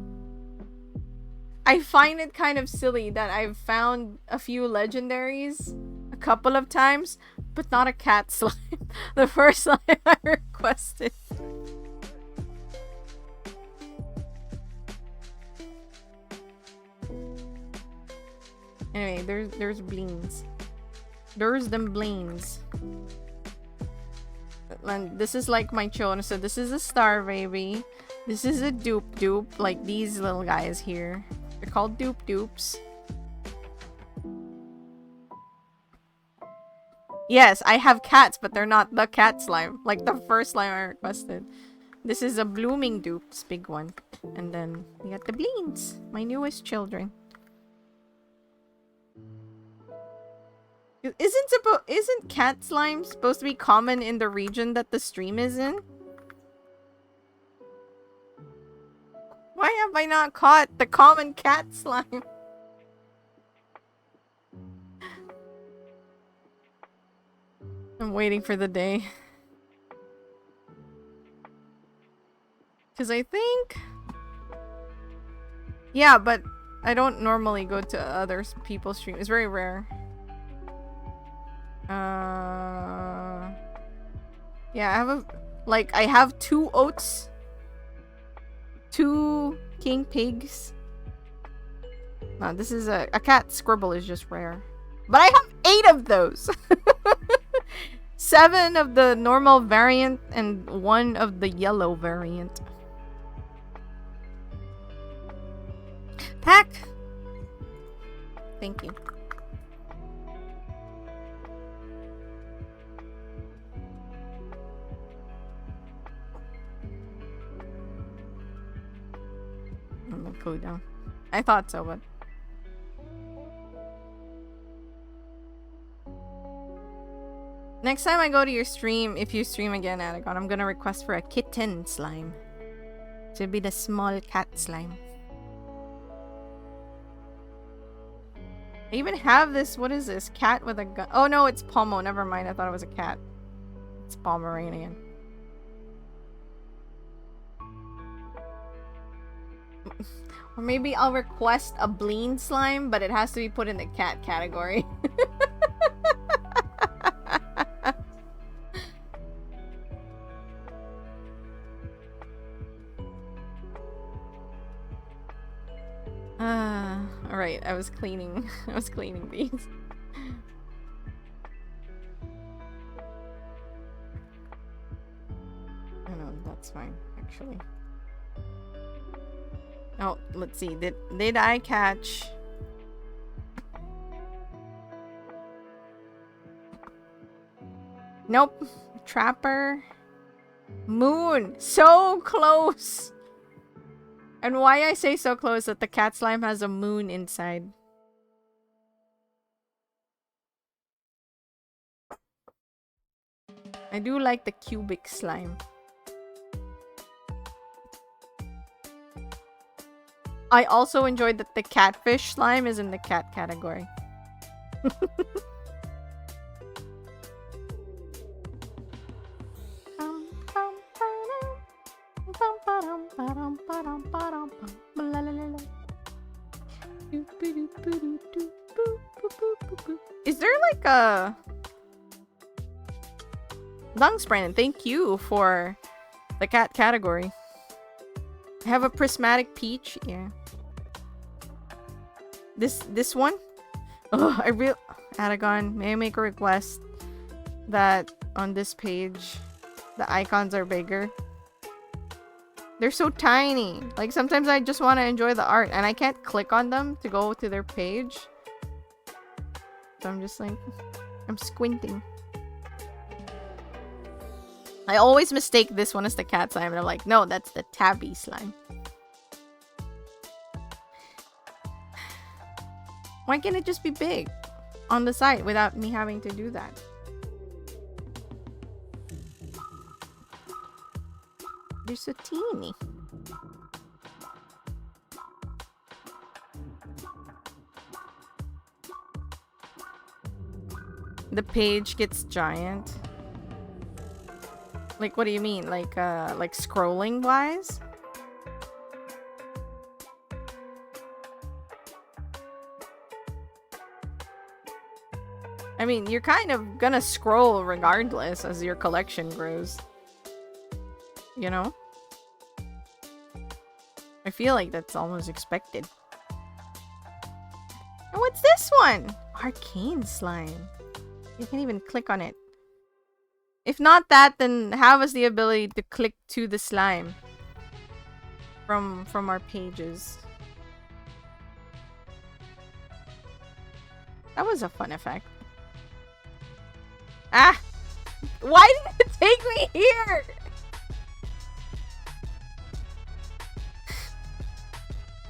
I find it kind of silly that I've found a few legendaries a couple of times, but not a cat slime. The first slime I requested. Anyway, there's bleens. There's them bleens. And this is like my children. So this is a star baby. This is a dupe, like these little guys here. They're called dupes. Yes, I have cats, but they're not the cat slime. Like the first slime I requested. This is a blooming dupes, big one. And then we got the bleens, my newest children. Isn't cat slime supposed to be common in the region that the stream is in? Why have I not caught the common cat slime? I'm waiting for the day. Because I think... Yeah, but I don't normally go to other people's stream. It's very rare. Yeah, I have a... Like, I have 2 oats. 2 king pigs. No, this is a cat scribble is just rare. But I have 8 of those! 7 of the normal variant and 1 of the yellow variant. Pack! Thank you. I'm gonna cool down. I thought so, but... Next time I go to your stream, if you stream again, Anagon, I'm gonna request for a kitten slime. So it'd be the small cat slime. I even have this, what is this? Cat with a gun. Oh no, it's Pomo. Never mind, I thought it was a cat. It's Pomeranian. Or maybe I'll request a Bleen slime, but it has to be put in the cat category. Alright, I was cleaning these. Oh no, that's fine, actually. Oh, let's see. Did I catch... Nope. Trapper. Moon. So close. And why I say so close that the cat slime has a moon inside. I do like the cubic slime. I also enjoyed that the catfish slime is in the cat category. Is there like a... Lungs, Brandon, thank you for the cat category. I have a prismatic peach, yeah. This one? Oh, Aragon, may I make a request that on this page the icons are bigger? They're so tiny. Like sometimes I just want to enjoy the art and I can't click on them to go to their page. So I'm just like, I'm squinting. I always mistake this one as the cat slime and I'm like, no, that's the tabby slime. Why can't it just be big on the side without me having to do that? They're so teeny. The page gets giant. Like, what do you mean? Like scrolling wise? I mean, you're kind of gonna scroll regardless as your collection grows. You know? I feel like that's almost expected. And what's this one? Arcane slime. You can't even click on it. If not that, then have us the ability to click to the slime from our pages. That was a fun effect. Ah! Why did it take me here?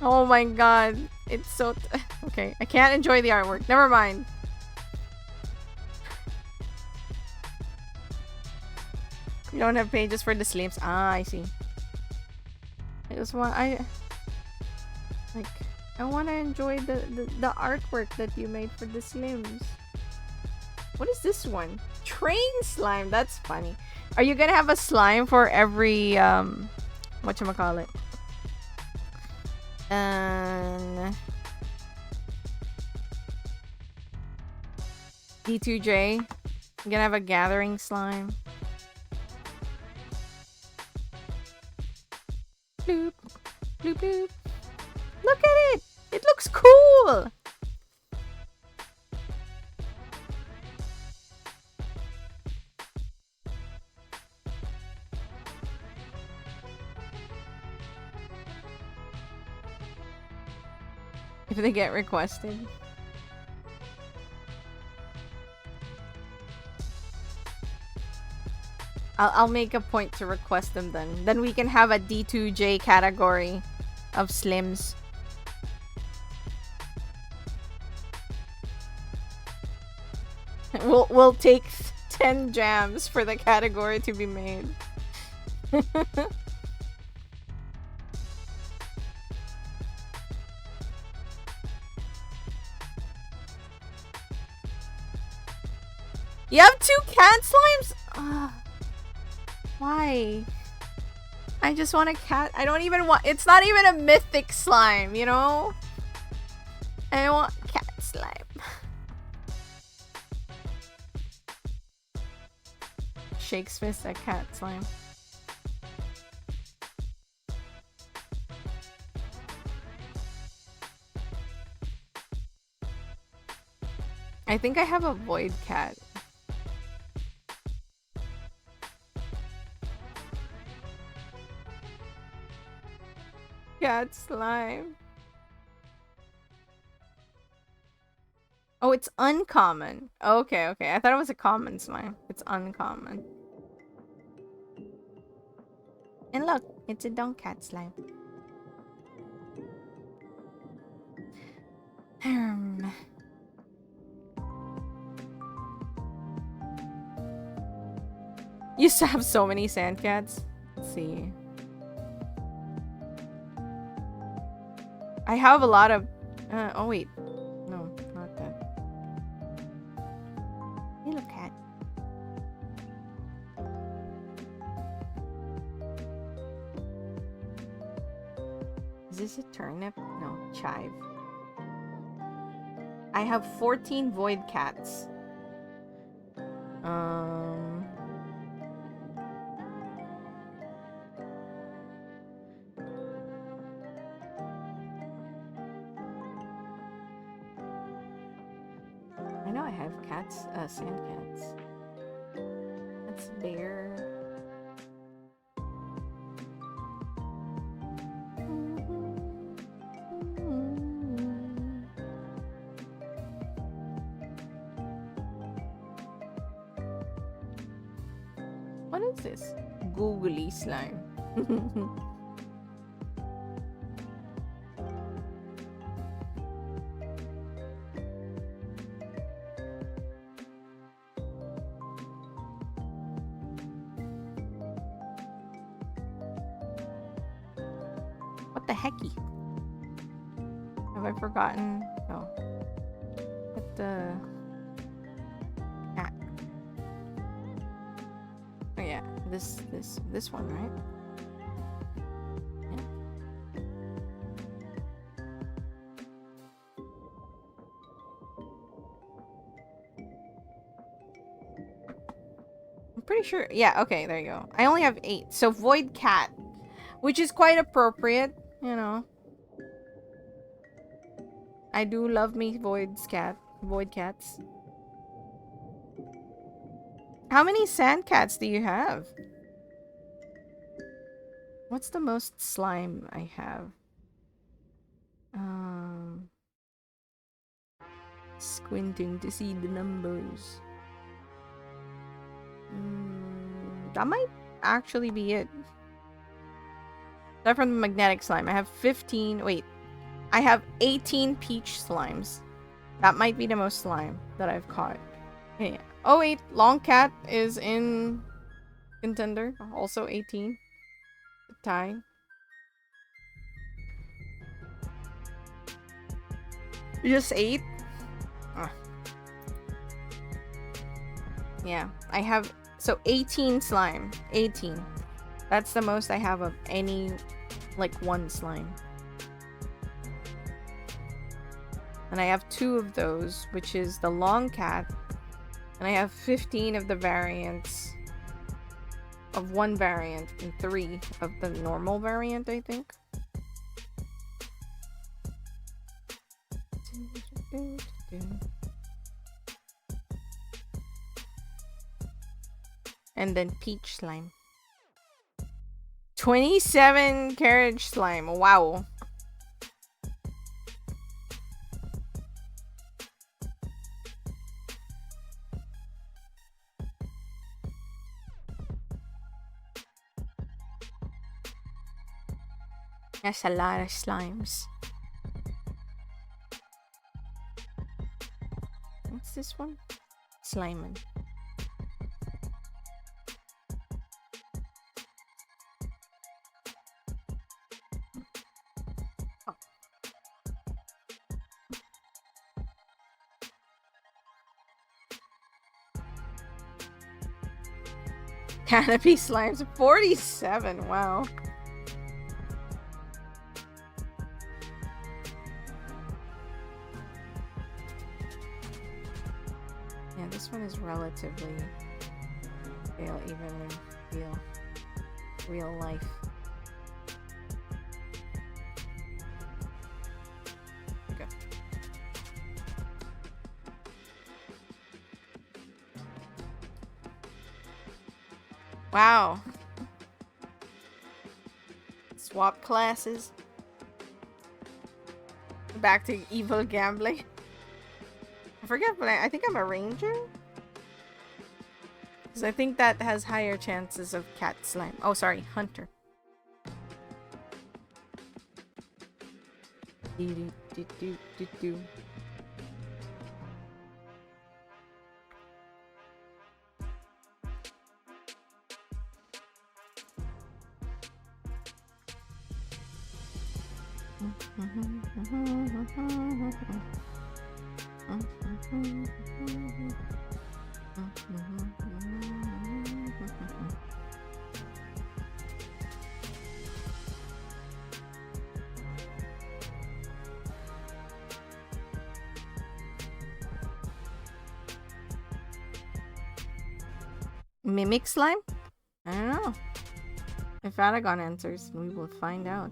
Oh my god. It's so... Okay, I can't enjoy the artwork. Never mind. You don't have pages for the slims. Ah, I see. I just want... I want to enjoy the artwork that you made for the slims. What is this one? Train slime. That's funny. Are you gonna have a slime for every whatchamacallit? D2J. You're gonna have a gathering slime. Bloop. Bloop bloop. Look at it! It looks cool! If they get requested. I'll make a point to request them then. Then we can have a D2J category of slims. We'll take 10 jams for the category to be made. You have 2 cat slimes? Why? I just want a cat. I don't even want... It's not even a mythic slime, you know? I want cat slime. Shakes fist at cat slime. I think I have a void cat. Cat slime. Oh, it's uncommon. Okay, okay. I thought it was a common slime. It's uncommon. And look, it's a dunk cat slime. You used to have so many sand cats. Let's see. I have a lot of... oh, wait. No, not that. Little cat. Is this a turnip? No, chive. I have 14 void cats. I know I have cats, sand cats. That's bear. What is this? Googly slime. What the hecky? Have I forgotten? No. What the... Ah. Oh yeah, this one, right? Yeah. I'm pretty sure. Yeah, okay, there you go. I only have 8. So void cat, which is quite appropriate, you know. I do love me void cats. How many sand cats do you have? What's the most slime I have? Squinting to see the numbers. That might actually be it. Aside from the magnetic slime, I have 15. Wait, I have 18 peach slimes. That might be the most slime that I've caught. Yeah. Oh wait, long cat is in contender. Also 18. Tie. Just 8? Ah. Yeah, I have, so 18 slime. 18. That's the most I have of any, like, one slime. And I have 2 of those, which is the long cat. And I have 15 of the variants. Of one variant and 3 of the normal variant, I think. And then peach slime. 27 carriage slime. Wow. That's a lot of slimes. What's this one? Slimin'. Oh. Canopy slimes. 47. Wow. Yeah, this one is relatively real, even in real life. Okay. Wow. Swap classes. Back to evil gambling. I forget, but I think I'm a ranger? Because I think that has higher chances of cat slime. Oh, sorry, hunter. Do. Mimic slime? I don't know. If Aragon answers, we will find out.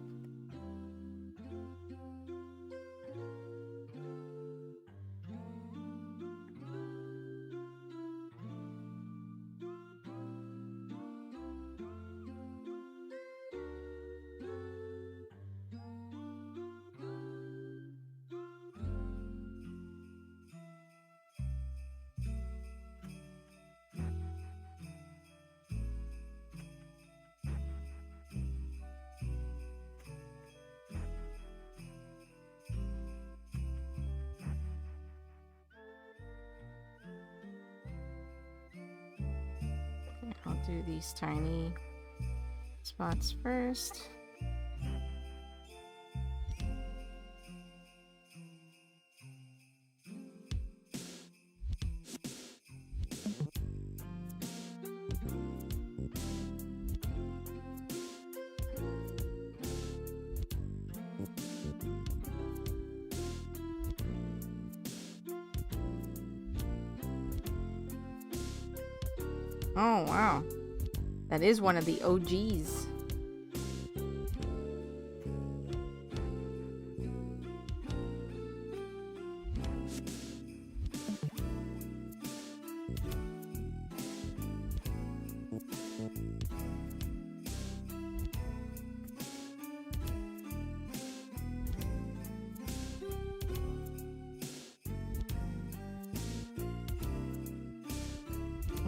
I'll do these tiny spots first. Oh, wow. That is one of the OGs.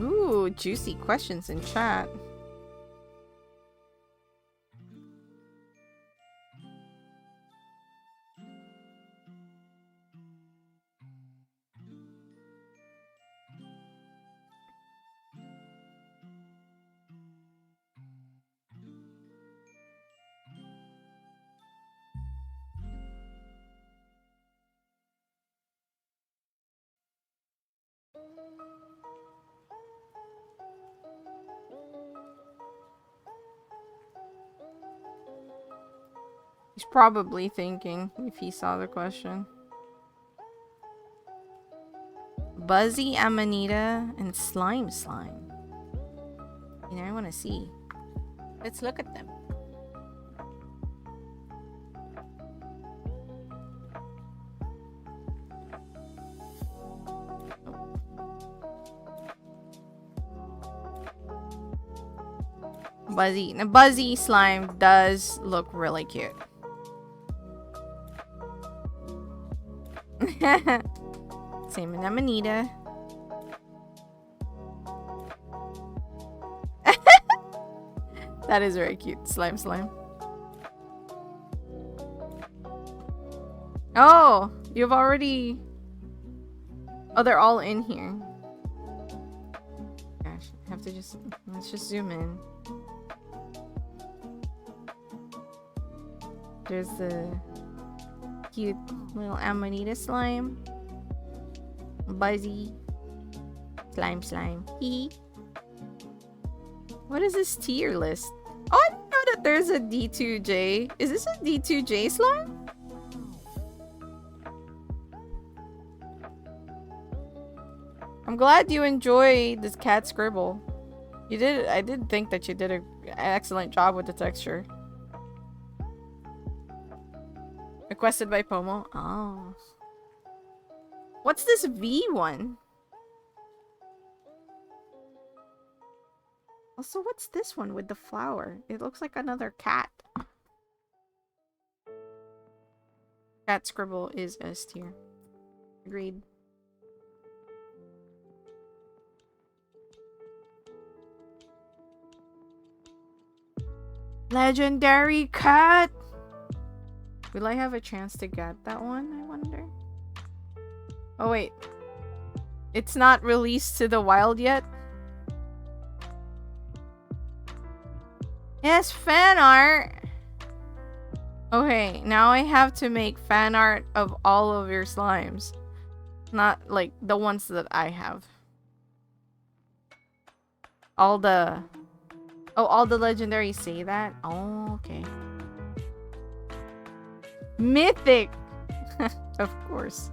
Ooh, juicy questions in chat. He's probably thinking if he saw the question. Buzzy Amanita and Slime. You know, I want to see. Let's look at them. Buzzy Slime does look really cute. Same with Amanita. That is very cute. Slime. Oh, you've already... Oh, they're all in here. Gosh, I have to just... Let's just zoom in. There's the cute little Amanita slime. Buzzy. Slime. Hee. What is this tier list? Oh, I didn't know that there's a D2J. Is this a D2J slime? I'm glad you enjoyed this cat scribble. You did. I did think that you did an excellent job with the texture. Requested by Pomo. Oh. What's this V one? Also, what's this one with the flower? It looks like another cat. Cat scribble is S tier. Agreed. Legendary cat! Will I have a chance to get that one, I wonder? Oh, wait. It's not released to the wild yet? Yes, fan art! Okay, now I have to make fan art of all of your slimes. Not, like, the ones that I have. All the... Oh, all the legendaries say that? Oh, okay. Mythic! Of course.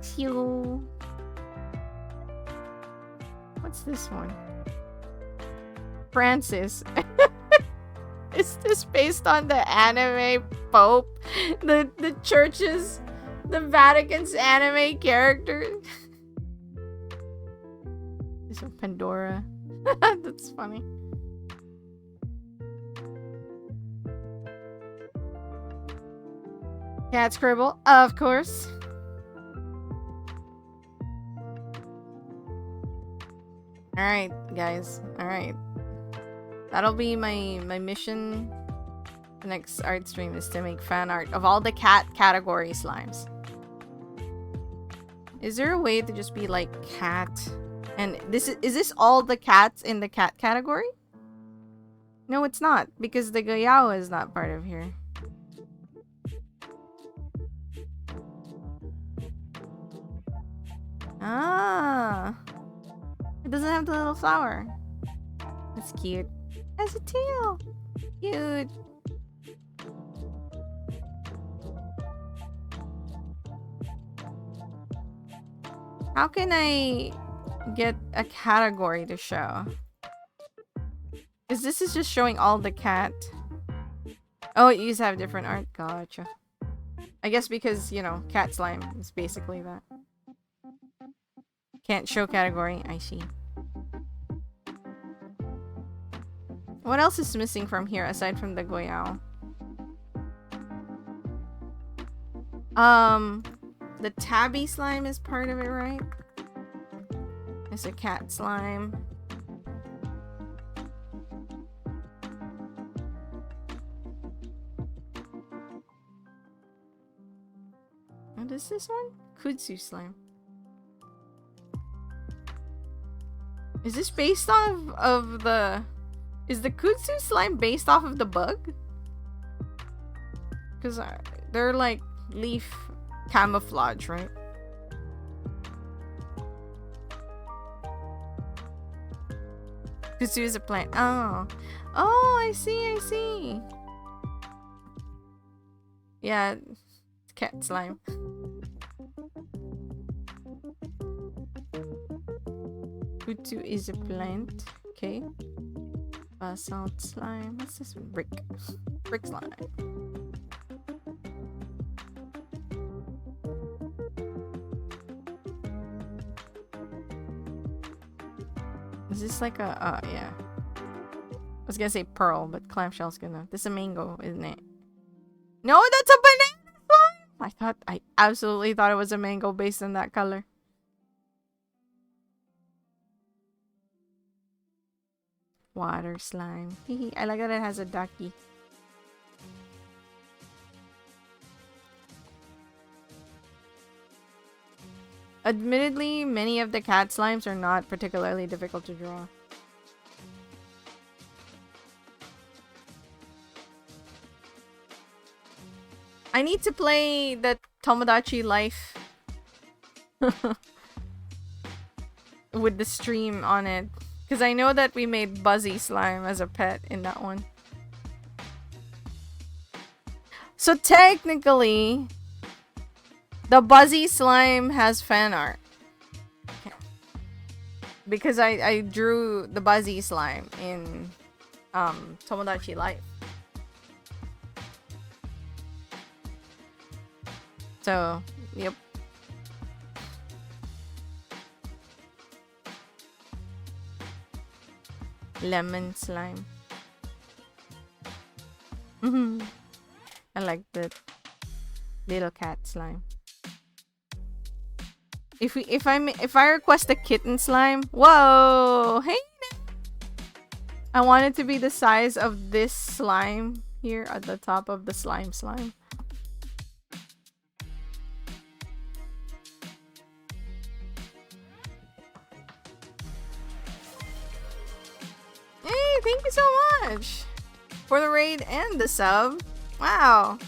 Phew. What's this one? Francis. Is this based on the anime Pope? The church's... The Vatican's anime character? This one, Pandora. That's funny. Cat scribble, of course. Alright, guys. Alright. That'll be my mission. The next art stream is to make fan art of all the cat category slimes. Is there a way to just be like cat? And is this all the cats in the cat category? No, it's not, because the Gayao is not part of here. Ah, it doesn't have the little flower. That's cute. It has a tail. Cute. How can I get a category to show? Because this is just showing all the cat. Oh, you used to have different art. Gotcha. I guess because, you know, cat slime is basically that. Can't show category. I see. What else is missing from here aside from the Goyao? The tabby slime is part of it, right? It's a cat slime. What is this one? Kudzu slime. Is this based off of the... Is the Kudzu slime based off of the bug? Because they're like leaf camouflage, right? Kudzu is a plant. Oh. Oh, I see, I see. Yeah, it's cat slime. Tutu is a plant. Okay. Basalt slime. What's this? Brick. Brick slime. Is this like a, yeah. I was gonna say pearl, but clamshell's gonna. This is a mango, isn't it? No, that's a banana slime! I absolutely thought it was a mango based on that color. Water slime. I like that it has a ducky. Admittedly, many of the cat slimes are not particularly difficult to draw. I need to play the Tomodachi Life with the stream on it. Because I know that we made Buzzy Slime as a pet in that one. So technically, the Buzzy Slime has fan art. Okay. Because I drew the Buzzy Slime in Tomodachi Life. So, yep. Lemon slime. I like the little cat slime. If I request a kitten slime, whoa, hey, I want it to be the size of this slime here at the top of the slime. Hey, thank you so much for the raid and the sub. Wow.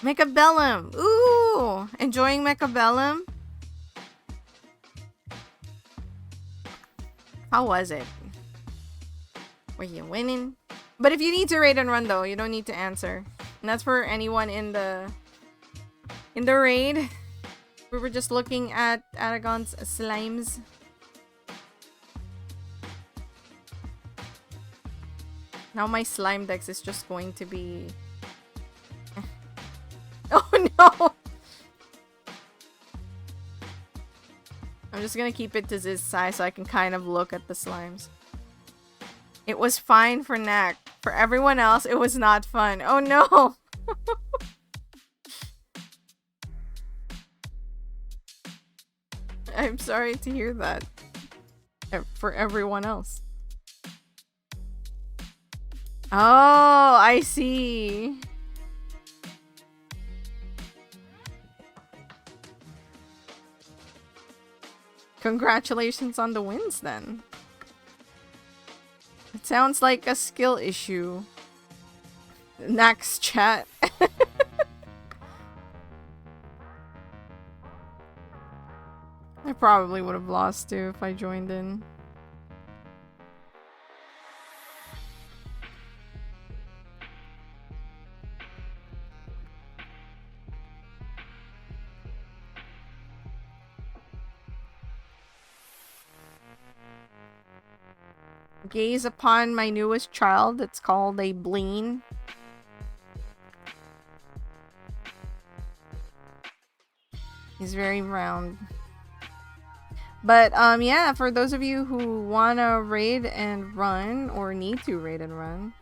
Mechabellum. Ooh, enjoying Mechabellum? How was it? Were you winning? But if you need to raid and run though, you don't need to answer. And that's for anyone in the raid. We were just looking at Aragon's slimes. Now my slime dex is just going to be... Oh no! I'm just gonna keep it to this size so I can kind of look at the slimes. It was fine for Knack. For everyone else, it was not fun. Oh no! I'm sorry to hear that. For everyone else. Oh, I see. Congratulations on the wins then. It sounds like a skill issue. Next chat. I probably would have lost too if I joined in. Gaze upon my newest child. It's called a bleen. He's very round. But yeah, for those of you who wanna raid and run or need to raid and run,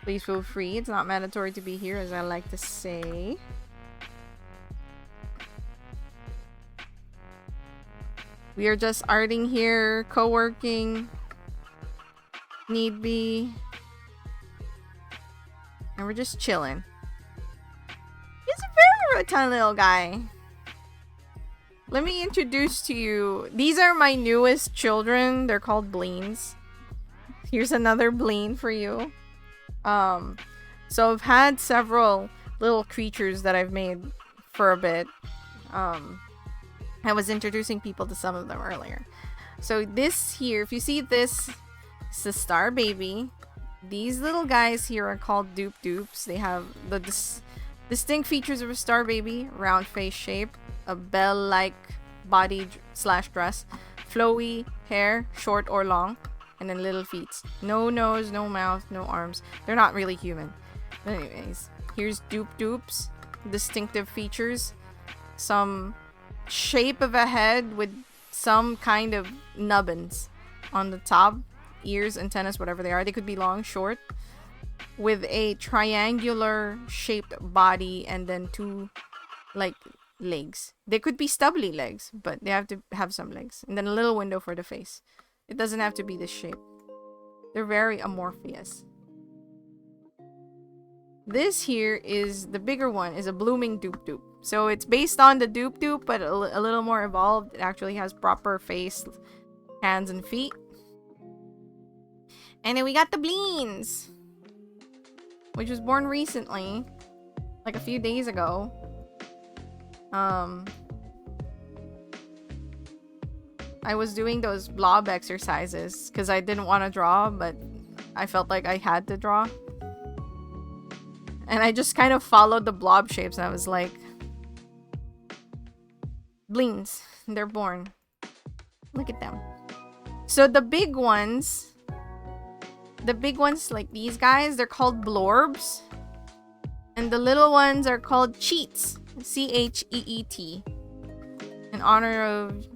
please feel free. It's not mandatory to be here, as I like to say. We are just arting here, co-working. Need be. And we're just chilling. He's a very rotund little guy. Let me introduce to you. These are my newest children. They're called Bleens. Here's another Bleen for you. So I've had several little creatures that I've made for a bit. I was introducing people to some of them earlier. So this here, if you see this, it's the star baby. These little guys here are called dupe dupes. They have the distinct features of a star baby: round face shape, a bell-like body slash dress, flowy hair, short or long, and then little feet. No nose, no mouth, no arms. They're not really human. But anyways, here's dupe dupes. Distinctive features: some shape of a head with some kind of nubbins on the top, ears, antennas, whatever they are. They could be long, short, with a triangular shaped body and then two like legs. They could be stubbly legs, but they have to have some legs, and then a little window for the face. It doesn't have to be this shape. They're very amorphous. This here is the bigger one, is a blooming dupe dupe. So it's based on the dupe dupe, but a little more evolved. It actually has proper face, hands, and feet. And then we got the Bleens, which was born recently, like a few days ago. I was doing those blob exercises because I didn't want to draw, but I felt like I had to draw. And I just kind of followed the blob shapes, and I was like, Bleens, they're born. Look at them. So the big ones like these guys, they're called blorbs. And the little ones are called cheats. C-H-E-E-T. In honor of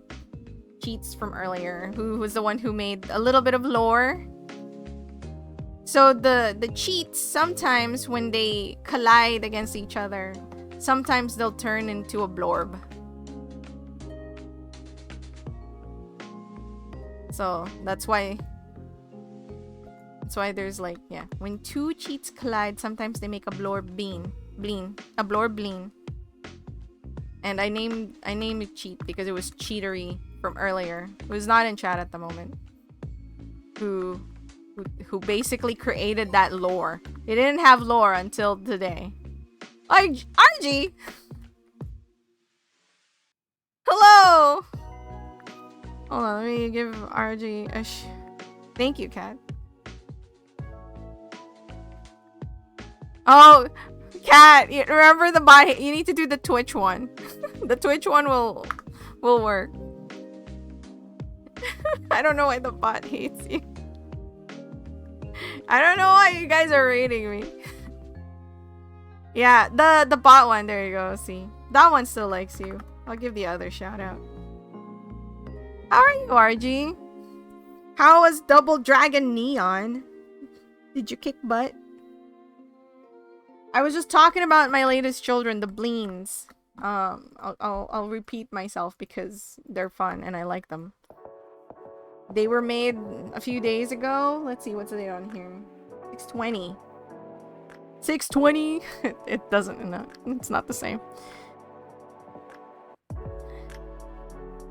Cheats from earlier, who was the one who made a little bit of lore. So the cheats, sometimes when they collide against each other, sometimes they'll turn into a blorb. So that's why there's like, yeah, when two cheats collide, sometimes they make a blorb bleen. A blorb bleen. And I named it Cheat because it was cheatery from earlier, who's not in chat at the moment, who basically created that lore. It didn't have lore until today. RG! Hello! Hold on, let me give RG a thank you, Kat. Oh, Kat, remember the bot? You need to do the Twitch one. The Twitch one will work. I don't know why the bot hates you. I don't know why you guys are rating me. Yeah, the bot one. There you go. See, that one still likes you. I'll give the other shout out. How are you, RG? How was Double Dragon Neon? Did you kick butt? I was just talking about my latest children, the Bleens. I'll repeat myself because they're fun and I like them. They were made a few days ago. Let's see, what's the date on here? 6/20. 6/20. It doesn't. No, it's not the same.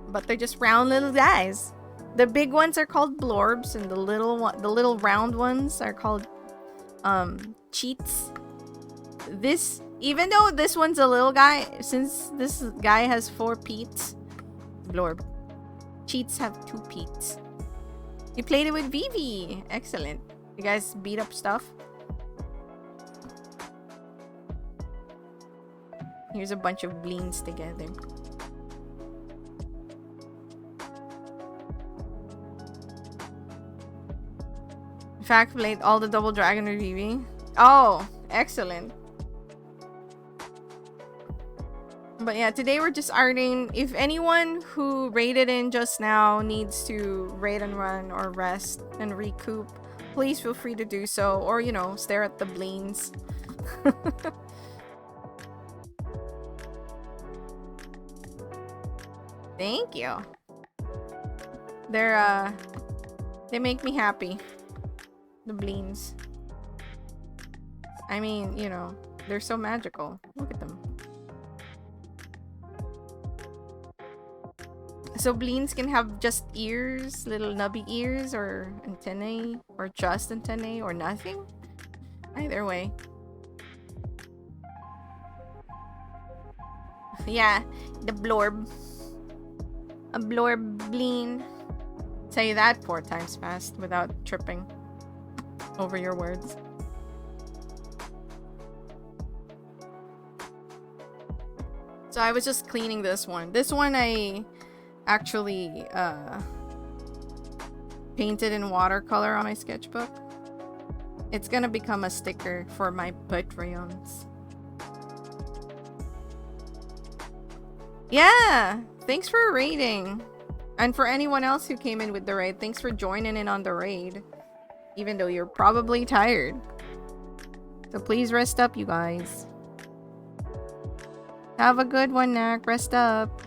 But they're just round little guys. The big ones are called blorbs, and the little round ones are called cheats. Even though this one's a little guy, since this guy has 4 peats, blorb. Cheats have 2 peats. You played it with Vivi. Excellent. You guys beat up stuff. Here's a bunch of Bleens together. In fact, played all the Double Dragon with Vivi. Oh, excellent. But yeah, today we're just arting. If anyone who raided in just now needs to raid and run or rest and recoup, please feel free to do so. Or, you know, stare at the Bleens. Thank you. They make me happy. The Bleens. I mean, you know, they're so magical. Look at them. So Bleens can have just ears, little nubby ears, or antennae, or just antennae, or nothing. Either way. Yeah, the blorb. A blorb Bleen. Say that 4 times fast without tripping. over your words. So I was just cleaning this one. This one I actually painted in watercolor on my sketchbook. It's gonna become a sticker for my Patreons. Yeah! Thanks for raiding. And for anyone else who came in with the raid, thanks for joining in on the raid. Even though you're probably tired. So please rest up, you guys. Have a good one, Nak. Rest up.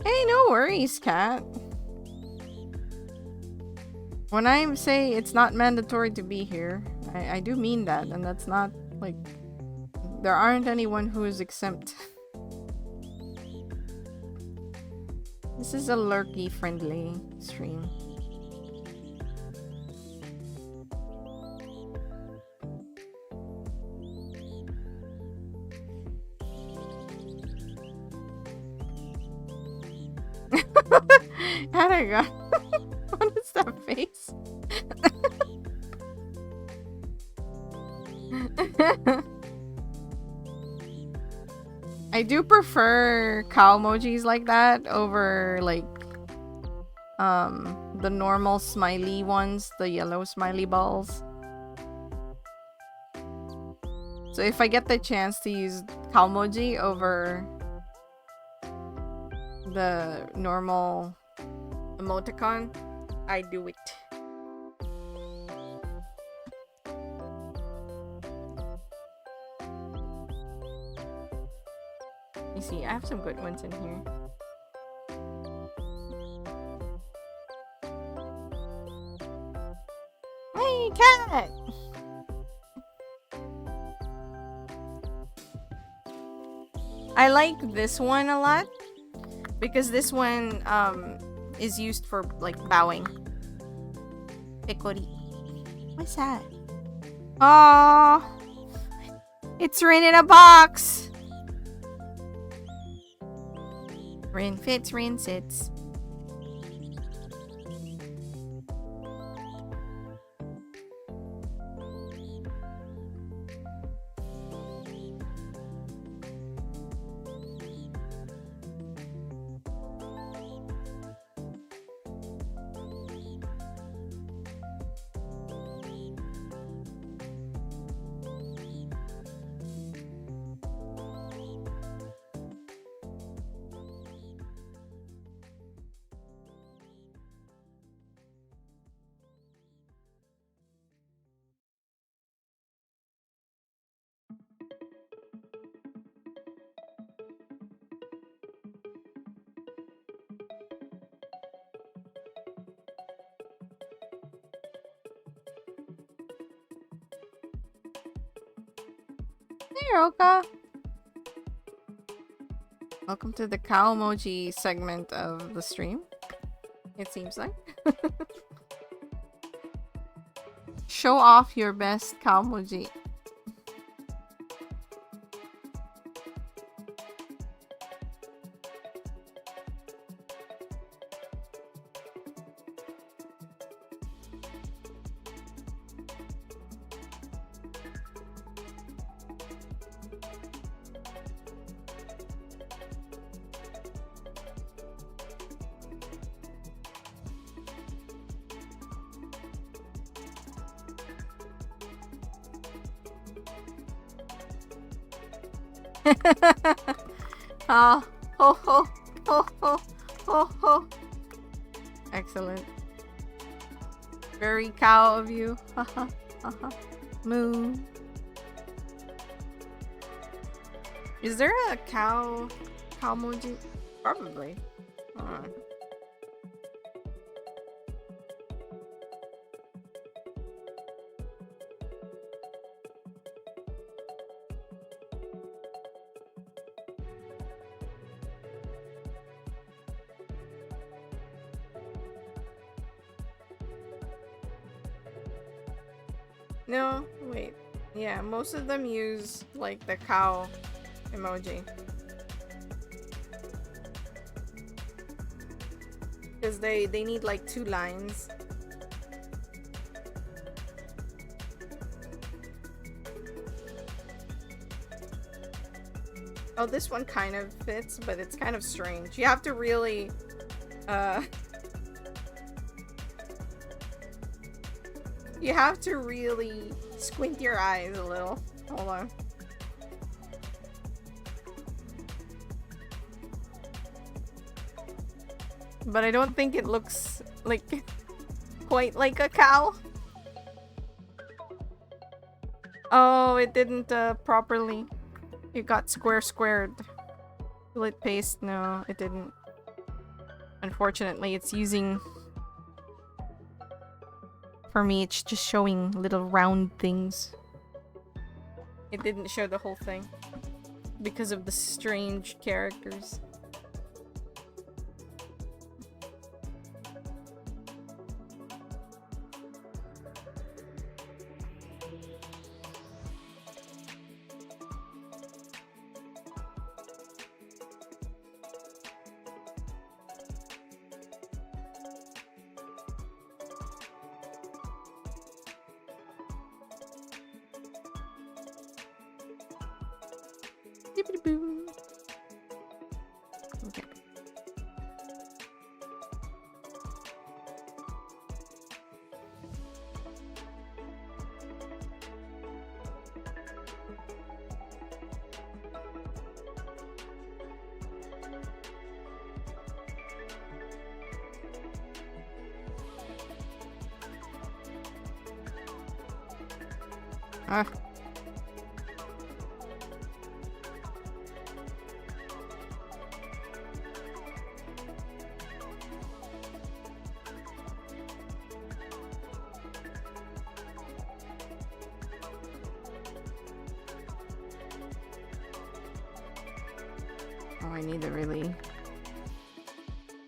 Hey, no worries, cat. When I say it's not mandatory to be here, I do mean that, and that's not, like, there aren't anyone who is exempt. This is a lurky-friendly stream. How'd what is that face? I do prefer cow emojis like that over like the normal smiley ones, the yellow smiley balls. So if I get the chance to use cow emoji over the normal emoticon, I do it. You see, I have some good ones in here. Hey, cat! I like this one a lot because this one is used for like bowing. Picori. What's that? Oh, it's Rin in a box. Rin fits, Rin sits. Hey, Roka. Welcome to the cow emoji segment of the stream. It seems like. Show off your best cow emoji. Ah, ho ho ho ho ho ho. Excellent. Very cow of you. Haha. Haha. Moo. Is there a cow emoji? Probably. Hold on. No, wait. Yeah, most of them use like the cow emoji. Because they need like 2 lines. Oh, this one kind of fits, but it's kind of strange. You have to really you have to really squint your eyes a little. Hold on. But I don't think it looks like quite like a cow. Oh, it didn't properly. It got squared. Will it paste? No, it didn't. Unfortunately, it's using... For me, it's just showing little round things. It didn't show the whole thing. Because of the strange characters. Dippity-boo. Okay. Ah. Oh, I need to really...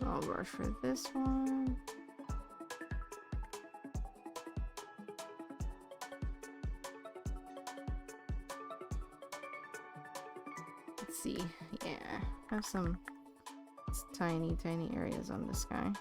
I'll brush for this one. Let's see. Yeah, I have some tiny areas on this guy.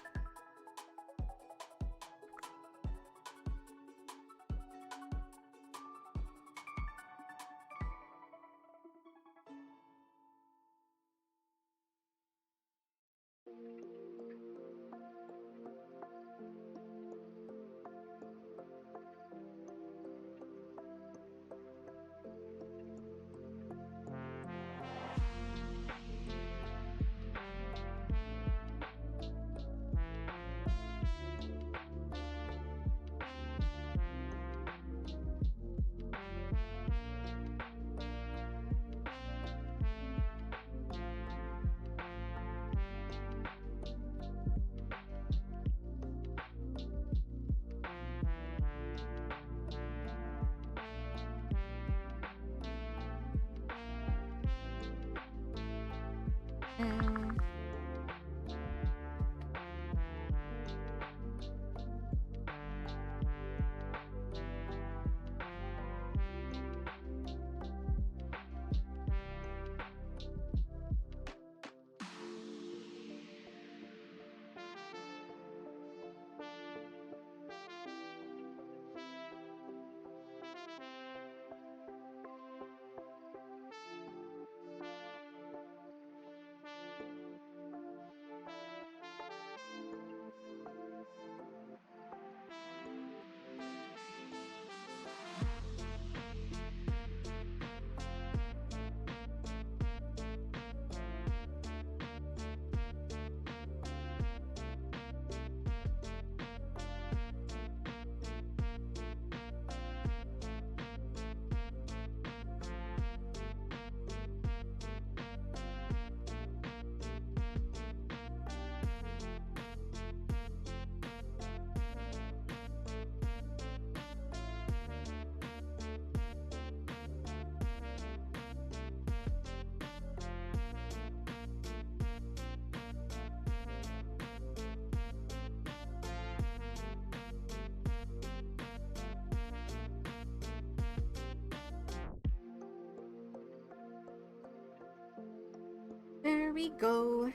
we go.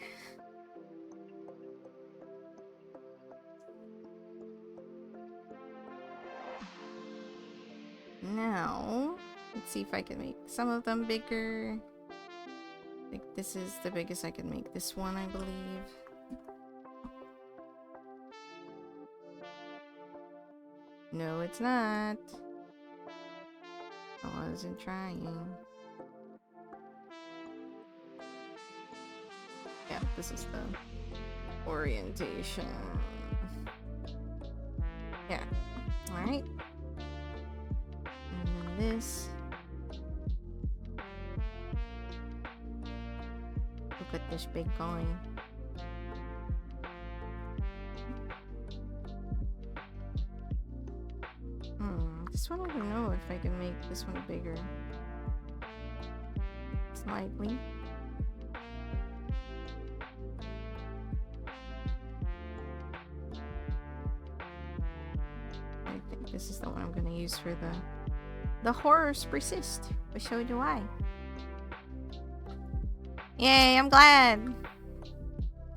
Now, let's see if I can make some of them bigger. I think this is the biggest I can make. This one, I believe. No, it's not. I wasn't trying. Yeah, this is the orientation. Yeah. Alright. And then this. Look at this big coin. This one I don't know if I can make this one bigger. Slightly. I think this is the one I'm gonna use for the horrors persist. But so do I. Yay, I'm glad.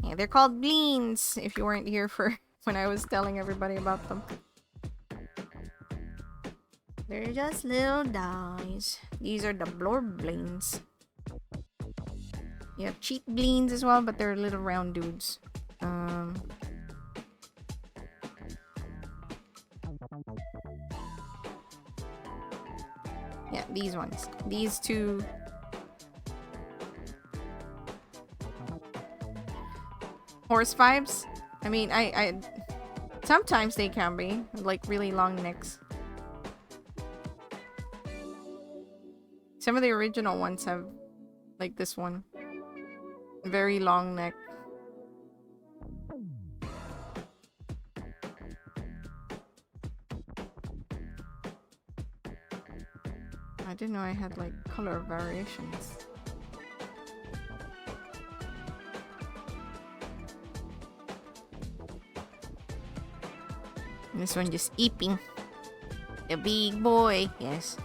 Yeah, they're called bleens, if you weren't here for when I was telling everybody about them. They're just little dies. These are the blorb bleens. You have cheat bleens as well, but they're little round dudes. Yeah, these ones. These two. Horse vibes. I mean, I sometimes they can be like really long necks. Some of the original ones have like this one. Very long neck. I didn't know I had like color variations. And this one just eeping. The big boy, yes.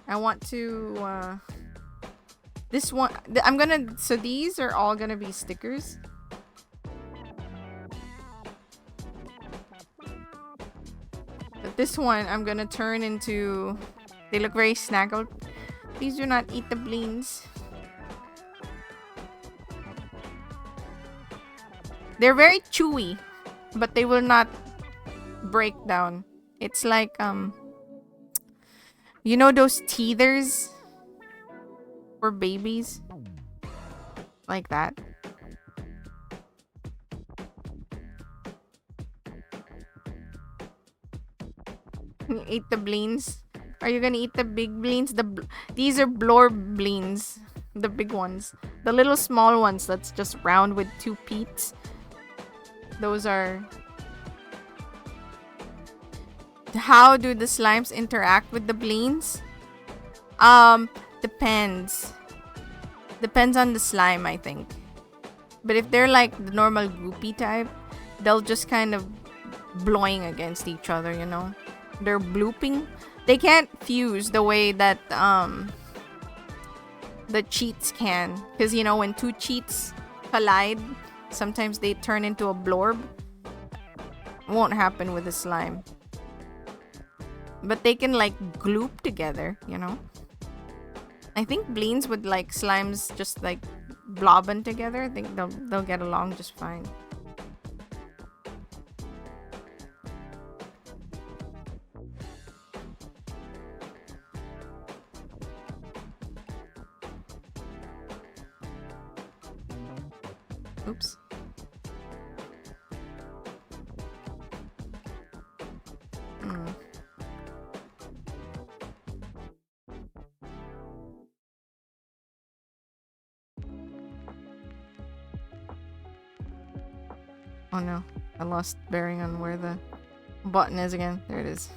I want to, this one, I'm gonna, so these are all gonna be stickers. But this one, I'm gonna turn into, they look very snaggled. Please do not eat the bleens. They're very chewy, but they will not break down. It's like, you know those teethers for babies? Like that. You eat the bleens? Are you gonna eat the big bleens? These are blorb bleens. The big ones. The little small ones that's just round with two peats. Those are... How do the slimes interact with the bleens? Depends. Depends on the slime, I think. But if they're like the normal goopy type, they'll just kind of blowing against each other, you know? They're blooping. They can't fuse the way that the cheats can. Because, you know, when two cheats collide, sometimes they turn into a blorb. Won't happen with the slime. But they can like gloop together, you know? I think bleens with like slimes just like blobbing together. I think they'll get along just fine. Oops. Oh no, I lost bearing on where the button is again. There it is.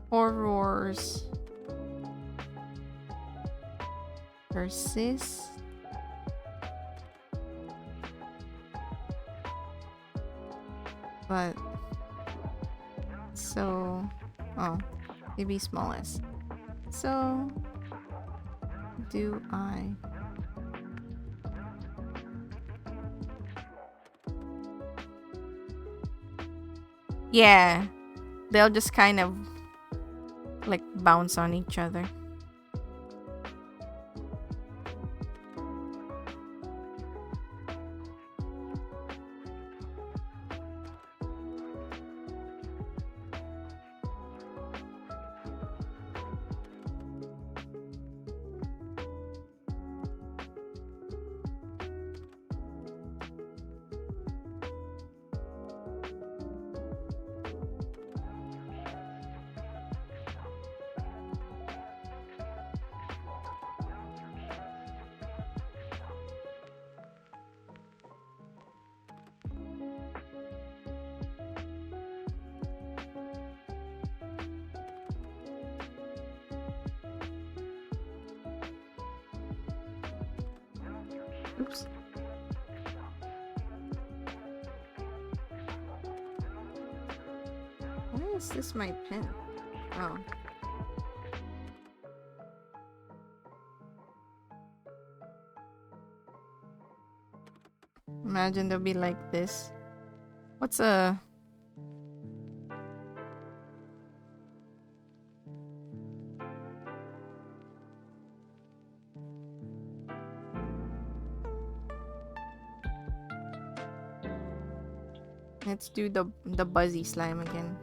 Horrors persist. Maybe smallest. So, do I... Yeah, they'll just kind of like bounce on each other. Oops. Why is this my pen? Oh. Imagine they'll be like this. What's a... Let's do the buzzy slime again.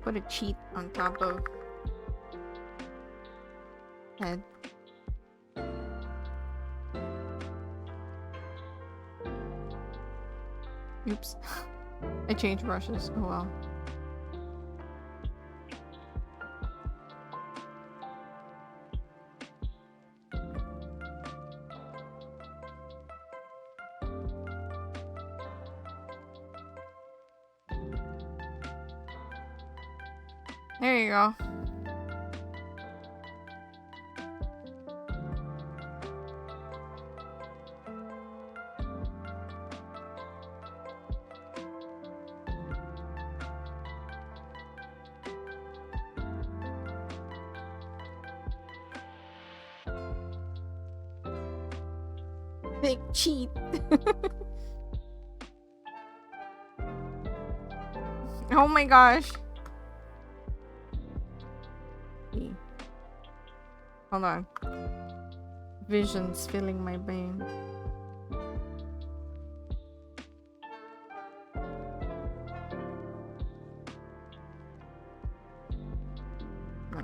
Put a cheat on top of head. Oops. I changed brushes. Oh well. There you go. Big cheat. Oh my gosh. Hold on. Visions filling my brain. No.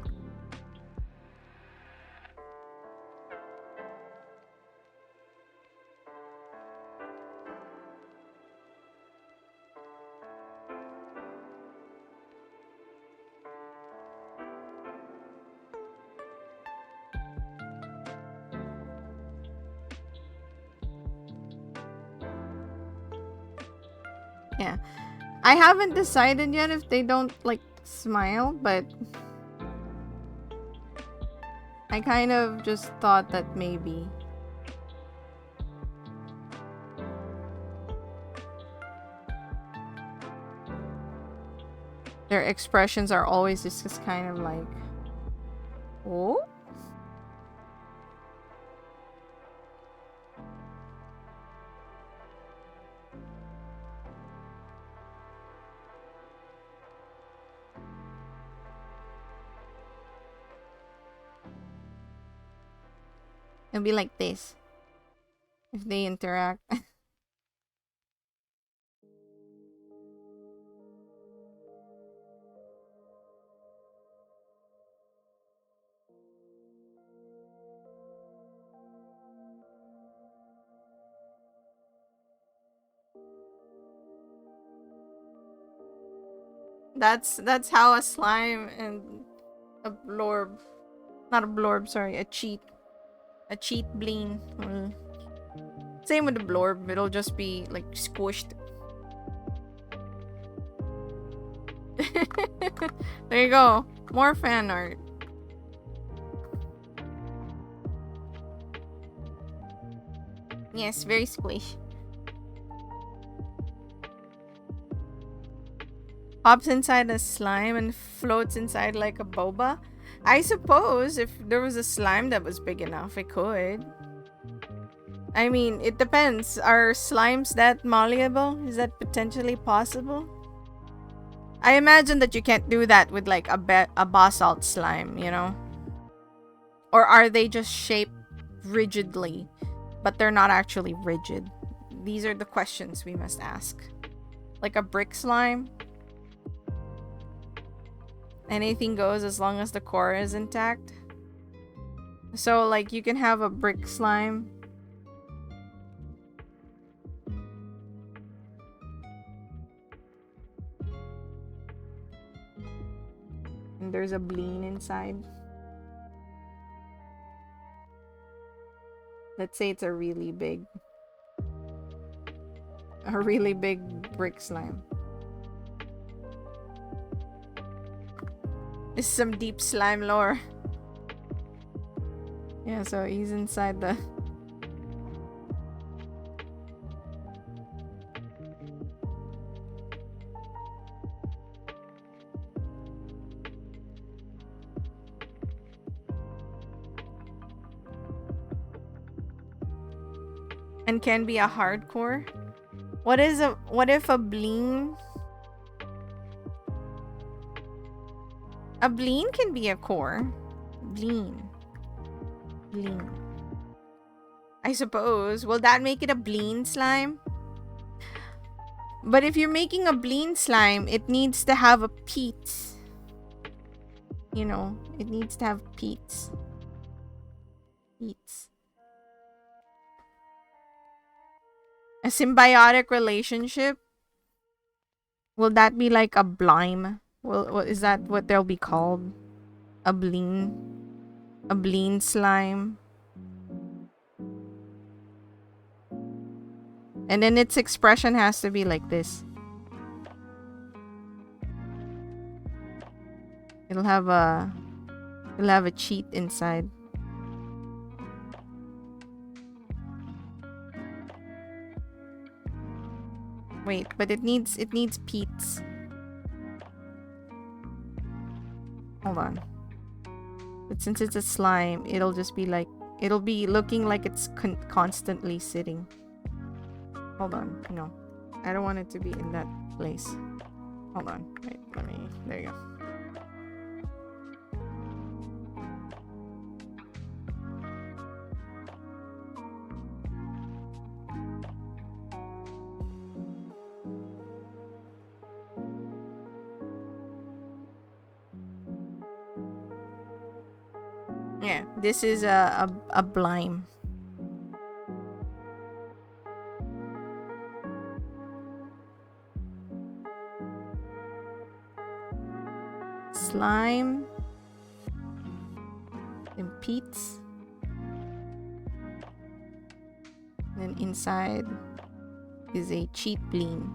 Yeah. I haven't decided yet if they don't like smile, but I kind of just thought that maybe. Their expressions are always just kind of like, oh? It'll be like this if they interact. That's how a slime and a blorb, not a blorb, sorry, a cheat bleen. Same with the blorb, it'll just be like squished. There you go. More fan art. Yes, very squish. Hops inside a slime and floats inside like a boba. I suppose if there was a slime that was big enough, it could. I mean, it depends. Are slimes that malleable? Is that potentially possible? I imagine that you can't do that with like a basalt slime, you know? Or are they just shaped rigidly, but they're not actually rigid? These are the questions we must ask. Like a brick slime? Anything goes as long as the core is intact. So like you can have a brick slime. And there's a bleen inside. Let's say it's a really big brick slime. This is some deep slime lore. Yeah, so he's inside the... And can be a hardcore? What if a bleen? A bleen can be a core. Bleen. I suppose. Will that make it a bleen slime? But if you're making a bleen slime, it needs to have a peat. You know, it needs to have peats. A symbiotic relationship? Will that be like a blime? Well, is that what they'll be called? A bleen? A bleen slime? And then its expression has to be like this. It'll have a cheat inside. Wait, but it needs peats. Hold on. But since it's a slime, it'll just be like, it'll be looking like it's constantly sitting. Hold on. No. I don't want it to be in that place. Hold on. Wait, there you go. Yeah, this is a blime. Slime. And peats. Then inside is a cheat bleen.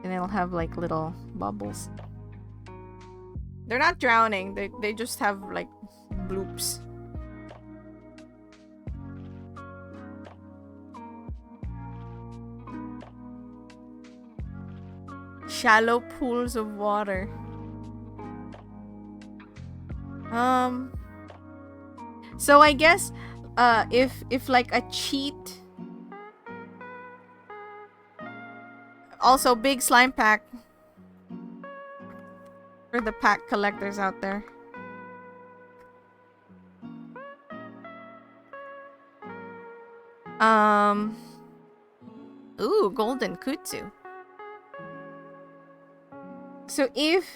And it'll have like little bubbles. They're not drowning, they just have like bloops. Shallow pools of water. So I guess if like a cheat. Also, big slime pack for the pack collectors out there. Ooh, golden kutsu. So if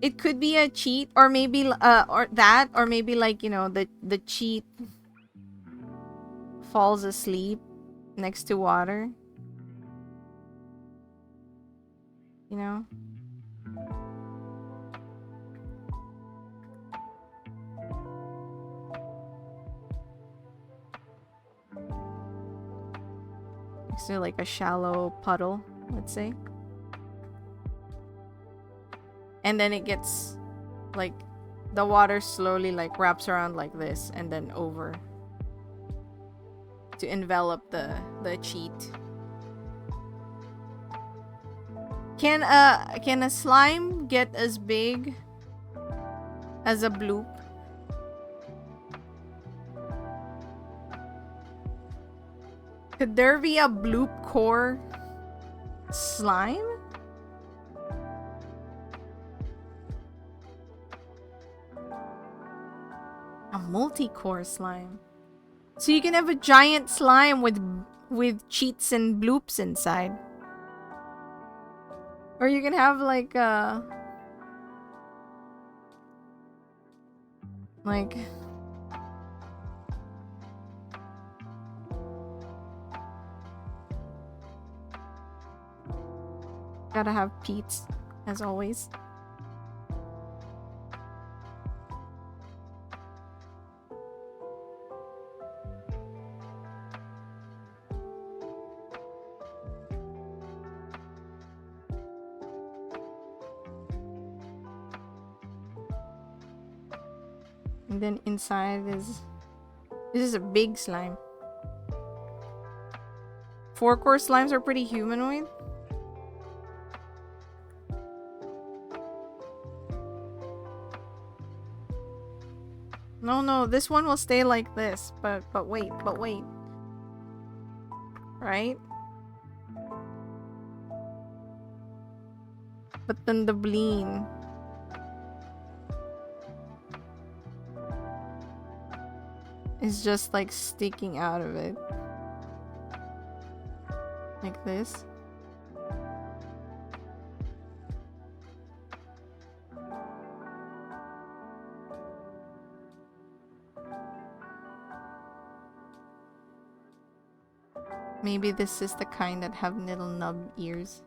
It could be a cheat, or maybe or that, or maybe like, you know, the cheat falls asleep next to water. You know? Next to like a shallow puddle, let's say. And then it gets like the water slowly like wraps around like this and then over to envelop the cheat. Can a slime get as big as a bloop? Could there be a bloop core slime? A multi-core slime. So you can have a giant slime with cheats and bloops inside. Or you can have like a gotta have Pete's as always. And then inside is... This is a big slime. 4-core slimes are pretty humanoid. No, this one will stay like this. But wait. Right? But then the bleen... is just like sticking out of it. Like this. Maybe this is the kind that have little nub ears.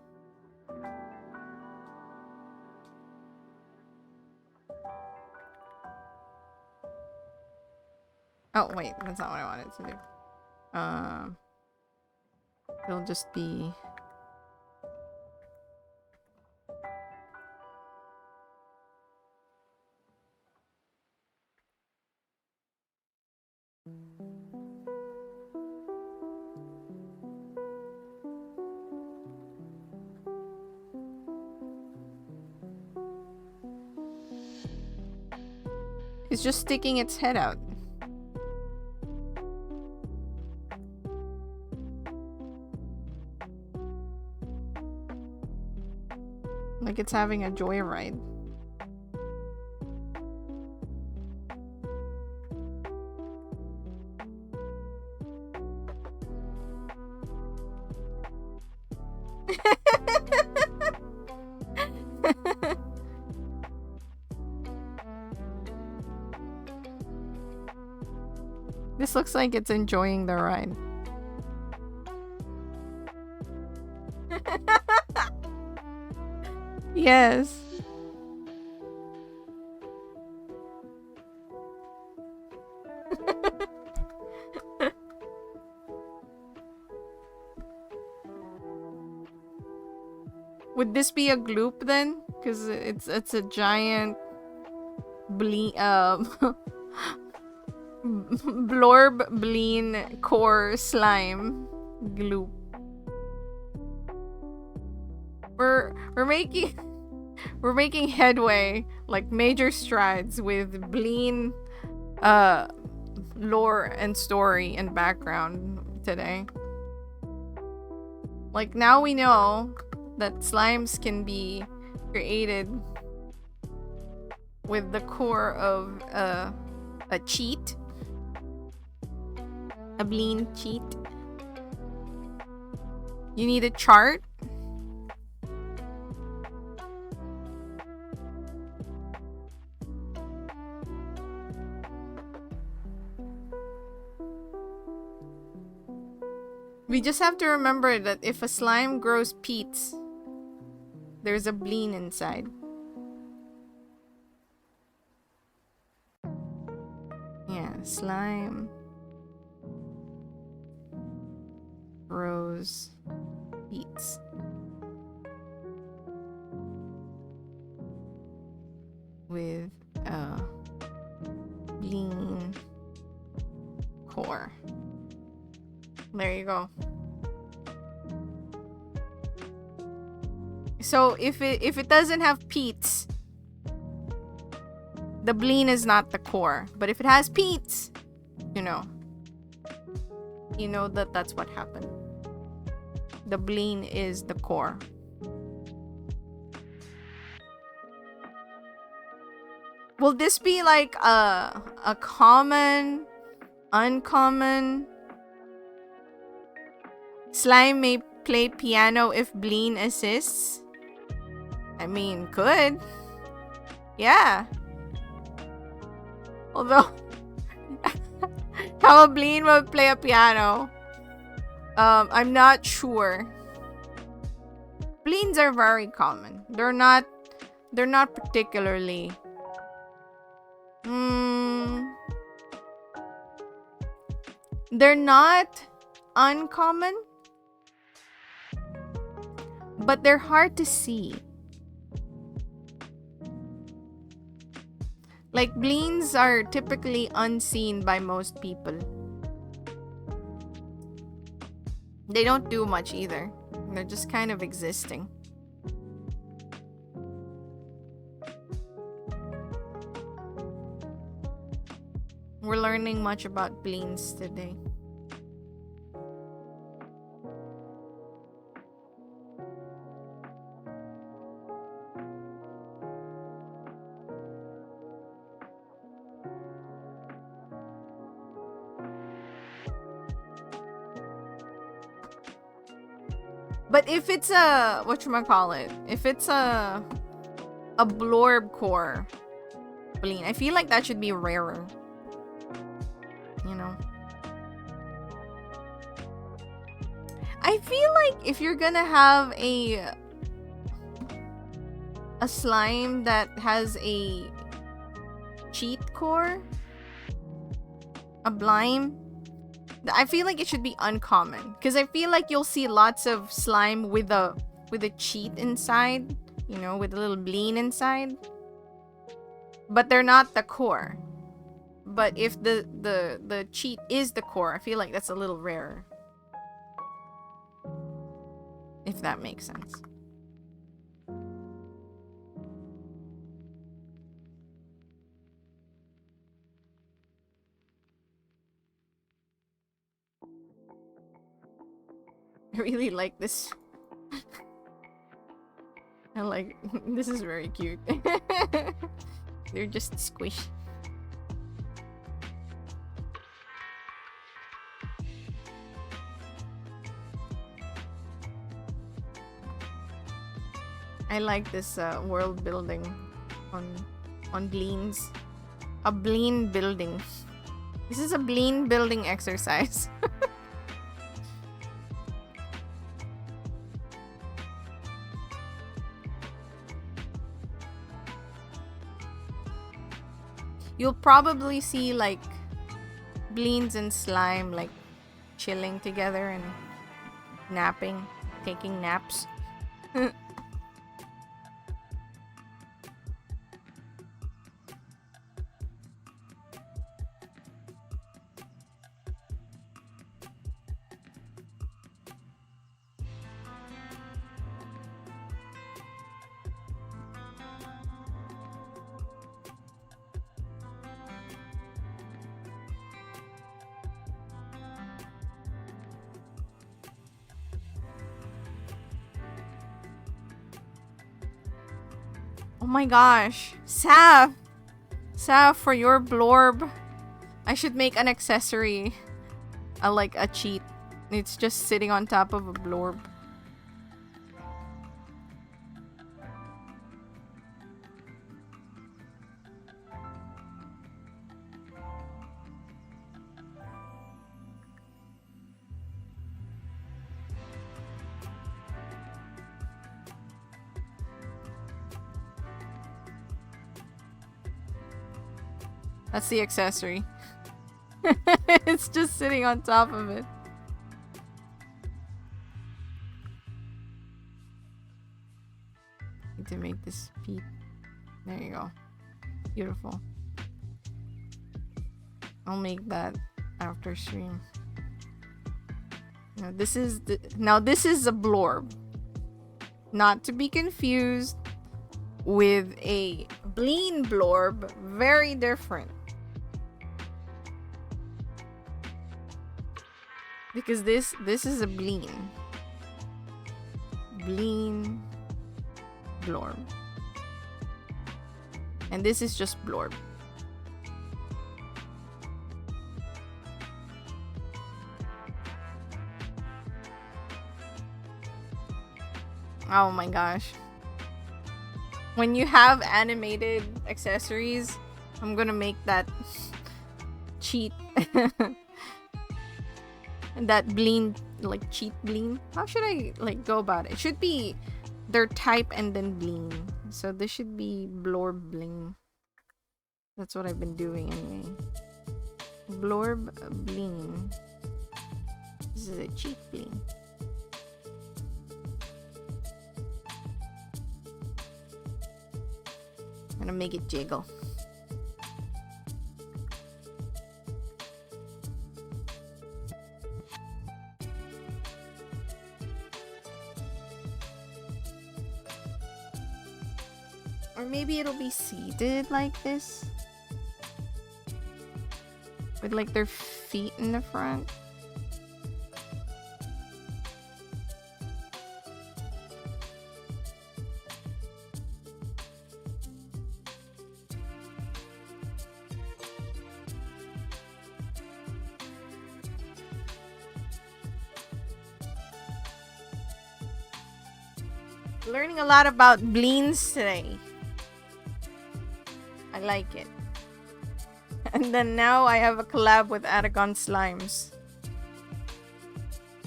Oh, wait, that's not what I wanted to do. It'll just be... It's just sticking its head out. Like it's having a joyride. This looks like it's enjoying the ride. Yes. Would this be a gloop then? Because it's a giant blorb bleen core slime gloop. We're making headway, like major strides with bleen lore and story and background today. Like now we know that slimes can be created with the core of a cheat. A bleen cheat. You need a chart. We just have to remember that if a slime grows peats, there's a bleen inside. Yeah, slime grows peats. With a bleen core. There you go. So if it doesn't have peats, the bleen is not the core. But if it has peats, you know that that's what happened. The bleen is the core. Will this be like a common, uncommon? Slime may play piano if bleen assists? I mean, could. Yeah. Although, how a bleen will play a piano, I'm not sure. Bleens are very common. They're not particularly. They're not uncommon, but they're hard to see. Like, bleens are typically unseen by most people. They don't do much either. They're just kind of existing. We're learning much about bleens today. But if it's a whatchamacallit, if it's a blorb core bleen, I feel like that should be rarer. You know? I feel like if you're gonna have a slime that has a cheat core, a blime, I feel like it should be uncommon, because I feel like you'll see lots of slime with a cheat inside, you know, with a little bleen inside, but they're not the core. But if the cheat is the core, I feel like that's a little rarer, if that makes sense. I really like this. I like this is very cute. They're just squishy. I like this world building on bleens. A bleen building. This is a bleen building exercise. You'll probably see like bleens and slime like chilling together and napping, taking naps. Oh my gosh. Sav, for your blorb, I should make an accessory. Like a cheat. It's just sitting on top of a blorb. That's the accessory. It's just sitting on top of it. Need to make this peep. There you go. Beautiful. I'll make that after stream. Now this is a blorb. Not to be confused with a bleen blorb. Very different. Because this is a bleen. Bleen blorb. And this is just blorb. Oh my gosh. When you have animated accessories, I'm gonna make that cheat. That bleen, like cheat bleen. How should I like go about it? It should be their type and then bleen. So this should be blorb bleen. That's what I've been doing anyway. Blorb bleen. This is a cheat bleen. I'm gonna make it jiggle. Or maybe it'll be seated like this. With like their feet in the front. Learning a lot about bleens today. I like it. And then now I have a collab with Aragon Slimes.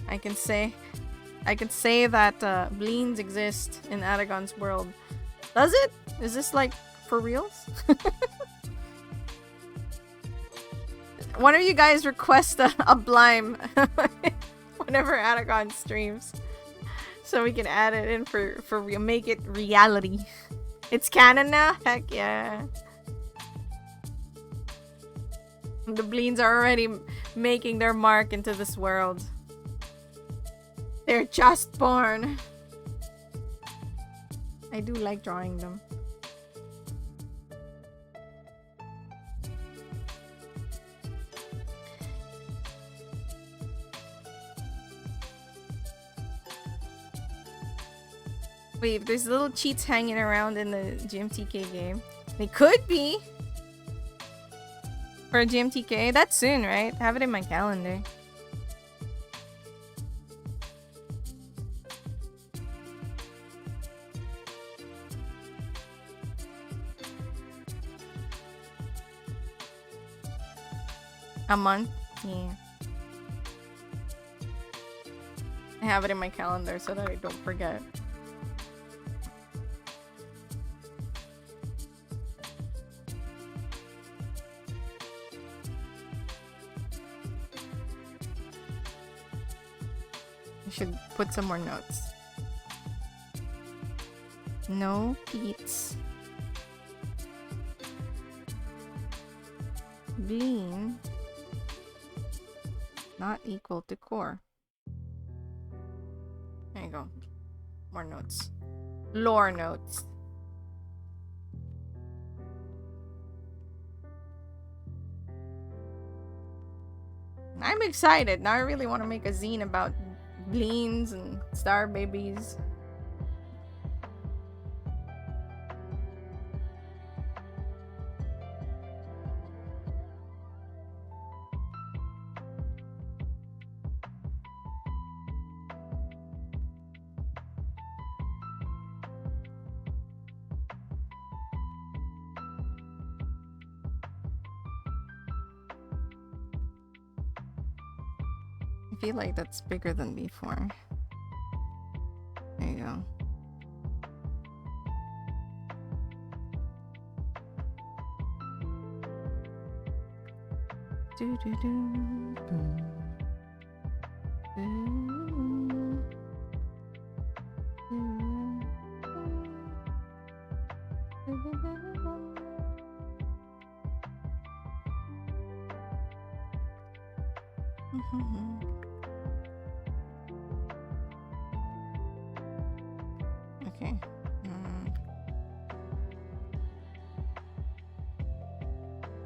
I can say that bleens exist in Aragon's world. Does it? Is this like for reals? One of you guys request a blime whenever Aragon streams. So we can add it in for real. Make it reality. It's canon now? Heck yeah. The bleens are already making their mark into this world. They're just born. I do like drawing them. Wait, if there's little cheats hanging around in the GMTK game. They could be. For a GMTK? That's soon, right? Have it in my calendar. A month? Yeah. I have it in my calendar so that I don't forget. Should put some more notes. No Pete's. Bleen not equal to core. There you go. More notes. Lore notes. I'm excited. Now I really want to make a zine about bleens and star babies. I feel like that's bigger than before. There you go. Okay.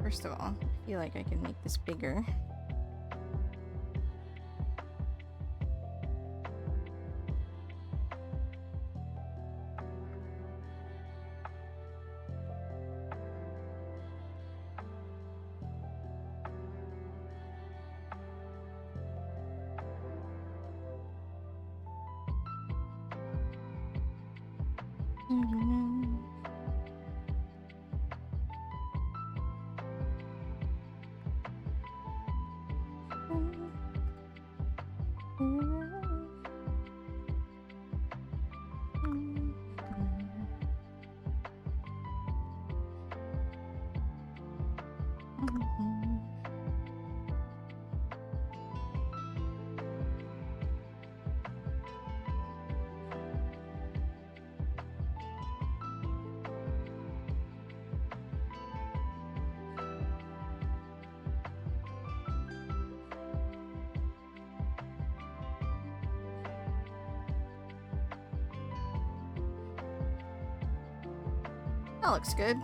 First of all, I feel like I can make this bigger. That looks good.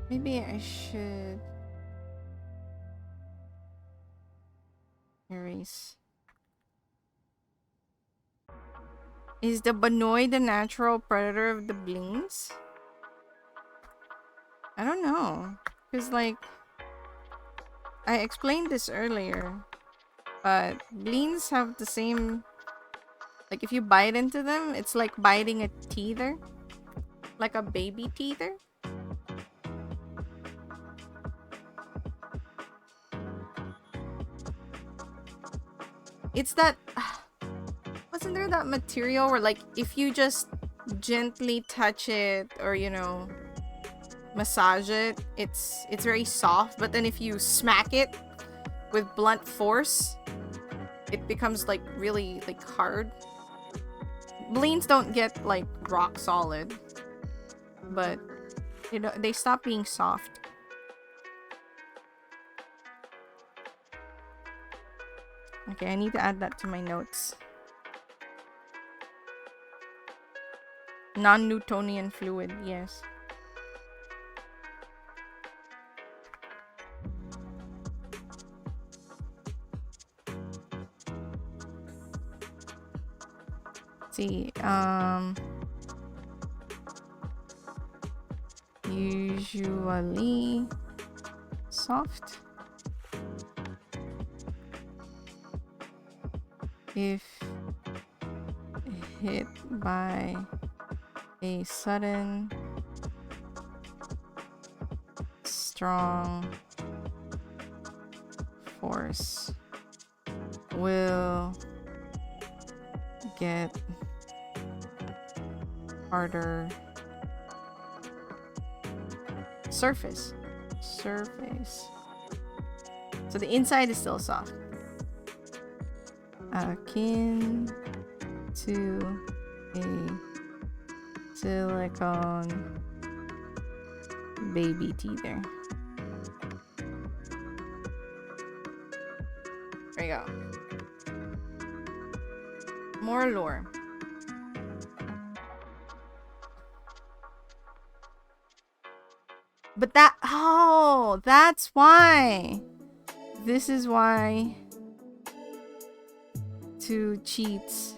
Maybe I should erase. Is the Banoi the natural predator of the Blings? I don't know. Because, like, I explained this earlier. But Blings have the same... Like, if you bite into them, it's like biting a teether. Like a baby teether. It's that... Wasn't there that material where, like, if you just gently touch it or, you know, massage it, it's very soft. But then if you smack it with blunt force, it becomes, like, really, like, hard. Bleens don't get, like, rock solid. But, you know, they stop being soft. Okay, I need to add that to my notes. Non-Newtonian fluid, yes. Let's see, usually soft. If hit by a sudden, strong force, will get harder. Surface. So the inside is still soft. Akin to a silicone baby teether. There you go. More lore. But that... Oh, that's why. This is why... Two cheats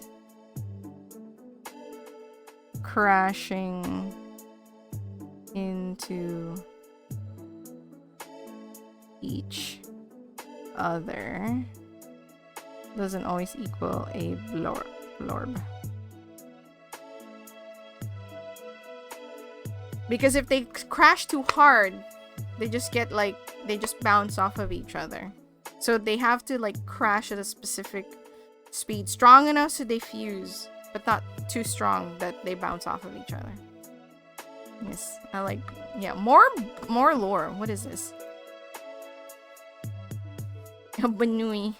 crashing into each other doesn't always equal a Lorb. Because if they crash too hard, they just get like, they just bounce off of each other. So they have to like crash at a specific speed, strong enough so they fuse, but not too strong that they bounce off of each other. Yes, I like, yeah, more lore. What is this? Banui.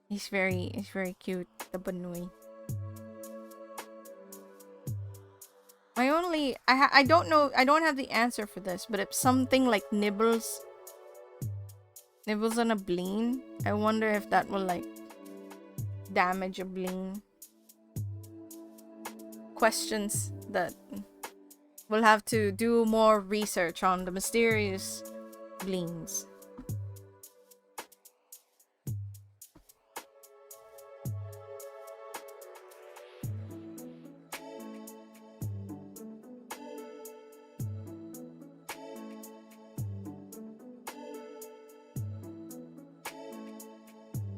He's very cute, the Banui. I don't know, I don't have the answer for this, but if something like nibbles on a bleen, I wonder if that will like damage a bleen. Questions that we'll have to do more research on the mysterious bleens.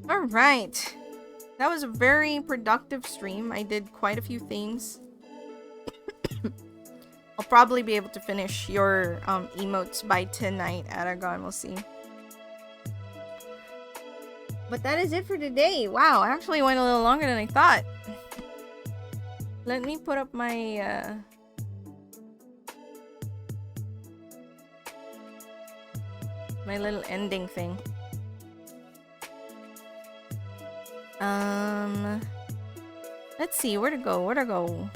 Alright. That was a very productive stream. I did quite a few things. I'll probably be able to finish your emotes by tonight, Aragon. We'll see. But that is it for today. Wow, I actually went a little longer than I thought. Let me put up my my little ending thing. Let's see, where to go?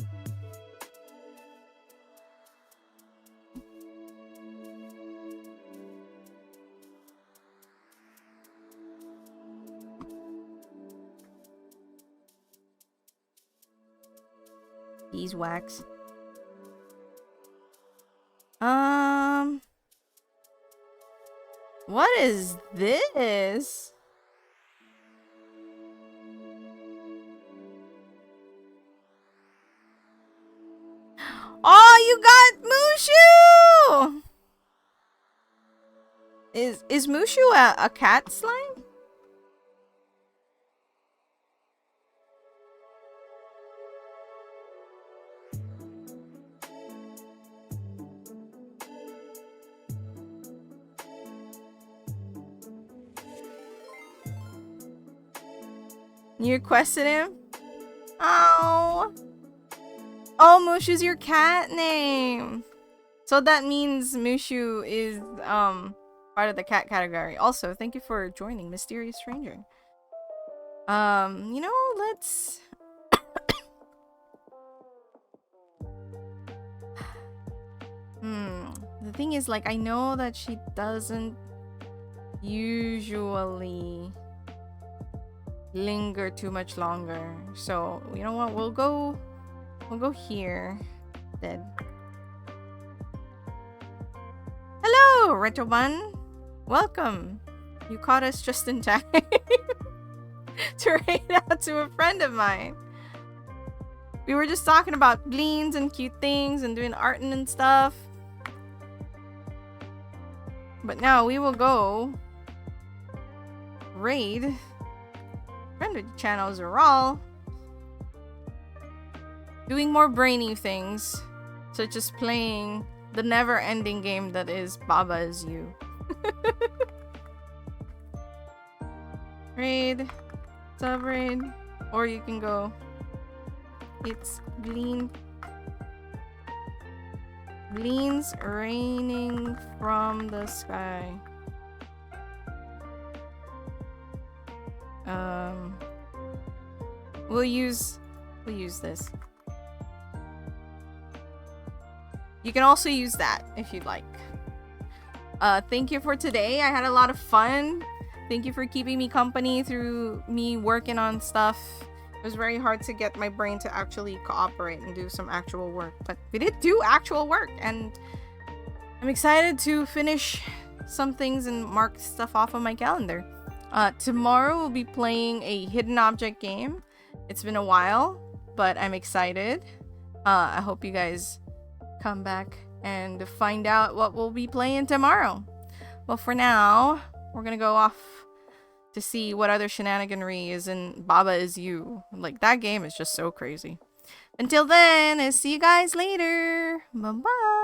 Beeswax. What is this? Oh, you got Mushu! Is Mushu a cat slime? You requested him? Oh. Oh, Mushu's your cat name. So that means Mushu is part of the cat category. Also, thank you for joining, Mysterious Stranger. You know, let's the thing is, like, I know that she doesn't usually linger too much longer. So, you know what? We'll go here. Then. Hello, Retobun. Welcome. You caught us just in time to raid out to a friend of mine. We were just talking about bleens and cute things and doing art and stuff. But now we will go raid friend of the channel Zeral, doing more brainy things, such as playing the never-ending game that is Baba Is You. Raid, sub-raid, or you can go, it's bleens raining from the sky. We'll use this. You can also use that if you'd like. Thank you for today. I had a lot of fun. Thank you for keeping me company through me working on stuff. It was very hard to get my brain to actually cooperate and do some actual work, but we did do actual work, and I'm excited to finish some things and mark stuff off on my calendar. Tomorrow we'll be playing a hidden object game. It's been a while, but I'm excited. I hope you guys come back and find out what we'll be playing tomorrow. Well, for now, we're gonna go off to see what other shenaniganry is in Baba Is You. Like, that game is just so crazy. Until then, see you guys later. Bye-bye.